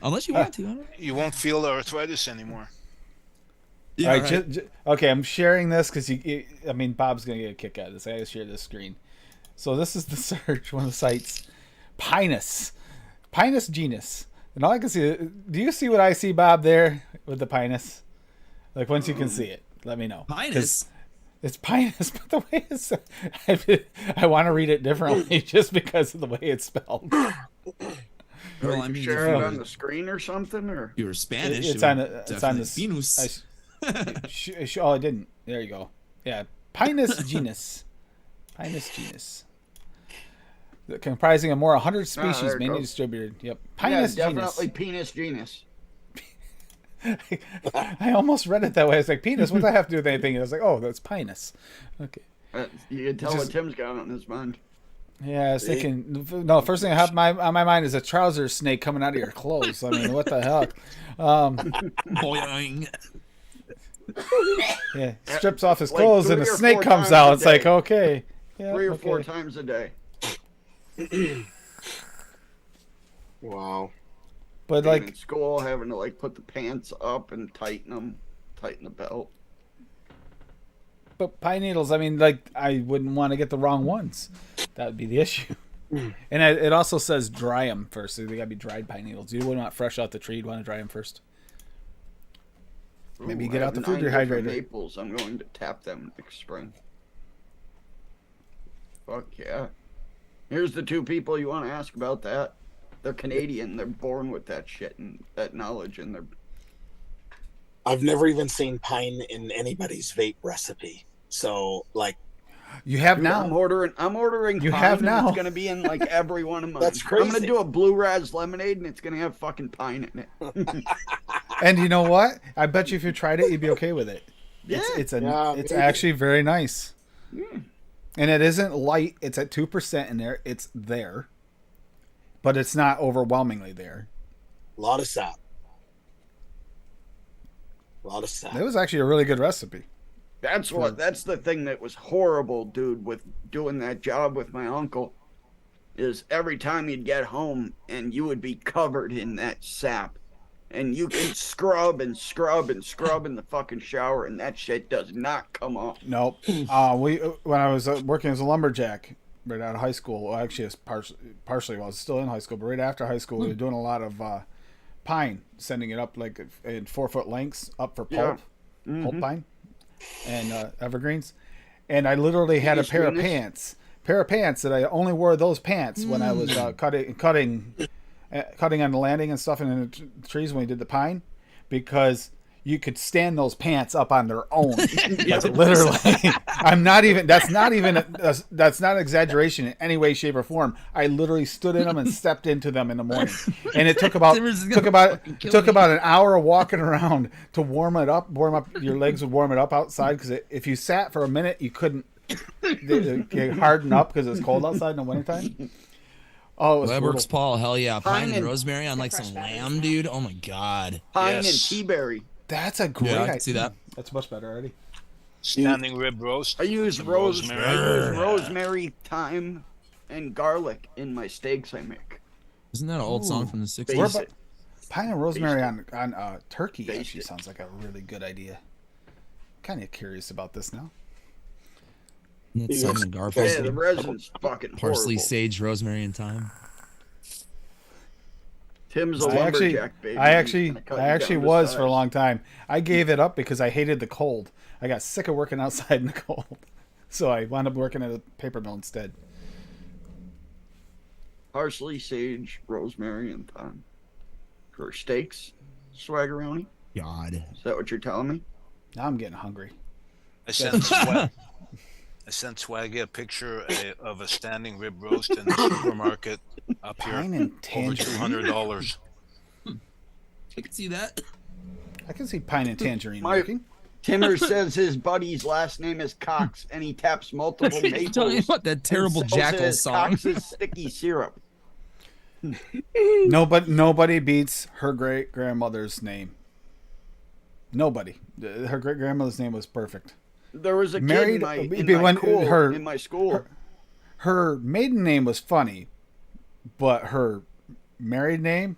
unless you want to. I don't know. You won't feel the arthritis anymore. Yeah, All right, okay, I'm sharing this because I mean, Bob's gonna get a kick out of this. I gotta share this screen. So this is the search, one of the sites, Pinus genus, and all I can see. Do you see what I see, Bob? There with the Pinus. Like once you can see it, let me know. 'Cause Pinus. It's Pinus, but the way it's, I want to read it differently just because of the way it's spelled. Well, Are I you mean, sharing if it you on the screen or something? Or you were Spanish, It's it on would the. It's on the. definitely Venus. Oh, I didn't. There you go. Yeah, Pinus genus. Pinus genus. Comprising of more 100 species, there it mainly goes. distributed. Yep. yeah, Pinus definitely penis genus. genus. I almost read it that way. I was like, penis, what does that have to do with anything? And I was like, oh, that's Pinus. Okay. You can tell Just- what Tim's got on his mind. Yeah, I was thinking. No, first thing I have on my mind is a trouser snake coming out of your clothes. I mean, what the hell? Boing. Yeah, strips off his Like clothes and a 3 or snake 4 comes times out. a It's like, day. okay. Yeah, 3 or okay. 4 times a day. Wow. But Being in like, school, having to like put the pants up and tighten the belt. but pine needles, I mean, like, I wouldn't want to get the wrong ones. That would be the issue. And it also says dry them first. So they got to be dried pine needles. You wouldn't want fresh out the tree. You'd want to dry them first. Maybe Ooh, get I out have the food 9 different dehydrator. Maples. I'm going to tap them next spring. Fuck yeah. Here's the 2 people you want to ask about that. They're Canadian. They're born with that shit and that knowledge, and they're I've never even seen pine in anybody's vape recipe. So, like, You have Dude, now. I'm ordering. You pine, have and now. It's gonna be in like every one of mine. That's I'm gonna crazy. do a blue raz lemonade, and it's gonna have fucking pine in it. And you know what? I bet you if you tried it, you'd be okay with it. Yeah. It's Yeah, it's maybe. actually very nice. Yeah. And it isn't light. It's at 2% in there. It's there, but it's not overwhelmingly there. a lot of sap. A lot of sap. It was actually a really good recipe. That's the thing that was horrible, dude, with doing that job with my uncle, is every time you'd get home and you would be covered in that sap. And you can scrub and scrub and scrub in the fucking shower, and that shit does not come off. Nope. When I was working as a lumberjack, right out of high school. Well, actually, it's partially while I was still in high school, but right after high school, we were doing a lot of pine, sending it up like in 4-foot lengths up for pulp, pulp pine, and evergreens. And I literally had a pair of pants that I only wore those pants when I was cutting on the landing and stuff in the trees when we did the pine, because you could stand those pants up on their own. Like, literally. That's not exaggeration in any way, shape, or form. I literally stood in them and stepped into them in the morning. And it took about an hour of walking around to warm up. Your legs would warm it up outside, because if you sat for a minute, you couldn't harden up because it's cold outside in the wintertime. Oh, it was Webworks Paul, hell yeah. Pine and and rosemary on like some lamb, dude. Oh my god. Pine and tea-berry. That's a great Yeah, I idea. can see that. That's much better already. Standing rib roast. I use rosemary, thyme, and garlic in my steaks I make. Isn't that an old song from the 60s? Basic. Pine and rosemary on turkey Basic. actually sounds like a really good idea. Kind of curious about this now. That's Simon Yeah, Garfunkel. the resin's fucking Parsley, horrible. sage, rosemary, and thyme. Tim's a I actually lumberjack, baby. He's gonna cut you down to was size. for a long time. I gave it up because I hated the cold. I got sick of working outside in the cold, so I wound up working at a paper mill instead. Parsley, sage, rosemary, and thyme. For steaks, Swaggeroni? God. Is that what you're telling me? Now I'm getting hungry. I sent Swaggy a picture of a standing rib roast in the supermarket up here. Pine and Over tangerine. $200. I can see that. I can see pine and tangerine My- working. Timmer says his buddy's last name is Cox, and he taps multiple maples. Tell me about that terrible and sells Jackal it as song. Cox's sticky syrup. Nobody beats her great grandmother's name. Nobody. Her great grandmother's name was perfect. There was a Married- kid when in my school. Her maiden name was funny, but her married name,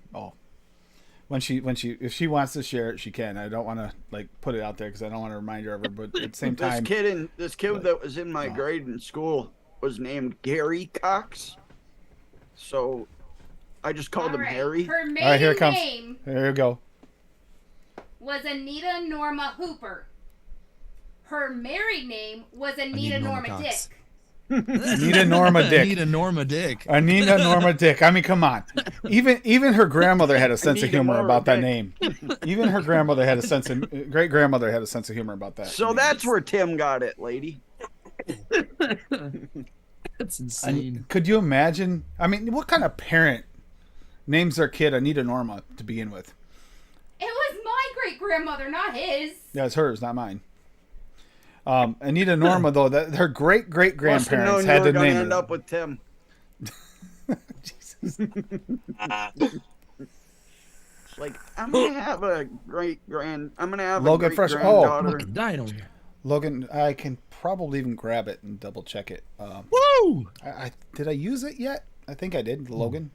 if she wants to share it, she can. I don't want to like put it out there because I don't want to remind her of her. But at the same time, This kid that was in my grade in school was named Gary Cox, so I just called him Harry. Her maiden all right, here it comes. name There you go. was Anita Norma Hooper. Her married name was Anita Norma Dick. Anita Norma Dick. Anita Norma Dick. Anita Norma Dick. I mean, come on. Even her grandmother had a sense of Anita humor Norma about that Dick. name. Even her grandmother had great grandmother had a sense of humor about that. So name. that's where Tim got it, lady. That's insane. Could you imagine? I mean, what kind of parent names their kid Anita Norma to begin with? It was my great grandmother, not his. Yeah, it's hers, not mine. Anita Norma, though, that her great Must have known grandparents you had were to gonna name end her. up with Tim. Jesus. Like, I'm gonna have a great Logan Fresh- granddaughter. Fucking dying over here. Logan, I can probably even grab it and double check it. Woo! Did I use it yet? I think I did, Logan.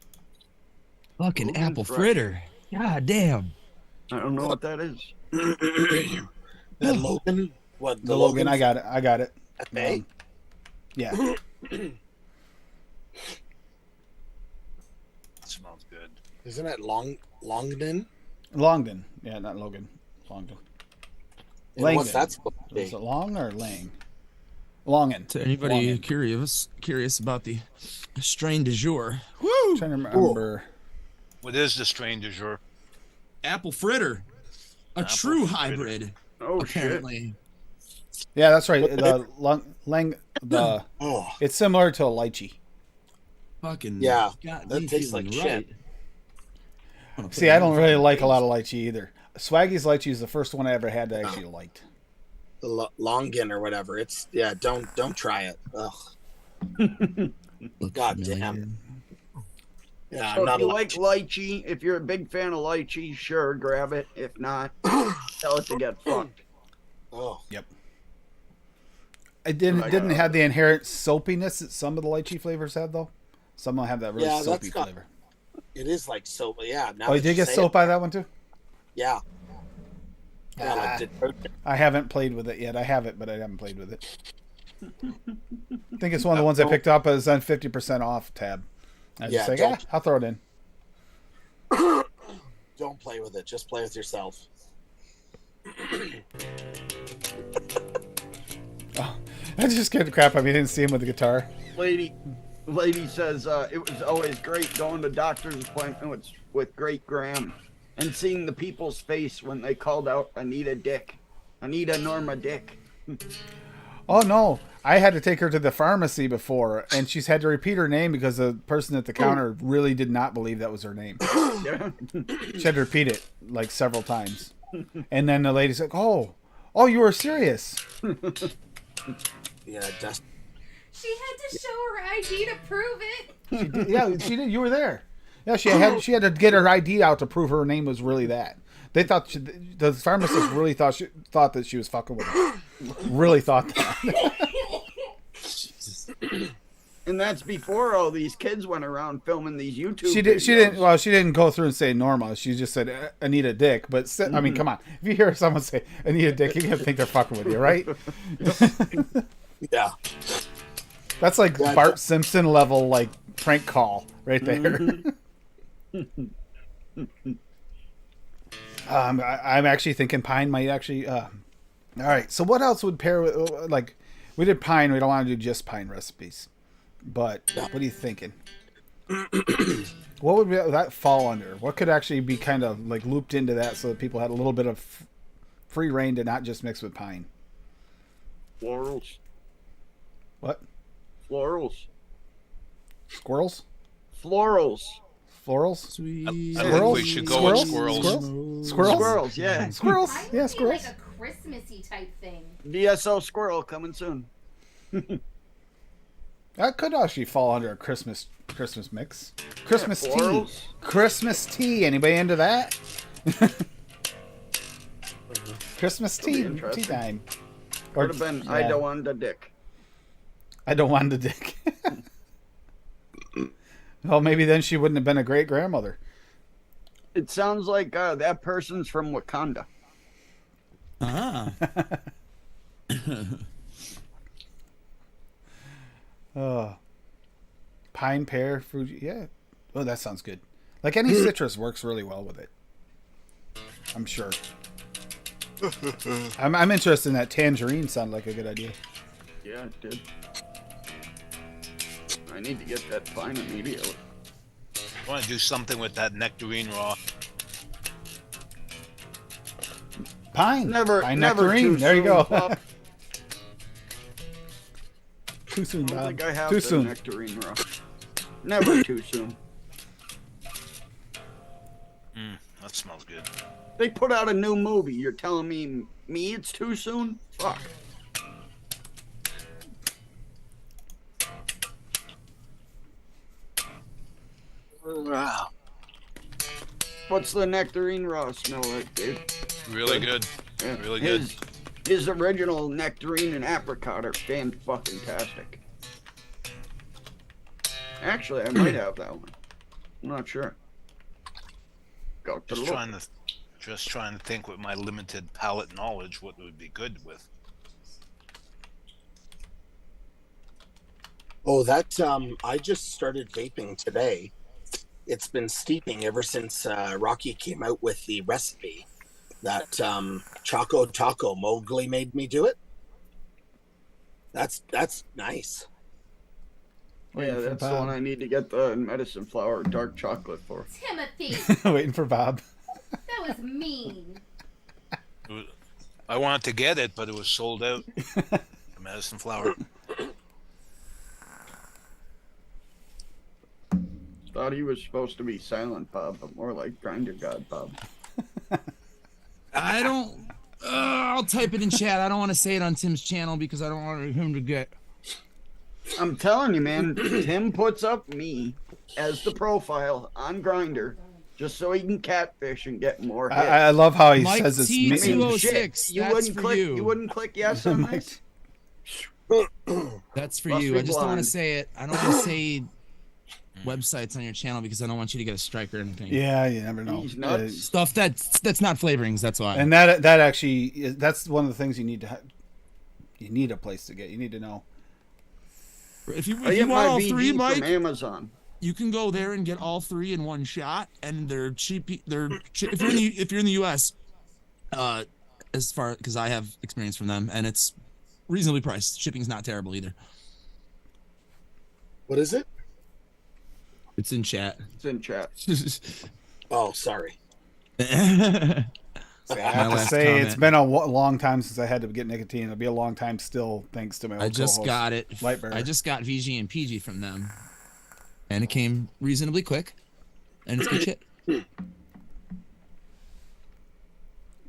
Fucking Logan's apple right. fritter. God damn. I don't know what that is. That Logan? What The Logan, I got it. Hey, Yeah. Smells good. isn't it Longden? Longden. Yeah, not Logan. Longden. And Langdon. what's that supposed to Is be? it Long or Lang? Longin. To anybody Longin. curious about the strain du jour. I'm trying to remember. What is the strain du jour? Apple fritter. A Apple true fritter. hybrid. Oh shit! Apparently. Yeah, that's right. Oh, It's similar to a lychee. Fucking Yeah, got that me tastes feeling like right. shit. See, I don't really like a lot of lychee either. Swaggy's lychee is the first one I ever had that I actually liked. the Longin or whatever. It's don't try it. Ugh. God damn. Yeah, So I'm not if you a like lychee, if you're a big fan of lychee, sure, grab it. If not, tell it to get fucked. Oh, It didn't Right. have the inherent soapiness that some of the lychee flavors have, though. Some will have that really Yeah, that's soapy got- flavor. it is like soap. Yeah. Now Oh, you that did get say soap it, out of that one too? Yeah. Yeah, Ah. like detergent. I haven't played with it yet. I have it, but I haven't played with it. I think it's one of the ones I picked up as on 50% off tab. I was just like, yeah, I'll throw it in. Don't play with it. Just play with yourself. Oh, I just scared the crap out of me. I didn't see him with the guitar. Lady says it was always great going to doctor's appointments with Great Graham and seeing the people's face when they called out Anita Norma Dick. Oh no, I had to take her to the pharmacy before, and she's had to repeat her name because the person at the counter really did not believe that was her name. She had to repeat it like several times, and then the lady's like, "Oh, you were serious." Yeah, just. She had to show her ID to prove it. She did. You were there. Yeah, she had to get her ID out to prove her name was really that. They thought the pharmacist really thought that she was fucking with her. Really thought that. And that's before all these kids went around filming these YouTube videos. She didn't go through and say Norma. She just said Anita Dick. But I mean, come on. If you hear someone say Anita Dick, you're gonna think they're fucking with you, right? Yeah. That's like Bart Simpson level like prank call right there. I'm actually thinking pine might actually. All right. So what else would pair with like? We did pine. We don't want to do just pine recipes. But what are you thinking? What would that fall under? What could actually be kind of like looped into that so that people had a little bit of free reign to not just mix with pine? Florals. What? Florals. Squirrels? Florals. Florals? Sweet. I think we should go with squirrels. Squirrels? Squirrels, yeah. Squirrels? I would Yeah, say squirrels. like a Christmassy type thing. DSO squirrel coming soon. That could actually fall under a Christmas mix. Christmas tea. Florals. Christmas tea. Anybody into that? Christmas tea time. Would have been I don't want the dick. I don't want the dick. Well, maybe then she wouldn't have been a great grandmother. It sounds like that person's from Wakanda. Ah. Pine, pear, Fuji. Yeah. Oh, that sounds good. Like any citrus works really well with it. I'm sure. I'm interested in that tangerine. Sound like a good idea. Yeah, it did. I need to get that pine immediately. I want to do something with that nectarine raw. Pine. Never nectarine. too There you soon, go. Pop. Too soon, I don't Bob. think I have Too the soon. nectarine raw. Never too soon. That smells good. They put out a new movie. You're telling me it's too soon? Fuck. Wow. What's the nectarine raw smell like, Dave? Really good. Yeah. Really good. His original nectarine and apricot are fan-fucking-tastic. Actually, I might have that one. I'm not sure. Got to Just look. trying to think with my limited palate knowledge what would be good with. Oh, that I just started vaping today. It's been steeping ever since Rocky came out with the recipe. That Choco Taco Mowgli made me do it. That's nice. Yeah, that's the one I need to get the medicine flower dark chocolate for. Timothy, Waiting for Bob. that was mean. I wanted to get it, but it was sold out. The medicine flower. Thought he was supposed to be silent Bob, but more like Grinder God Bob. I don't. I'll type it in chat. I don't want to say it on Tim's channel because I don't want him to get. I'm telling you, man, Tim puts up me as the profile on Grinder just so he can catfish and get more hits. I love how he Mike says it's T. me. 206, you that's wouldn't for click. you. You wouldn't click yes on this. That's for Must you. be I just don't want to blind. say it. I don't want to say websites on your channel because I don't want you to get a strike or anything. Yeah, you never know. He's nuts. Stuff that's not flavorings. That's why. And that actually that's one of the things you need to You need a place to get. You need to know. If you I get want my all VG three, from Mike, Amazon. you can go there and get all three in one shot, and they're cheap. If you're in the U.S., as far because I have experience from them, and it's reasonably priced. Shipping's not terrible either. What is it? It's in chat. It's in chat. Oh, sorry. I have to say, comment. it's been a long time since I had to get nicotine. It'll be a long time still, thanks to my old I just co-host, got it. Lightbearer. I just got VG and PG from them, and it came reasonably quick, and it's good shit. You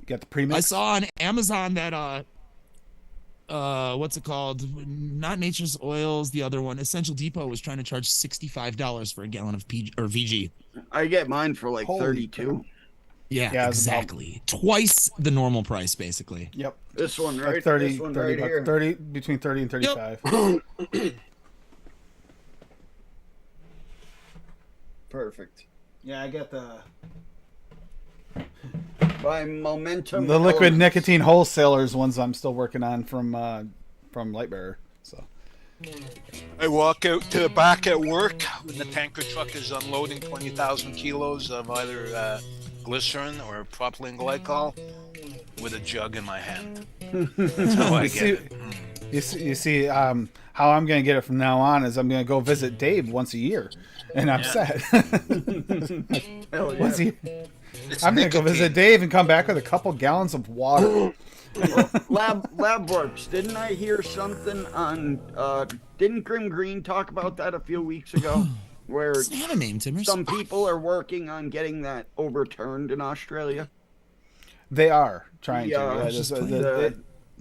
got the premix? I saw on Amazon that what's it called? Not Nature's Oils, the other one. Essential Depot was trying to charge $65 for a gallon of PG or VG. I get mine for like Holy 32. crap. Yeah, exactly. Twice the normal price, basically. Yep. This one right, Like 30, this one 30, right here. 30, between 30 and 35. Perfect. Yeah, I got the By Momentum. liquid Elements. nicotine wholesalers ones I'm still working on from Lightbearer. So I walk out to the back at work when the tanker truck is unloading 20,000 kilos of either glycerin or propylene glycol with a jug in my hand. That's how I get it. you see how I'm going to get it from now on is I'm going to go visit Dave once a year, and I'm set. Hell yeah. Once a year. It's I'm going to go nicotine. visit Dave and come back with a couple gallons of water. Lab works. Didn't I hear something on? Didn't Grim Green talk about that a few weeks ago? Where Doesn't have a name, Timmers. some people are working on getting that overturned in Australia. They are trying The, to. Yeah, just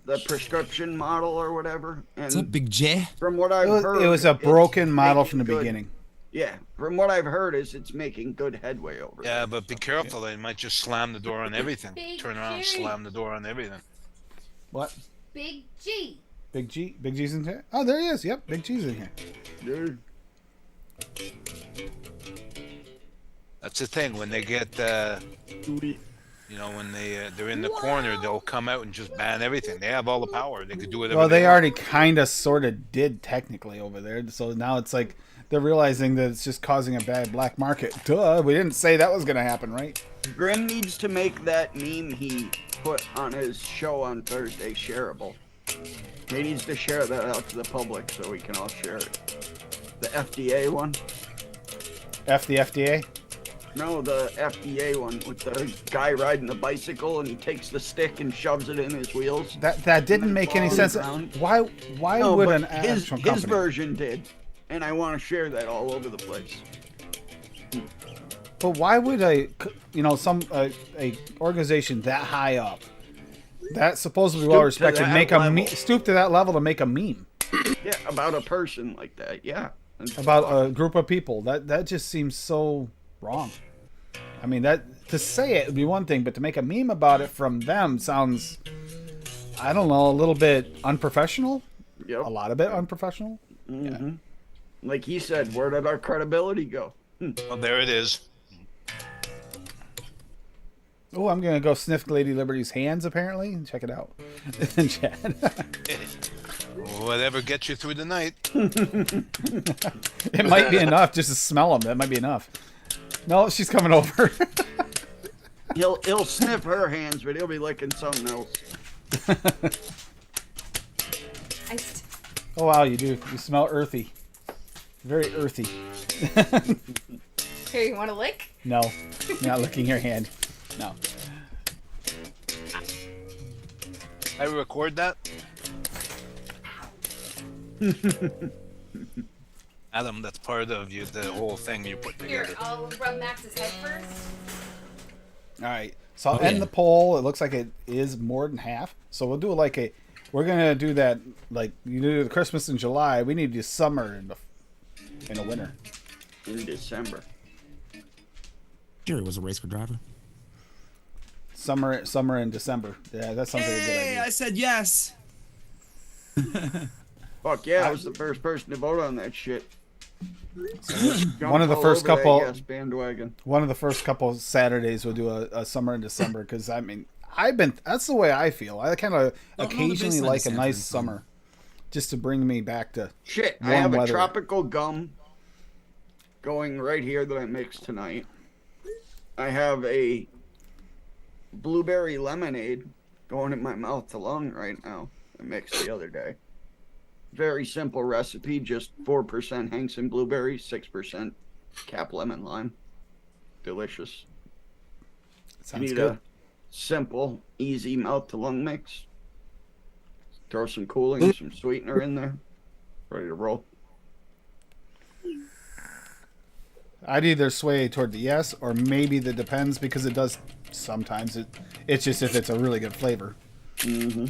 the prescription model or whatever. What's up, And Big J? from what I've heard, it was a it's broken model making from the good- beginning. Yeah, from what I've heard, is it's making good headway over there. Yeah, but be careful. They might just slam the door on everything. Big Turn around and Jerry. slam the door on everything. What? Big G. Big G? Big G's in here? Oh, there he is. Yep, Big G's in here. Dude. That's the thing. When they get, when they're in the corner, they'll come out and just ban everything. They have all the power. They could do whatever. Well, they want. already kind of, sort of did technically over there. So now it's like they're realizing that it's just causing a bad black market. Duh, we didn't say that was going to happen, right? Grim needs to make that meme he put on his show on Thursday shareable. He needs to share that out to the public so we can all share it. The FDA one? F the FDA? No, the FDA one with the guy riding the bicycle and he takes the stick and shoves it in his wheels. That didn't make any sense. Why No, would but an actual his company? version did, and I want to share that all over the place. But why would a organization that high up, that supposedly well respected, that make level. stoop to that level to make a meme Yeah, about a person like that. Yeah. about a group of people? That just seems so wrong. I mean, that to say it would be one thing, but to make a meme about it from them sounds, I don't know, a little bit unprofessional. Yep. A lot of it unprofessional. Mm-hmm. Like he said, where did our credibility go? Well, there it is. Oh, I'm gonna go sniff Lady Liberty's hands. Apparently, check it out. In chat. Whatever gets you through the night. It might be enough just to smell them. That might be enough. No, she's coming over. He'll sniff her hands, but he'll be licking something else. Oh wow, you do. You smell earthy. Very earthy. Here, you want to lick? No, you're not licking your hand. No. I record that. Adam, that's part of you, the whole thing you put Here, together. I'll rub Max's head first. All right. So I'll end the poll. It looks like it is more than half. So we'll do we're gonna do that like you do the Christmas in July. We need to do summer in the winter. In December. Jerry was a race car driver. Summer in December. Yeah, that sounds like a good Hey, idea. I said yes. Fuck yeah, I was the first person to vote on that shit. One of the All first over that couple. yes bandwagon. One of the first couple Saturdays we'll do a summer in December because I mean That's the way I feel. I kind of occasionally baseline like is a nice Sanford. summer, just to bring me back to Shit, I warm have weather. a tropical gum going right here that I mixed tonight. I have a blueberry lemonade going in my mouth to lung right now. I mixed the other day. Very simple recipe, just 4% Hanks blueberry, 6% cap lemon lime. Delicious. Sounds You need good. a simple, easy mouth to lung mix. Throw some cooling, some sweetener in there. Ready to roll. I'd either sway toward the yes or maybe the depends, because it does sometimes. It's just if it's a really good flavor. Mm-hmm.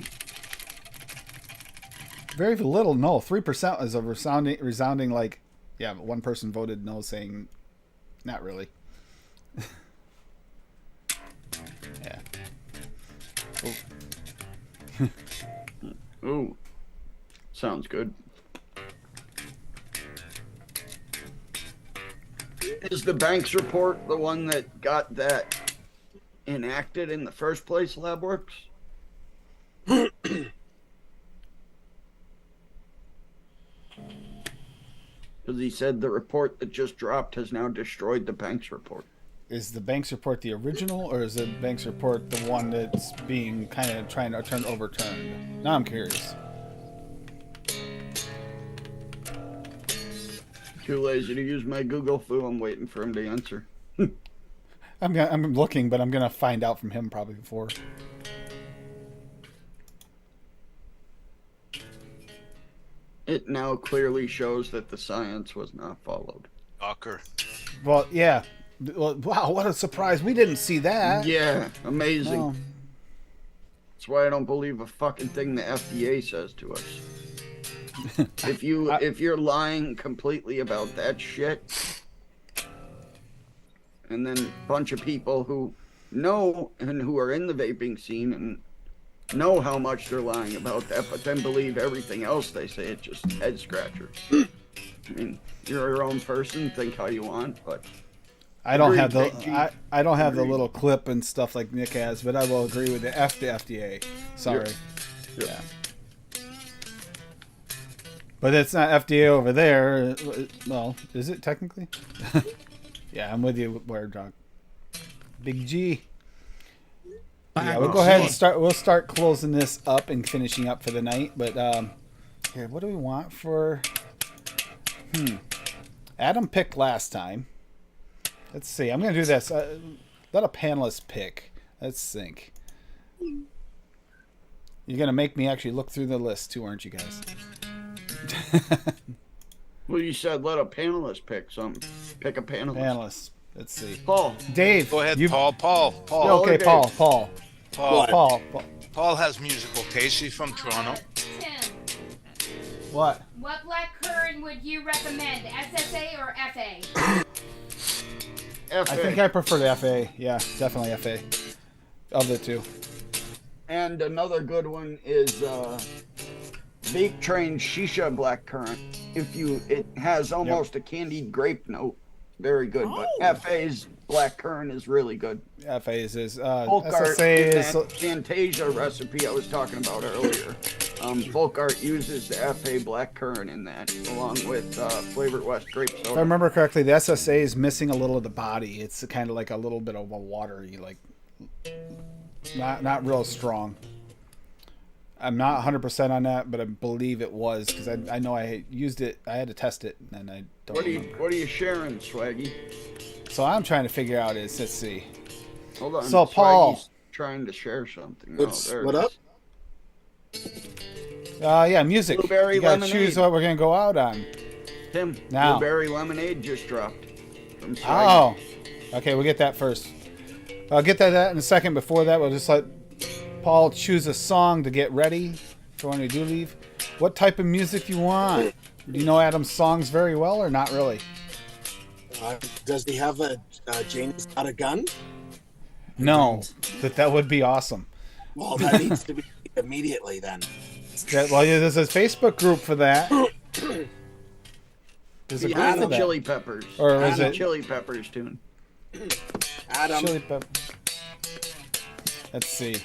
Very little no. 3% is a resounding like, yeah. But one person voted no, saying not really. Yeah. Oh. Ooh, sounds good. Is the Banks report the one that got that enacted in the first place, LabWorks? Because he said the report that just dropped has now destroyed the Banks report. Is the Banks report the original, or is the Banks report the one that's being kind of trying to overturned? Now I'm curious. Too lazy to use my Google foo. I'm waiting for him to answer. I'm looking, but I'm gonna find out from him probably before. It now clearly shows that the science was not followed. Docker. Well, yeah. Well, wow, what a surprise! We didn't see that. Yeah, amazing. No. That's why I don't believe a fucking thing the FDA says to us. If you're lying completely about that shit, and then a bunch of people who know and who are in the vaping scene and know how much they're lying about that, but then believe everything else they say, it's just head scratcher. I mean, you're your own person, think how you want, but I don't Agreed, have Big G. I don't have the Agreed. little clip and stuff like Nick has, but I will agree with the FDA. Sorry. Yep. Yeah. But it's not FDA over there. Well, is it technically? Yeah, I'm with you, Wire Dog. Big G. Yeah, we'll go ahead and start. We'll start closing this up and finishing up for the night. But here, what do we want for? Adam picked last time. Let's see. I'm gonna do this. Let a panelist pick. Let's think. You're gonna make me actually look through the list too, aren't you guys? well, you said let a panelist pick something. Pick a panelist. Panelists. Let's see. Paul. Dave. Go ahead, you- Paul. Okay, Dave. Paul. Paul has musical taste. He's from Toronto. Tim, What? what black currant would you recommend, SSA or FA? FA. I think I prefer the FA. Yeah, definitely FA. Of the two. And another good one is Vape Train Shisha Blackcurrant. It has almost a candied grape note. Very good. But FA's Blackcurrant is really good. FA is Volkart SSA in is that Fantasia recipe I was talking about earlier. Volkart uses the FA Blackcurrant in that, along with flavored West Grape if I Soda. remember correctly, the SSA is missing a little of the body. It's kind of like a little bit of a watery, like not real strong. I'm not 100% on that, but I believe it was because I know I used it. I had to test it, and I don't remember. What are you sharing, Swaggy? So I'm trying to figure out is let's see. Hold on. So, Paul. Swaggy's trying to share something. What up? Yeah, music. Blueberry You gotta lemonade. choose what we're gonna go out on. Tim, Now. Blueberry Lemonade just dropped. From Swaggy. Oh, okay. We'll get that first. I'll get that in a second. Before that, we'll just let Paul choose a song to get ready for when we do leave. What type of music do you want? Do you know Adam's songs very well or not really? Does he have a James Got a Gun? No, but that would be awesome. Well, that needs to be immediately then. Yeah, well, yeah, there's a Facebook group for that. There's a The group for Adam that. Chili Peppers. Or was Adam it- Chili Peppers tune? Adam, Chili Pep- Let's see.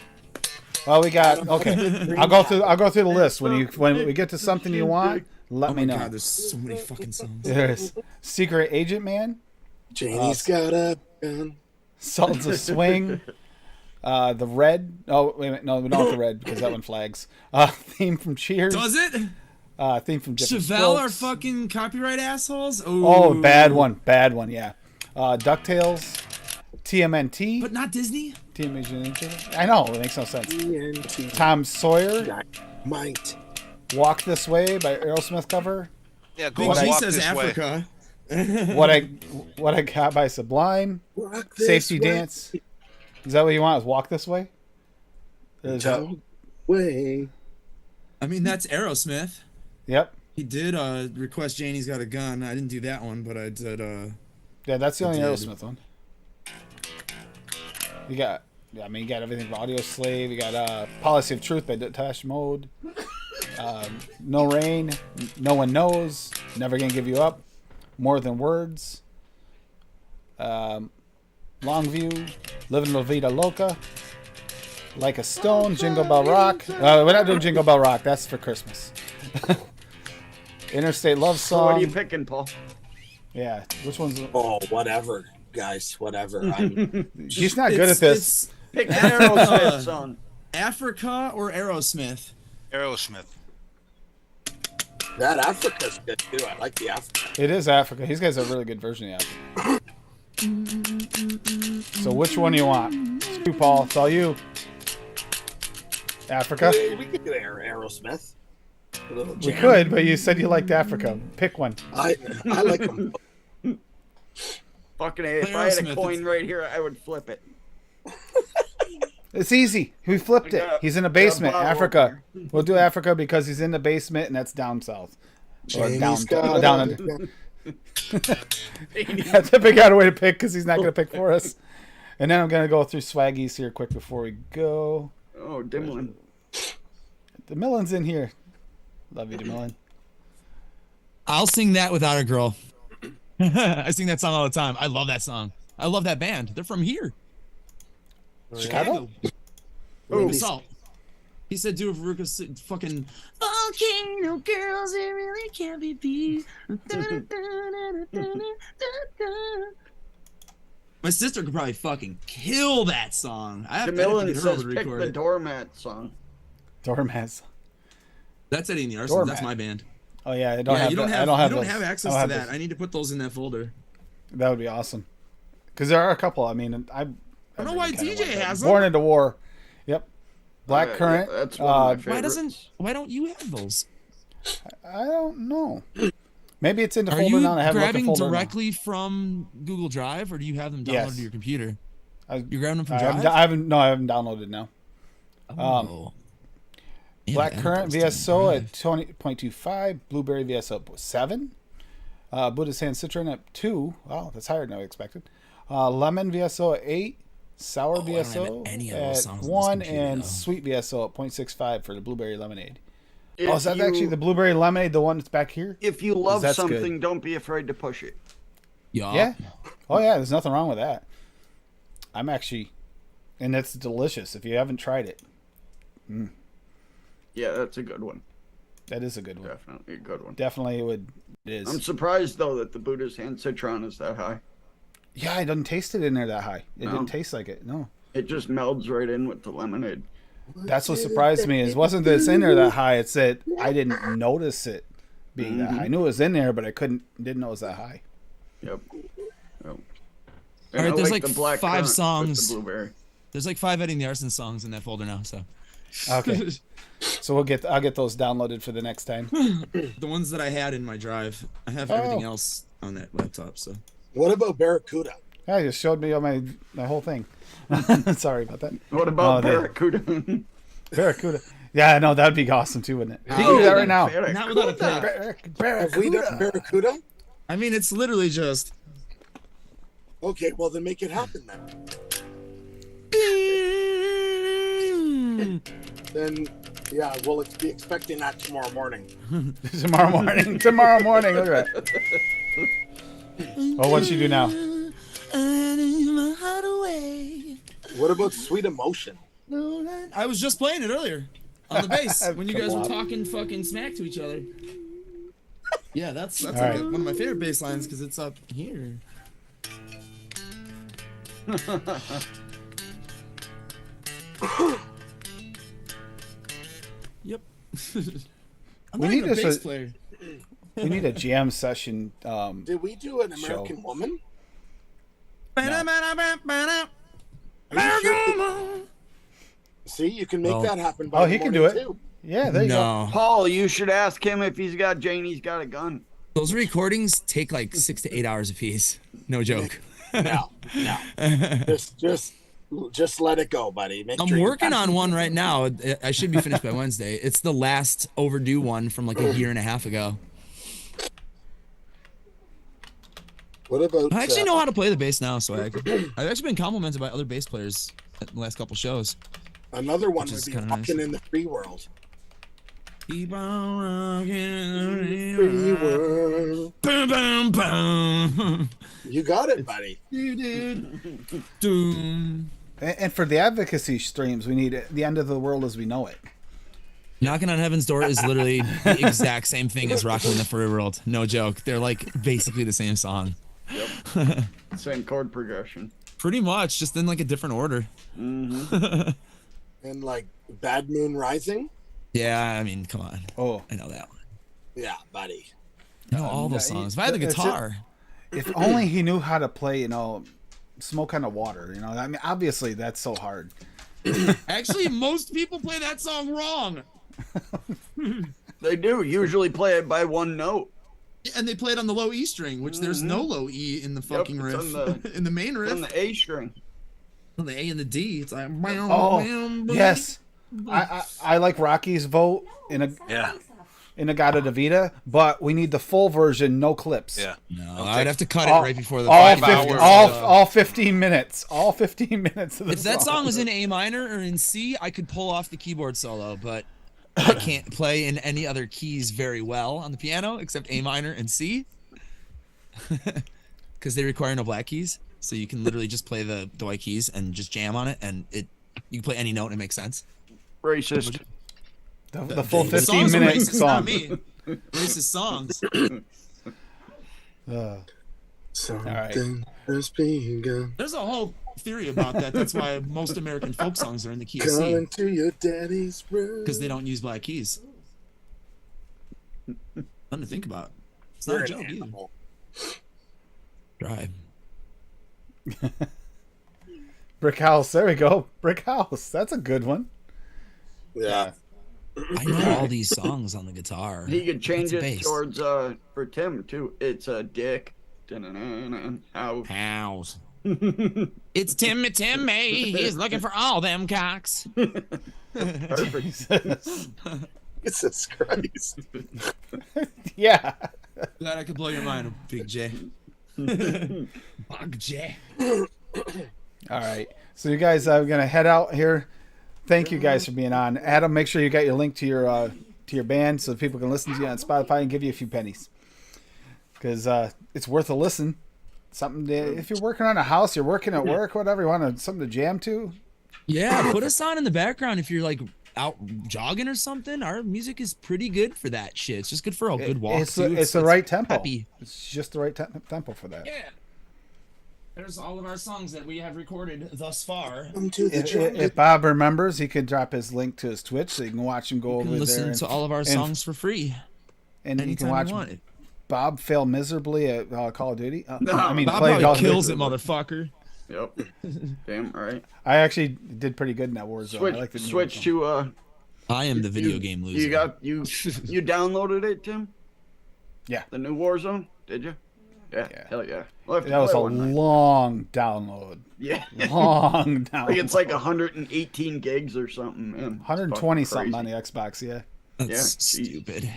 Well, we got okay. I'll go through the list. When we get to something you want, let me know. God, there's so many fucking songs. There's Secret Agent Man. Janie's got a gun. Sultans of Swing. The Red. Oh wait a minute, no, we don't have the Red because that one flags. Theme from Cheers. Does it? Theme from Different Chevelle Strokes. are fucking copyright assholes. Ooh. Oh, bad one. Yeah. DuckTales. TMNT. But not Disney. I know, it makes no sense. TNT. Tom Sawyer. Might. Walk This Way by Aerosmith cover. Yeah, go Big walk G this says way. Africa. What I Got by Sublime. Rock this Safety way. Dance. Is that what you want? Is Walk This Way? Is that... Way. I mean, that's Aerosmith. Yep. He did request Janie's Got a Gun. I didn't do that one, but I did. Yeah, that's the only did. Aerosmith one. You got everything from Audio Slave. You got Policy of Truth by Depeche Mode. No Rain. No One Knows. Never Gonna Give You Up. More Than Words. Longview. Living La Vida Loca. Like a Stone. Jingle Bell Rock. We're not doing Jingle Bell Rock. That's for Christmas. Interstate Love So Song. what are you picking, Paul? Yeah. Which one's... Oh, whatever, guys. Whatever. He's not good at this. Pick the Aerosmith song. Africa or Aerosmith? Aerosmith. That Africa's good too. I like the Africa. It is Africa. These guys have a really good version of Africa. So which one do you want? It's you, Paul. It's all you. Africa? We could do Aerosmith. We could, but you said you liked Africa. Pick one. I like them. Fucking A. If I had a coin right here, I would flip it. It's easy. We flipped it. He's in the basement. bottle Africa. We'll do Africa because he's in the basement and that's down south. Or Janie's down got under. a- That's a big out way to pick because he's not going to pick for us. And then I'm going to go through Swaggies here quick before we go. Oh, Dimlin. The Millen's in here. Love you, DeMillen. I'll sing that without a girl. I sing that song all the time. I love that song. I love that band. They're from here. Chicago? Ooh. Salt. He said, "Do a Veruca's fucking volcano girls. It really can't be beat." My sister could probably fucking kill that song. I have to Dimlin get her says to pick record the it. Doormat song. Dormaz. That's Eddie and the Arsons. Doormat. That's my band. Oh yeah, I don't have. You don't have. I don't have you don't those. have access I to don't have that. those. I need to put those in that folder. That would be awesome. Because there are a couple. I mean, I don't know why DJ has them. Born into War. Yep. Black Currant. Yeah, that's one of my Why favorites. don't you have those? I don't know. Maybe it's in the Are folder you now. And I haven't looked at the grabbing folder now. directly from Google Drive, or do you have them downloaded Yes. to your computer? You're grabbing them from I Drive? haven't downloaded now. Oh. Yeah, Black that Currant goes to VSO at Drive. 20.25. Blueberry VSO at 7. Buddha's Hand Citron at 2. Wow, that's higher than I expected. Lemon VSO at 8. Sour I don't have VSO any of those at songs on this 1. computer, And though. Sweet VSO at 0.65 for the Blueberry Lemonade. If Is that you- actually the Blueberry Lemonade, the one that's back here? If you love That's something, good. don't be afraid to push it. Yeah. Oh, yeah, there's nothing wrong with that. I'm actually... And it's delicious if you haven't tried it. Yeah, that's a good one. That is a good one. Definitely a good one. Definitely it is. I'm surprised though that the Buddha's Hand Citron is that high. Yeah, it doesn't taste it in there that high. It No. didn't taste like it. No. It just melds right in with the lemonade. That's what surprised me. Is wasn't that it's in there that high. It's that I didn't notice it being that high. I knew it was in there, but I didn't know it was that high. Yep. All right, there's like the black 5 currant with songs. The blueberry. There's like 5 Eddie and the Arson songs in that folder now. So Okay. So I'll get those downloaded for the next time. the ones that I had in my drive, I have everything else on that laptop. So What about Barracuda? Yeah, you showed me my whole thing. Sorry about that. What about Oh, Barracuda? Barracuda. Yeah, no, that'd be awesome too, wouldn't it? You can do that right now. not without a pick. Have we done Barracuda? I mean, it's literally just. Okay, well then make it happen then. Then, yeah, we'll be expecting that tomorrow morning. Tomorrow morning. Tomorrow morning. Look at that. Oh, what'd you do now? What about Sweet Emotion? I was just playing it earlier on the bass when you guys were talking fucking smack to each other. Yeah, that's like right. one of my favorite bass lines because it's up here. Yep. I'm We not need even a this bass player. We need a jam session. Did we do an American show. Woman? No. Are you sure? See, you can make that happen by Oh, the he can morning, do it. too. Yeah, there you go. No. Paul, you should ask him if he's got Janie's Got a Gun. Those recordings take like 6 to 8 hours a piece. No joke. No. Just let it go, buddy. I'm working on one right now. I should be finished by Wednesday. It's the last overdue one from like a year and a half ago. What about? I actually know how to play the bass now, so I've actually been complimented by other bass players at the last couple shows. Another one Which would is be kinda Rockin' nice. in the Free World. Keep on rocking. Free World. Boom, boom, boom. You got it, buddy. You did. Doom. And for the advocacy streams, we need The End of the World as We Know It. Knocking on Heaven's Door is literally the exact same thing as Rockin' in the Free World. No joke. They're like basically the same song. Yep. Same chord progression. Pretty much, just in like a different order. Mm-hmm. And like Bad Moon Rising. Yeah, I mean, come on. Oh, I know that one. Yeah, buddy. I know all those songs. If I had the That's it. guitar. if only he knew how to play, Smoke on the Water. I mean, obviously that's so hard. Actually, most people play that song wrong. They do usually play it by one note. And they play it on the low E string, which there's no low E in the fucking it's riff. on In the main riff. On the A string. On the A and the D. It's like. Oh, yes. I like Rocky's vote in a Gata Davida, but we need the full version, no clips. Yeah. No, I'd have to cut it right before the all 5 50, hours. all 15 minutes. All 15 minutes of the If that song was in A minor or in C, I could pull off the keyboard solo, but I can't play in any other keys very well on the piano except A minor and C. Because they require no black keys. So you can literally just play the white keys and just jam on it, and you can play any note and it makes sense. Racist. The full The songs are 15-minute racist, song. not me. Racist songs. Something has begun. There's a whole theory about that. That's why most American folk songs are in the key of C. Calling to your daddy's room. Because they don't use black keys. Nothing to think about. It's You're not a an joke either. animal. Try. Brick House. There we go. Brick House. That's a good one. Yeah. I know all these songs on the guitar. He could change What's a it bass? towards for Tim too. It's a dick. How? House. It's Timmy. He's looking for all them cocks. Jesus Christ. Yeah. Glad I could blow your mind, Big J. Big J. All right. So you guys are going to head out here. Thank you guys for being on. Adam, make sure you got your link to your band so people can listen to you on Spotify and give you a few pennies. Because it's worth a listen. Something to, if you're working on a house, you're working at work, whatever, you want something to jam to. Yeah, put us on in the background if you're like out jogging or something. Our music is pretty good for that shit. It's just good for a good walk. It's the right tempo. Peppy. It's just the right tempo for that. Yeah. There's all of our songs that we have recorded thus far. If Bob remembers, he could drop his link to his Twitch so you can watch him go You can over listen there. to all of our songs for free. And you can anytime watch you want it. Bob fail miserably at Call of Duty. Bob play probably Call of kills Duty. it, motherfucker. Yep. Damn right. I actually did pretty good in that Warzone. I like the new Switch Warzone. to I am the video game loser. You downloaded it, Tim? Yeah. The new Warzone? Did you? Yeah. Hell yeah. We'll have to That was play a one night. long download. Yeah. Long download. Like it's like 118 gigs or something, man. It's 120 fucking something on crazy. the Xbox, yeah. That's Yeah, stupid.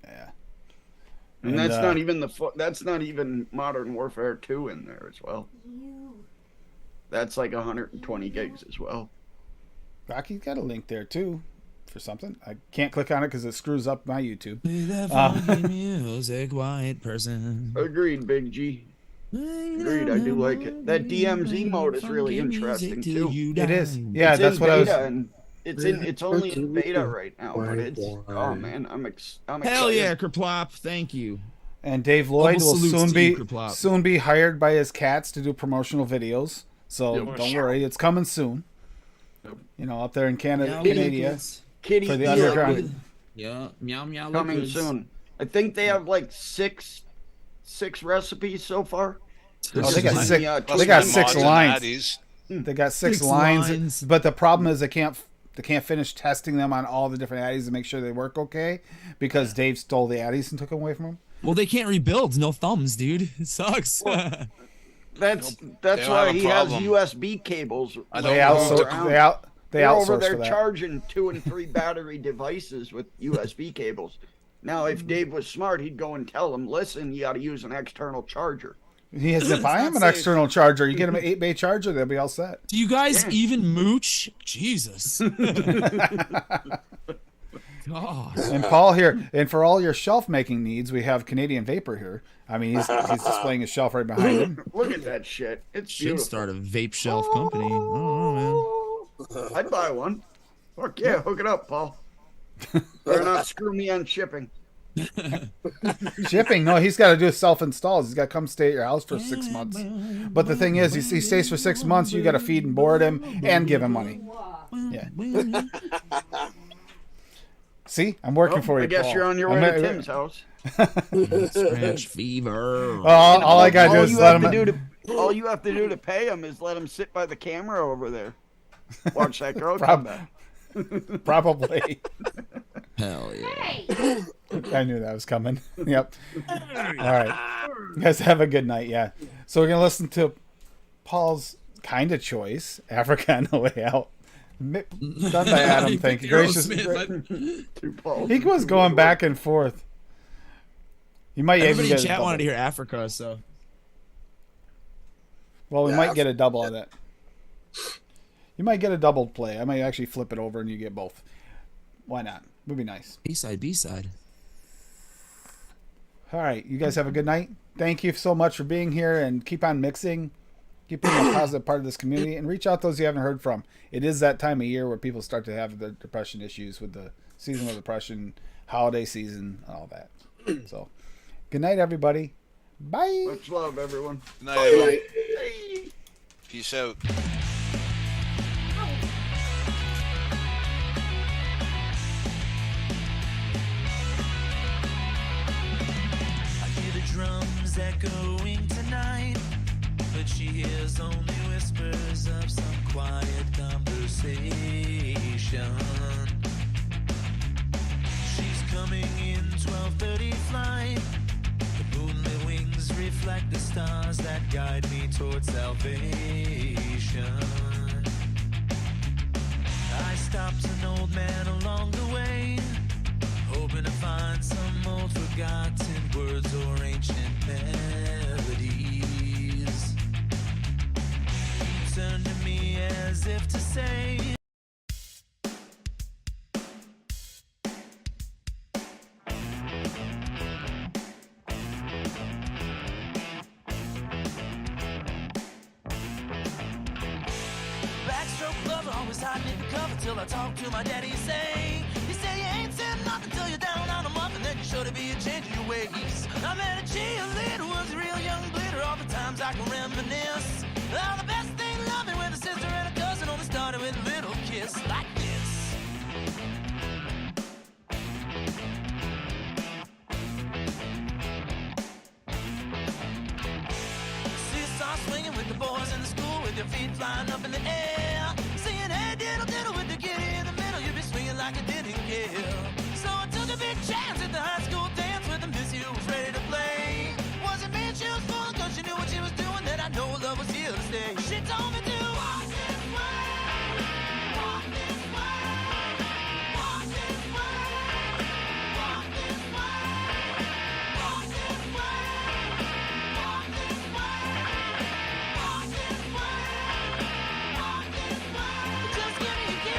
Yeah. And that's not even that's not even Modern Warfare 2 in there as well. That's like 120 gigs as well. Rocky's got a link there too for something. I can't click on it because it screws up my YouTube. Play that funky music, white person. Agreed, Big G. Agreed. I do like it. That DMZ mode is really interesting too. It is. Yeah, it's that's in what beta I was. and it's only in beta right now, but it's oh man, I'm excited. Hell yeah, Kerplop. Thank you. And Dave Lloyd will salutes to you, Kerplop. soon be hired by his cats to do promotional videos. So don't worry, it's coming soon. You know, up there in Canada, Kitty for the underground. Yeah, meow meow. coming liquids. soon. I think they have like six recipes so far. Oh, they got Plus six. the, They got Mods 6 and lines. addies. They got six 6 lines, lines. but the problem is they can't finish testing them on all the different addies to make sure they work okay because Dave stole the addies and took them away from him. Well, they can't rebuild. No thumbs, dude. It sucks. That's don't why have a he has problem. USB cables. I They don't going know. around. They They're over outsource there for that. charging 2 and 3 battery devices with USB cables. Now, if Dave was smart, he'd go and tell them, "Listen, you got to use an external charger." He has to buy him an safe. external charger. You get him an 8-bay charger, they'll be all set. Do you guys even mooch? Jesus. God. And Paul here, and for all your shelf making needs, we have Canadian Vapor here. I mean, he's displaying his shelf right behind him. Look at that shit. It's Should beautiful. start a vape shelf company. I don't know, I'd buy one. Fuck yeah, hook it up, Paul. Better not screw me on shipping. Shipping? No, he's got to do self-installs. He's got to come stay at your house for 6 months. But the thing is, he stays for 6 months. You got to feed and board him and give him money. Yeah. See, I'm working for you. I guess Paul. you're on your way to Tim's house. man. Scratch fever. All I gotta do is let him. All you have to do to pay him is let him sit by the camera over there. Watch that girl come back. Probably. Hell yeah. Hey, I knew that was coming. Yep. All right. You guys have a good night. Yeah. So we're gonna listen to Paul's kind of choice, Africa on the Way Out. Done by Adam. Thank you. Gracious. He was going back and forth. You might even Everybody in get a chat double. wanted to hear Africa, so. Well, we might get a double on that. You might get a double play. I might actually flip it over and you get both. Why not? Would be nice. B-side, B-side. All right. You guys have a good night. Thank you so much for being here and keep on mixing. Keep being a positive part of this community and reach out those you haven't heard from. It is that time of year where people start to have the depression issues with the seasonal depression, holiday season, all that. So, good night, everybody. Bye. Much love, everyone. Good night, everyone. Peace out. I hear the drums echoing tonight, but she hears only whispers of some quiet conversation. She's coming in 12:30 flight. The moonlit wings reflect the stars that guide me towards salvation. I stopped an old man along the way, hoping to find some old forgotten words or ancient melodies. He turned to me as if to say, backstroke lover, always hiding in the cover till I talk to my daddy. He say you ain't said nothing till you're down on a muff, and then you're sure to be a change in your ways. I met a cheerleader, was a real young glitter, all the times I can reminisce. All the best thing loving with a sister and a cousin, only started with a little kiss like this. Seesaw swinging with the boys in the school, with your feet flying up in the air. Singing, hey, diddle, diddle, with the kitty in the middle, you'd be swinging like you didn't care. So I took a big chance at the high school dance with a missy who was ready to play. Wasn't mean she was fooling, cause she knew what she was doing, that I know love was here to stay. She told me to walk this way, walk this way, walk this way, walk this way, walk this way, walk this way, walk this way, walk this way. Just give me a kiss.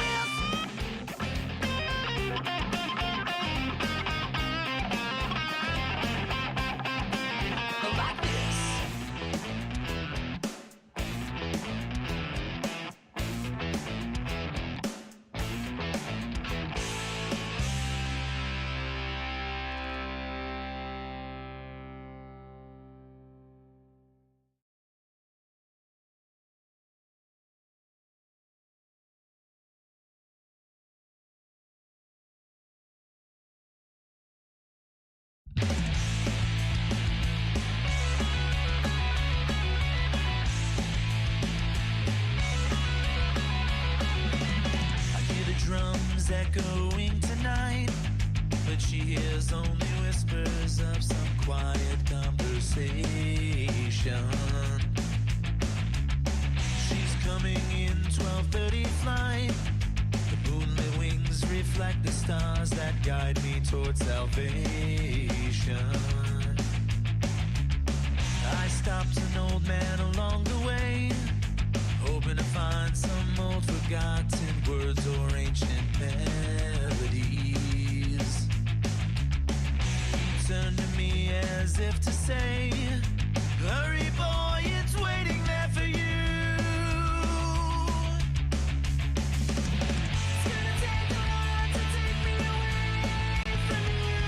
is only whispers of some quiet conversation. She's coming in 12:30 flight. The moonlit wings reflect the stars that guide me towards salvation. I stopped an old man along the way, hoping to find some old forgotten words or ancient melodies. He turned to me as if to say, hurry boy, it's waiting there for you. It's gonna take a lot to take me away from you.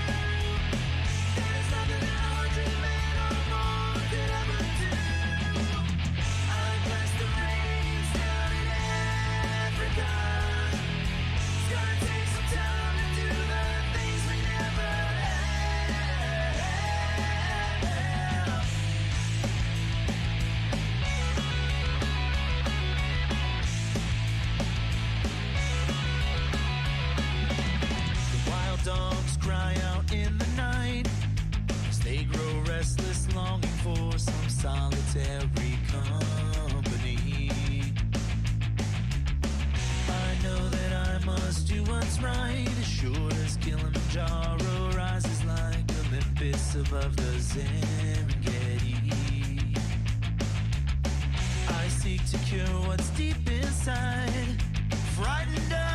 There's nothing that 100 men or more could ever do. I blessed the rains down in Africa. It's gonna take some time to do the things we never had. The wild dogs cry out in the night as they grow restless, longing for some solitary company. I know that I must do what's right, as sure as Kilimanjaro rises like Olympus above the Serengeti. I seek to cure what's deep inside, frightened of